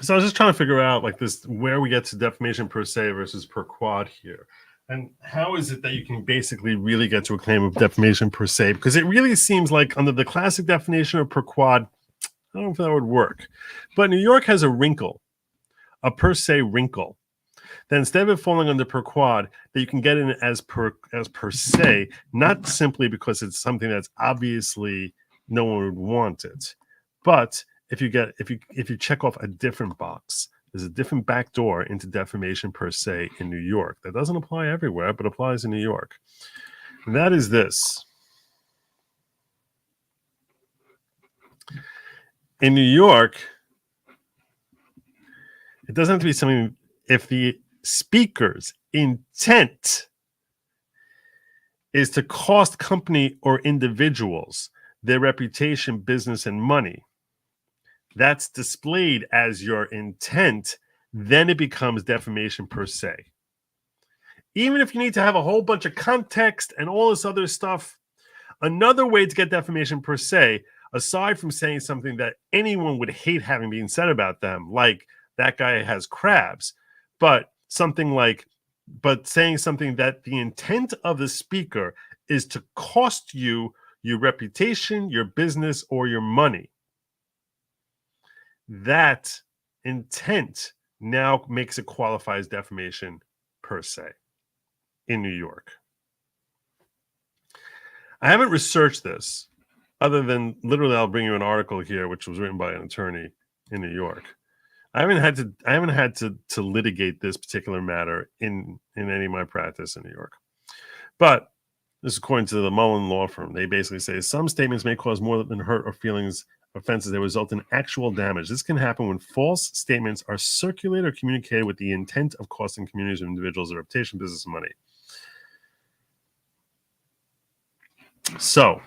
So I was just trying to figure out like this, where we get to defamation per se versus per quad here. And how is it that you can basically really get to a claim of defamation per se? Because it really seems like under the classic definition of per quad, I don't know if that would work. But New York has a wrinkle, a per se wrinkle, that instead of it falling under per quad, that you can get in as per se, not simply because it's something that's obviously no one would want it, but if you check off a different box, there's a different backdoor into defamation per se in New York. That doesn't apply everywhere, but applies in New York. And that is this. In New York, it doesn't have to be something, if the speaker's intent is to cost company or individuals their reputation, business, and money, that's displayed as your intent, then it becomes defamation per se. Even if you need to have a whole bunch of context and all this other stuff, another way to get defamation per se, aside from saying something that anyone would hate having being said about them, like that guy has crabs, but saying something that the intent of the speaker is to cost you your reputation, your business, or your money. That intent now makes it qualify as defamation per se in New York. I haven't researched this other than literally I'll bring you an article here, which was written by an attorney in New York. I haven't had to litigate this particular matter in any of my practice in New York. But this is according to the Mullen law firm. They basically say some statements may cause more than hurt or offenses that result in actual damage. This can happen when false statements are circulated or communicated with the intent of costing communities or individuals their reputation, business, and money. So,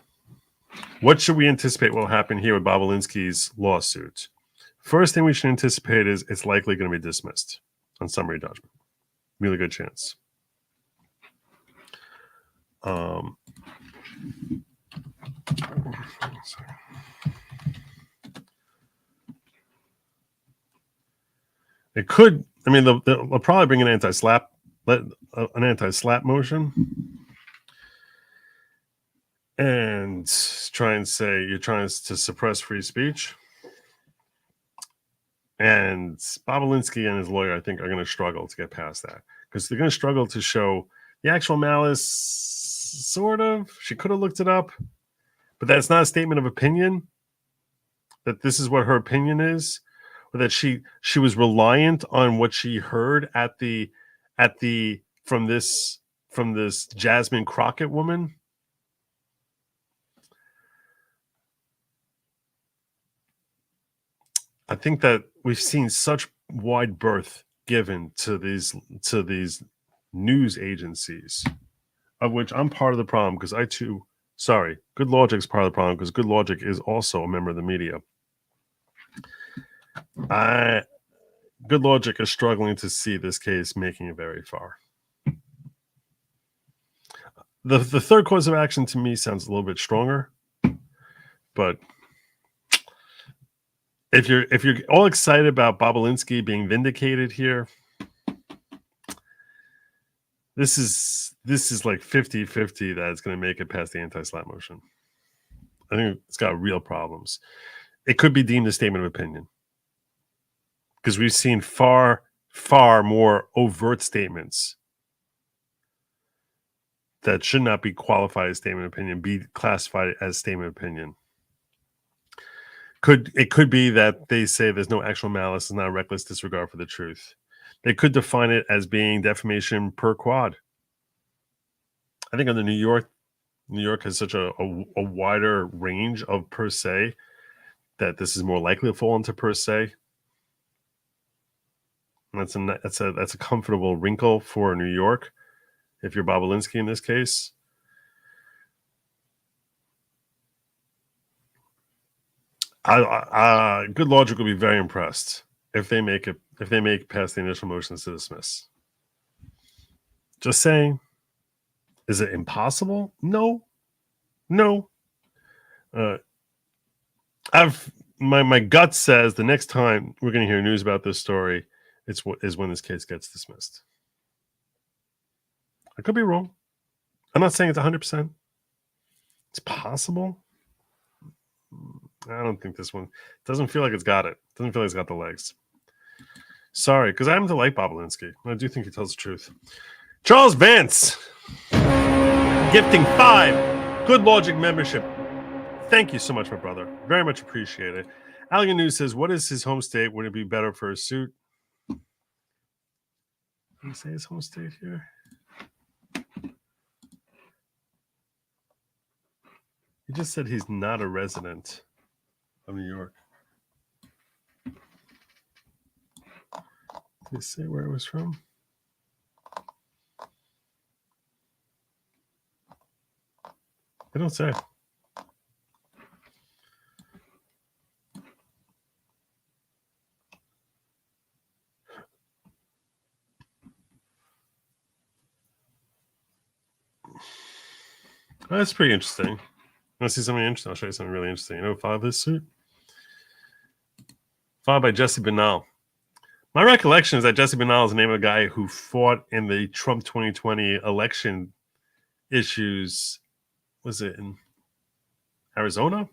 what should we anticipate will happen here with Bobulinski's lawsuit? First thing we should anticipate is it's likely going to be dismissed on summary judgment. Really good chance. It could. I mean, they'll probably bring an anti-slap motion, and try and say you're trying to suppress free speech. And Bobulinski and his lawyer, I think, are going to struggle to get past that because they're going to struggle to show the actual malice. Sort of. She could have looked it up, but that's not a statement of opinion. That this is what her opinion is, or that she was reliant on what she heard from this Jasmine Crockett woman. I think that we've seen such wide berth given to these news agencies, of which I'm part of the problem because Good Lawgic's part of the problem because Good Lawgic is also a member of the media. Good Lawgic is struggling to see this case making it very far. The third cause of action to me sounds a little bit stronger, but if you're all excited about Bobulinski being vindicated here, this is like 50-50 that it's going to make it past the anti-slap motion. I think it's got real problems. It could be deemed a statement of opinion because we've seen far more overt statements that should not be qualified as statement of opinion be classified as statement of opinion. It could be that they say there's no actual malice and not reckless disregard for the truth. They could define it as being defamation per quad. I think under New York has such a wider range of per se that this is more likely to fall into per se. And that's a comfortable wrinkle for New York if you're Bobulinski in this case. Good Lawgic will be very impressed if they make past the initial motions to dismiss. Just saying. Is it impossible? No. My gut says the next time we're going to hear news about this story, is when this case gets dismissed. I could be wrong. I'm not saying it's 100%. It's possible. I don't think this one doesn't feel like it's got it. Doesn't feel like it's got the legs. Sorry, because I happen to like Bobulinski. I do think he tells the truth. Charles Vance, gifting 5 Good Lawgic membership. Thank you so much, my brother. Very much appreciate it. Alligan News says, what is his home state? Would it be better for a suit? Can you say his home state here? He just said he's not a resident of New York. Did he say where it was from? They don't say. That's pretty interesting. Want to see something interesting? I'll show you something really interesting. You know who filed this suit? Filed by Jesse Benal. My recollection is that Jesse Benal is the name of a guy who fought in the Trump 2020 election issues. Was it in Arizona?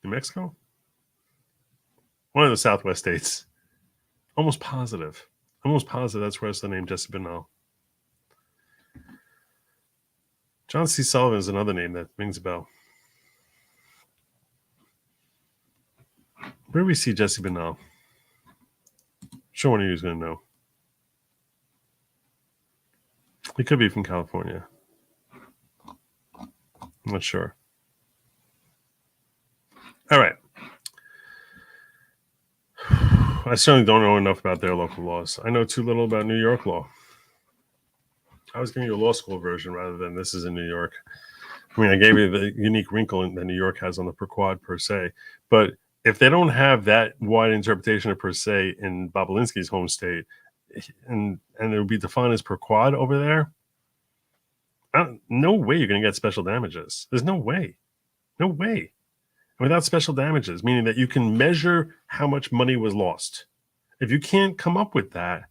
New Mexico? One of the Southwest states. Almost positive that's where it's the name Jesse Benal. John C. Sullivan is another name that rings a bell. Where do we see Jesse Benal? I'm sure one of you is going to know. He could be from California. I'm not sure. All right. I certainly don't know enough about their local laws. I know too little about New York law. I was giving you a law school version rather than this is in New York. I mean, I gave you the unique wrinkle that New York has on the per quad per se. But if they don't have that wide interpretation of per se in Bobulinski's home state, and it would be defined as per quad over there, no way you're going to get special damages. There's no way. No way. Without special damages, meaning that you can measure how much money was lost. If you can't come up with that,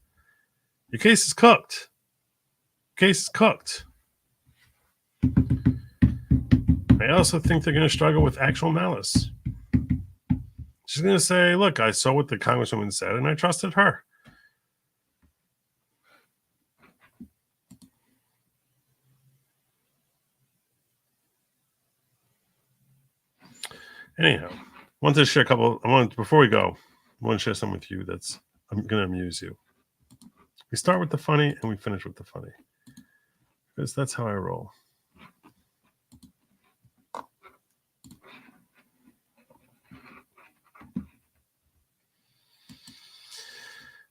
your case is cooked. Case is cooked. I also think they're going to struggle with actual malice. She's going to say, look, I saw what the congresswoman said, and I trusted her. Anyhow, before we go, I want to share something with you that's going to amuse you. We start with the funny and we finish with the funny. Because that's how I roll.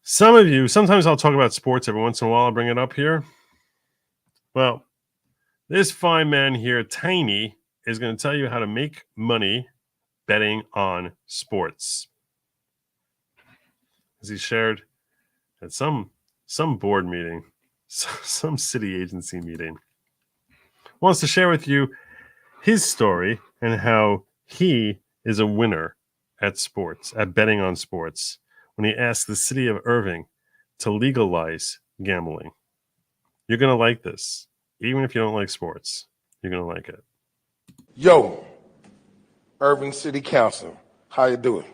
Sometimes I'll talk about sports every once in a while. I'll bring it up here. Well, this fine man here, Tiny, is going to tell you how to make money betting on sports. As he shared at some board meeting, some city agency meeting, wants to share with you his story and how he is a winner at sports, at betting on sports, when he asked the city of Irving to legalize gambling. You're going to like this. Even if you don't like sports, you're going to like it. Yo, Irving City Council, how you doing?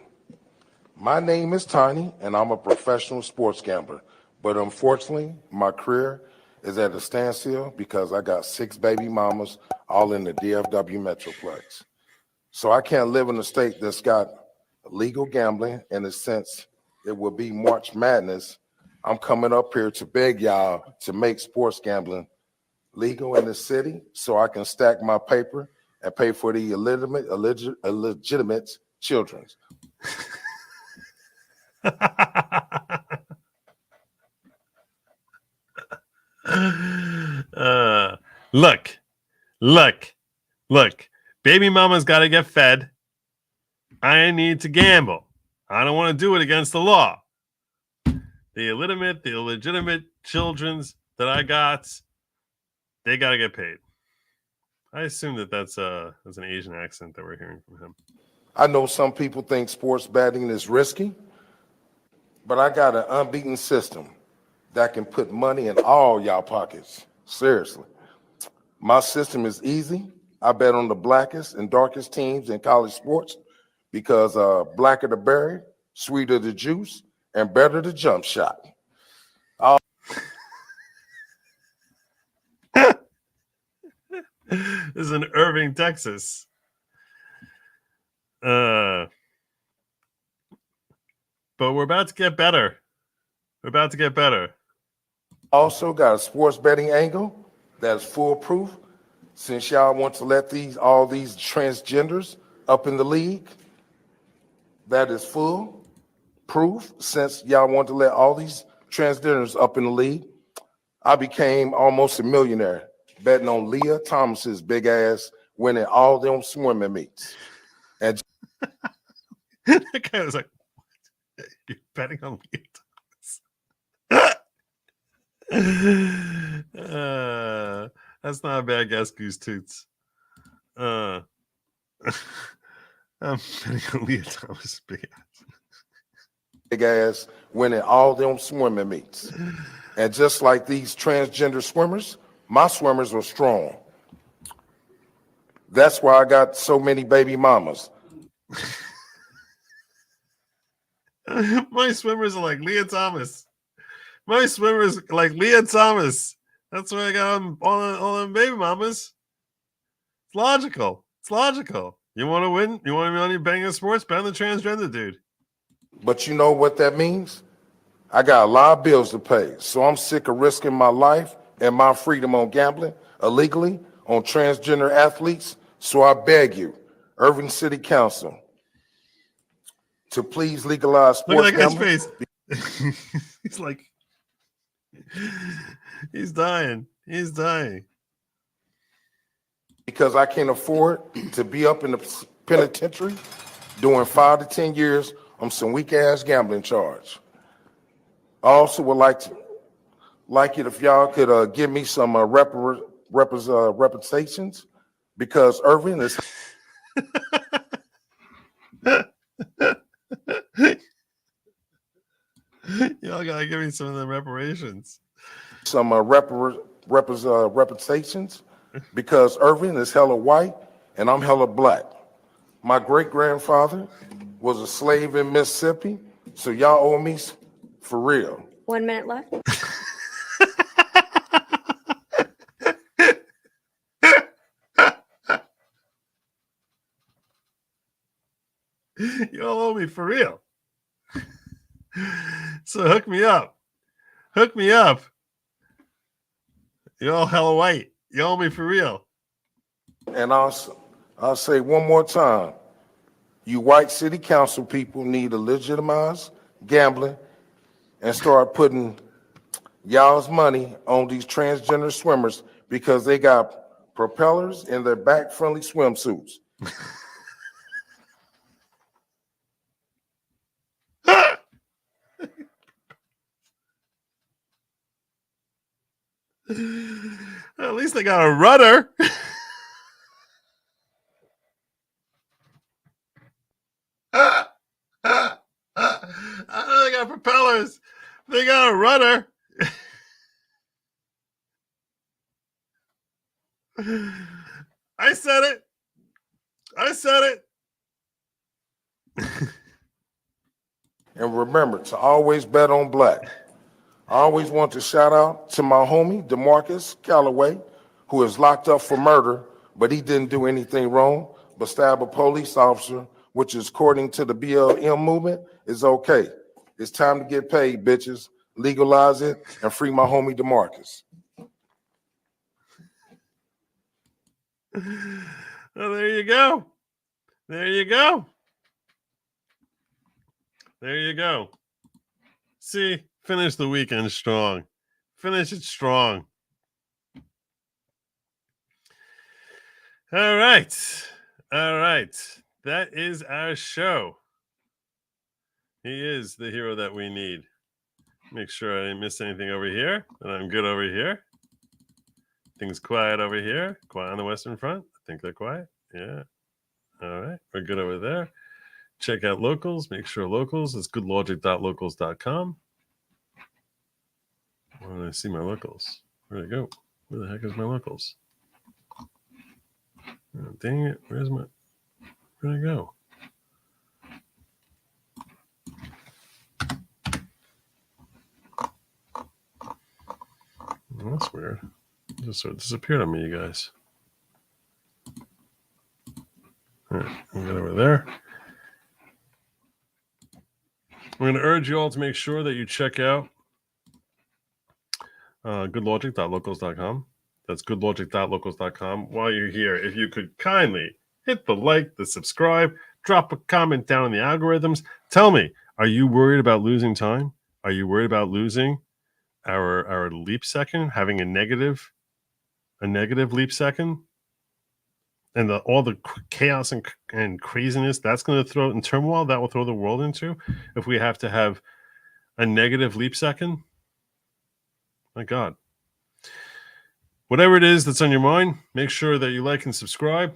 My name is Tiny, and I'm a professional sports gambler. But unfortunately, my career is at a standstill because I got 6 baby mamas all in the DFW Metroplex. So I can't live in a state that's got legal gambling. In a sense, it will be March Madness. I'm coming up here to beg y'all to make sports gambling legal in the city so I can stack my paper and pay for the illegitimate children. Look. Baby mama's got to get fed. I need to gamble. I don't want to do it against the law. The illegitimate children's that I got, they got to get paid. I assume that's an Asian accent that we're hearing from him. I know some people think sports betting is risky, but I got an unbeaten system that can put money in all y'all pockets. Seriously. My system is easy. I bet on the blackest and darkest teams in college sports because blacker the berry, sweeter the juice, and better the jump shot. This is in Irving, Texas. But we're about to get better. Also got a sports betting angle that's foolproof since y'all want to let all these transgenders up in the league. That is full proof since y'all want to let all these transgenders up in the league. I became almost a millionaire betting on Leah Thomas's big ass winning all them swimming meets. And that guy was like, what? You're betting on Leah Thomas? That's not a bad guess, Goose Toots. I'm betting on Leah Thomas's big ass winning all them swimming meets. And just like these transgender swimmers, my swimmers are strong. That's why I got so many baby mamas. My swimmers are like Leah Thomas. That's why I got all them baby mamas. It's logical. You want to win? You want to be on your betting on sports? Bet on the transgender dude. But you know what that means? I got a lot of bills to pay. So I'm sick of risking my life and my freedom on gambling illegally on transgender athletes. So I beg you, Irving City Council, to please legalize sports gambling. Look at that guy's face. He's like, he's dying. Because I can't afford to be up in the penitentiary doing 5 to 10 years on some weak ass gambling charge. I also would like it if y'all could give me some reputations, because Irving is Y'all gotta give me some of the reparations. some reputations, because Irving is hella white and I'm hella black. My great-grandfather was a slave in Mississippi, so y'all owe me for real. 1 minute left. You all owe me for real. So hook me up. Hook me up. You all hella white. You owe me for real. And I'll say one more time, you white city council people need to legitimize gambling and start putting y'all's money on these transgender swimmers, because they got propellers in their back-friendly swimsuits. At least they got a rudder. I know they got propellers. They got a rudder. I said it. I said it. And remember to always bet on black. I always want to shout out to my homie, DeMarcus Calloway, who is locked up for murder, but he didn't do anything wrong but stab a police officer, which is, according to the BLM movement, is okay. It's time to get paid, bitches. Legalize it and free my homie DeMarcus. Well, there you go. There you go. There you go. See, finish the weekend strong. Finish it strong. All right. All right. That is our show. He is the hero that we need. Make sure I didn't miss anything over here. And I'm good over here. Things quiet over here. Quiet on the Western Front. I think they're quiet. Yeah. All right. We're good over there. Check out locals. Make sure locals is goodlogic.locals.com. Where did I see my locals? Where'd it go? Where the heck is my locals? Oh, dang it. Where'd it go? Well, that's weird. It just sort of disappeared on me, you guys. All right, we'll get over there. We're going to urge you all to make sure that you check out goodlogic.locals.com. That's goodlogic.locals.com. While you're here, if you could kindly hit the like, the subscribe, drop a comment down in the algorithms. Tell me, are you worried about losing time? Are you worried about losing our leap second, having a negative leap second? And all the chaos and craziness that's going to throw in turmoil that will throw the world into if we have to have a negative leap second. My God. Whatever it is that's on your mind, make sure that you like and subscribe.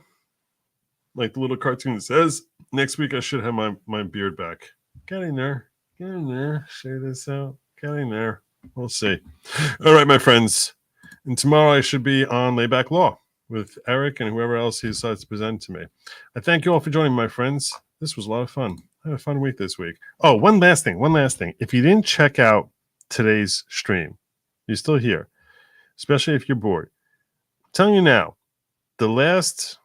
Like the little cartoon says, next week I should have my beard back. Get in there. Get in there. Share this out. Get in there. We'll see. All right, my friends. And tomorrow I should be on Layback Law with Eric and whoever else he decides to present to me. I thank you all for joining me, my friends. This was a lot of fun. I had a fun week this week. Oh, one last thing. If you didn't check out today's stream, you're still here, especially if you're bored. I'm telling you now, the last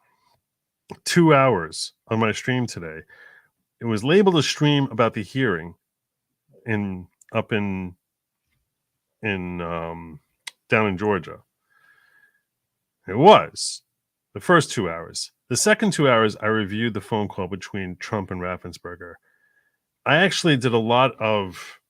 2 hours of my stream today, it was labeled a stream about the hearing up in down in Georgia. It was the first 2 hours. The second 2 hours, I reviewed the phone call between Trump and Raffensperger. I actually did a lot of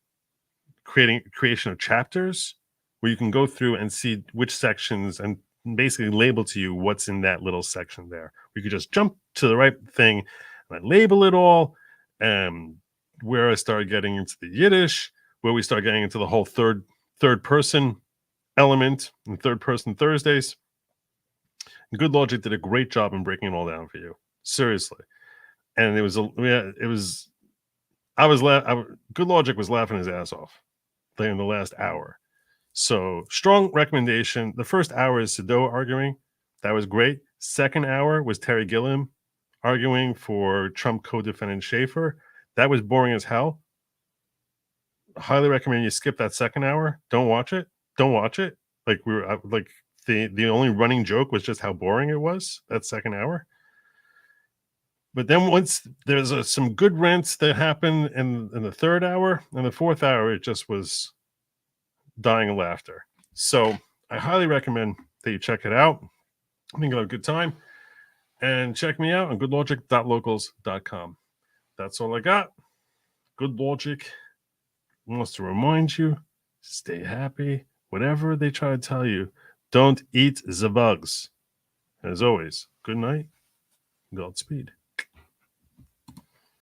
creation of chapters where you can go through and see which sections and basically label to you what's in that little section there. You could just jump to the right thing and I label it all, and where I started getting into the Yiddish, where we start getting into the whole third person element and third person Thursdays. Good Lawgic did a great job in breaking it all down for you. Seriously. And Good Lawgic was laughing his ass off in the last hour. So strong recommendation. The first hour is Sado arguing. That was great. Second hour was Terry Gilliam arguing for Trump co-defendant Schaefer. That was boring as hell. Highly recommend you skip that second hour. Don't watch it. Like the only running joke was just how boring it was, that second hour. But then once there's some good rants that happen in the third hour, and the fourth hour, it just was dying of laughter. So I highly recommend that you check it out. I think you'll have a good time. And check me out on goodlogic.locals.com. That's all I got. Good Lawgic wants to remind you, stay happy. Whatever they try to tell you, don't eat the bugs. As always, good night. Godspeed.